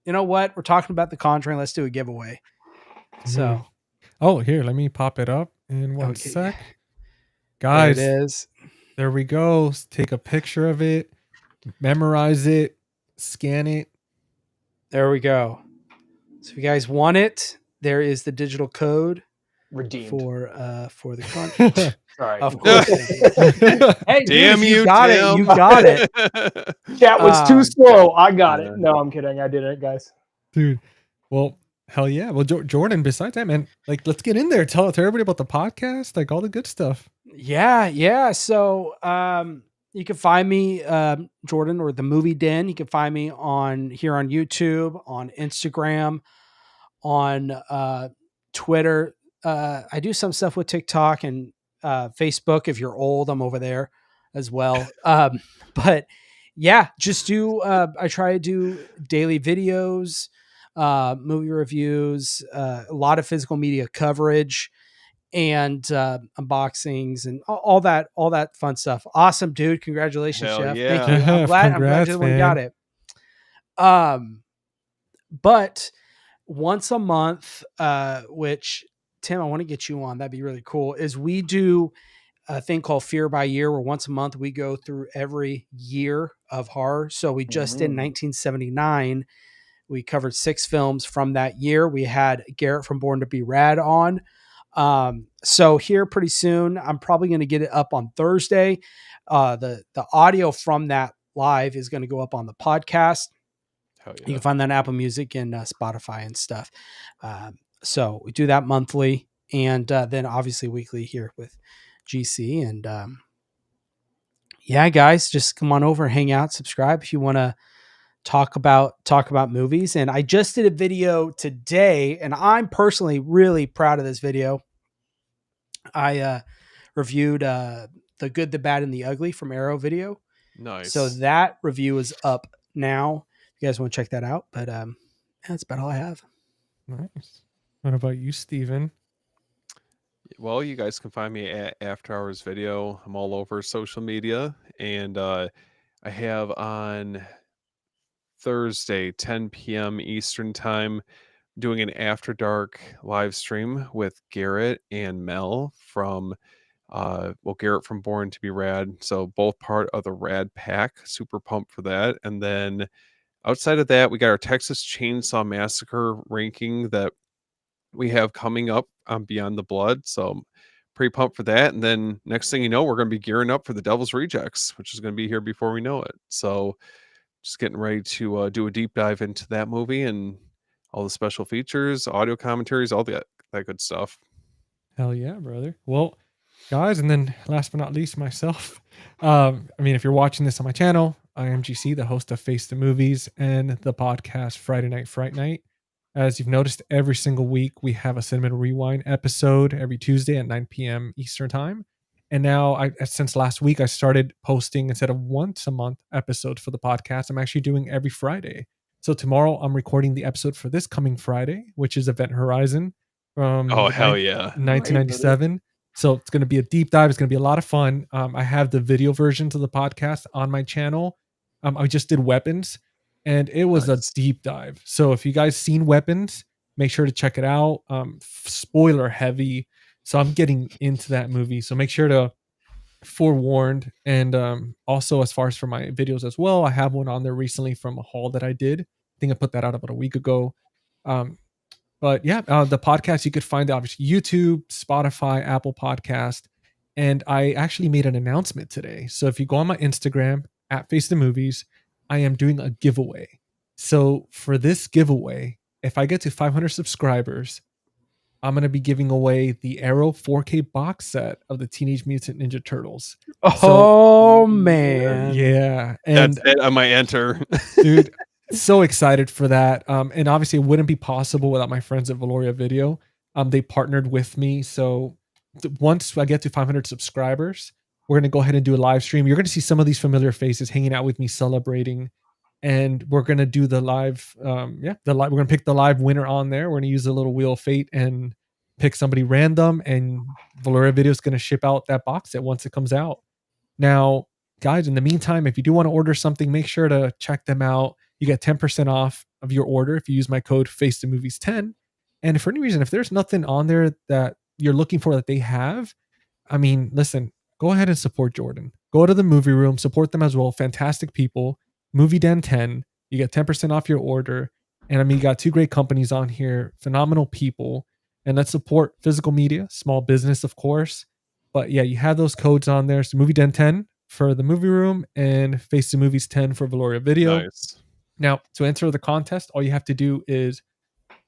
you know what? We're talking about the Conjuring. Let's do a giveaway. So Oh, here, let me pop it up in one Okay. sec. there Guys, it is. there we go. Take a picture of it, memorize it, scan it. There we go. So if you guys want it, there is the digital code Redeemed. for the Conjuring. Sorry. Of course. Hey, Damn dude, you, got Tim. it. You got it. Chat was too slow. I got yeah. it. No, I'm kidding. I did it, guys. Dude, well, hell yeah. Well, Jordan, besides that, man, like, let's get in there. Tell everybody about the podcast, like all the good stuff. Yeah. So you can find me, Jordan, or the Movie Den. You can find me here on YouTube, on Instagram, on Twitter. I do some stuff with TikTok and Facebook. If you're old, I'm over there as well. But yeah, just I try to do daily videos, movie reviews, a lot of physical media coverage, and unboxings and all that fun stuff. Awesome, dude. Congratulations, Hell Chef. yeah. Thank you. I'm glad Congrats, you're the one who got man. it. But once a month, which Tim, I want to get you on, that'd be really cool, is we do a thing called Fear by Year, where once a month we go through every year of horror. So we just did 1979. We covered 6 films from that year. We had Garrett from Born to Be Rad on. So here pretty soon, I'm probably going to get it up on Thursday. The audio from that live is going to go up on the podcast. Hell yeah. You can find that on Apple Music and Spotify and stuff. So we do that monthly, and then obviously weekly here with GC. And yeah, guys, just come on over, hang out, subscribe if you want to talk about movies. And I just did a video today, and I'm personally really proud of this video. I reviewed The Good, the Bad, and the Ugly from Arrow Video. Nice. So that review is up now. If you guys want to check that out. But that's about all I have. Nice. What about you, Steven? Well, you guys can find me at After Hours Video. I'm all over social media. And I have on Thursday, 10 p.m. Eastern Time, doing an After Dark live stream with Garrett and Mel from, Garrett from Born to Be Rad. So both part of the Rad Pack. Super pumped for that. And then outside of that, we got our Texas Chainsaw Massacre ranking that we have coming up on Beyond the Blood. So I'm pretty pumped for that. And then next thing you know, we're going to be gearing up for the Devil's Rejects, which is going to be here before we know it. So just getting ready to do a deep dive into that movie and all the special features, audio commentaries, all that good stuff. Hell yeah, brother. Well, guys, and then last but not least, myself. If you're watching this on my channel, I am GC, the host of Face the Movies and the podcast Friday Night Fright Night. As you've noticed, every single week we have a Cinema Rewind episode every Tuesday at 9 p.m. Eastern Time. And now, since last week, I started posting instead of once a month episodes for the podcast. I'm actually doing every Friday. So tomorrow, I'm recording the episode for this coming Friday, which is Event Horizon from Hell yeah. 1997. So it's going to be a deep dive. It's going to be a lot of fun. I have the video versions of the podcast on my channel. I just did Weapons, and it was Nice. a deep dive. So if you guys seen Weapons, make sure to check it out. Spoiler heavy. So I'm getting into that movie. So make sure to forewarned. And also, as far as for my videos as well, I have one on there recently from a haul that I did. I think I put that out about a week ago. But yeah, the podcast you could find obviously YouTube, Spotify, Apple Podcast, and I actually made an announcement today. So if you go on my Instagram at Face the Movies, I am doing a giveaway. So for this giveaway, if I get to 500 subscribers, I'm going to be giving away the Arrow 4K box set of the Teenage Mutant Ninja Turtles. Oh man. Yeah. And That's it. I might enter. dude, so excited for that. And obviously it wouldn't be possible without my friends at Valoria Video. They partnered with me. So once I get to 500 subscribers, we're going to go ahead and do a live stream. You're going to see some of these familiar faces hanging out with me celebrating. And we're going to do the live. We're going to pick the live winner on there. We're going to use a little wheel of fate and pick somebody random. And Valoria Video is going to ship out that box set once it comes out. Now, guys, in the meantime, if you do want to order something, make sure to check them out. You get 10% off of your order if you use my code FaceTheMovies10. And for any reason, if there's nothing on there that you're looking for that they have, I mean, listen, go ahead and support Jordan. Go to the movie room, support them as well. Fantastic people. Movie Den 10. You get 10% off your order. And I mean, you got two great companies on here, phenomenal people. And let's support physical media, small business, of course. But yeah, you have those codes on there. So Movie Den 10 for the movie room and Face the Movies 10 for Valoria Video. Nice. Now, to enter the contest, all you have to do is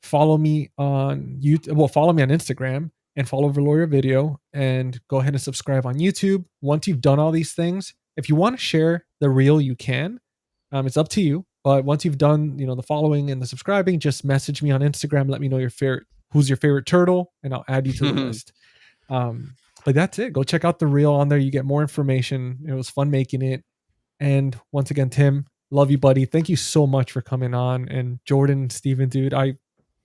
follow me on YouTube. Well, follow me on Instagram and follow Valoria Video and go ahead and subscribe on YouTube. Once you've done all these things, if you want to share the reel, you can. It's up to you. But once you've done, the following and the subscribing, just message me on Instagram. Let me know who's your favorite turtle, and I'll add you to the list. But that's it. Go check out the reel on there. You get more information. It was fun making it. And once again, Tim, love you, buddy. Thank you so much for coming on. And Jordan, Steven, dude, I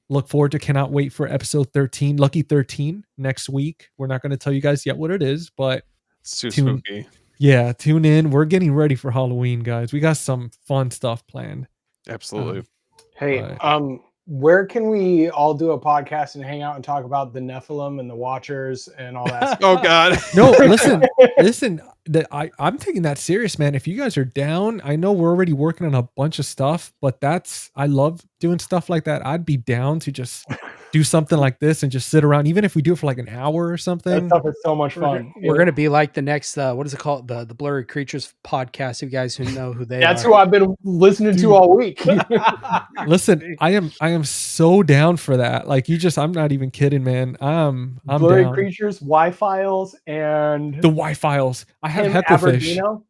look forward to, cannot wait for episode 13, Lucky 13 next week. We're not going to tell you guys yet what it is, but It's too spooky. Yeah, tune in. We're getting ready for Halloween, guys. We got some fun stuff planned. Absolutely. Hey, where can we all do a podcast and hang out and talk about the Nephilim and the Watchers and all that stuff? Oh God. No, listen. I'm taking that serious, man. If you guys are down, I know we're already working on a bunch of stuff, but I love doing stuff like that. I'd be down to just do something like this and just sit around, even if we do it for like an hour or something. That stuff is so much fun. We're gonna be like the next what is it called? The Blurry Creatures podcast. You guys who know who they are. That's who I've been listening to all week. Listen, I am so down for that. Like I'm not even kidding, man. I'm Blurry down. Creatures, Y-Files, and The Y-Files. I have Tim Hecklefish. Albertino.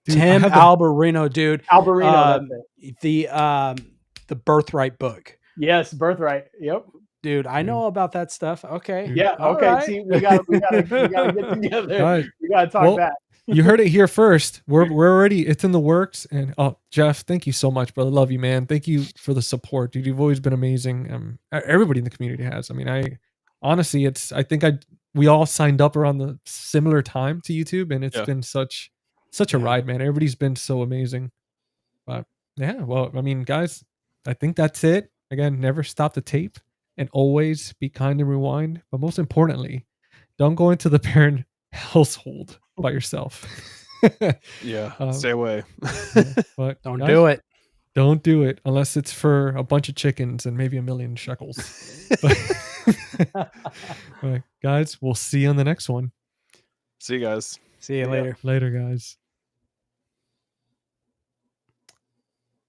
Dude, Tim Alberino, dude. Alberino, that's it. The Birthright book. Yes, Birthright. Yep. Dude, I know about that stuff. Okay. Yeah. All Okay. right. See, we gotta get together. Guys, We gotta talk back. You heard it here first. We're already, it's in the works. And Jeff, thank you so much, brother. Love you, man. Thank you for the support, dude. You've always been amazing. Everybody in the community has. I mean, honestly, we all signed up around the similar time to YouTube, and it's been such a ride, man. Everybody's been so amazing. But yeah, well, I mean, guys, I think that's it. Again, never stop the tape and always be kind and rewind. But most importantly, don't go into the parent household by yourself. Yeah, stay away. But Don't do it. Don't do it unless it's for a bunch of chickens and maybe 1 million shekels. But guys, we'll see you on the next one. See you guys. See you later. Later, guys.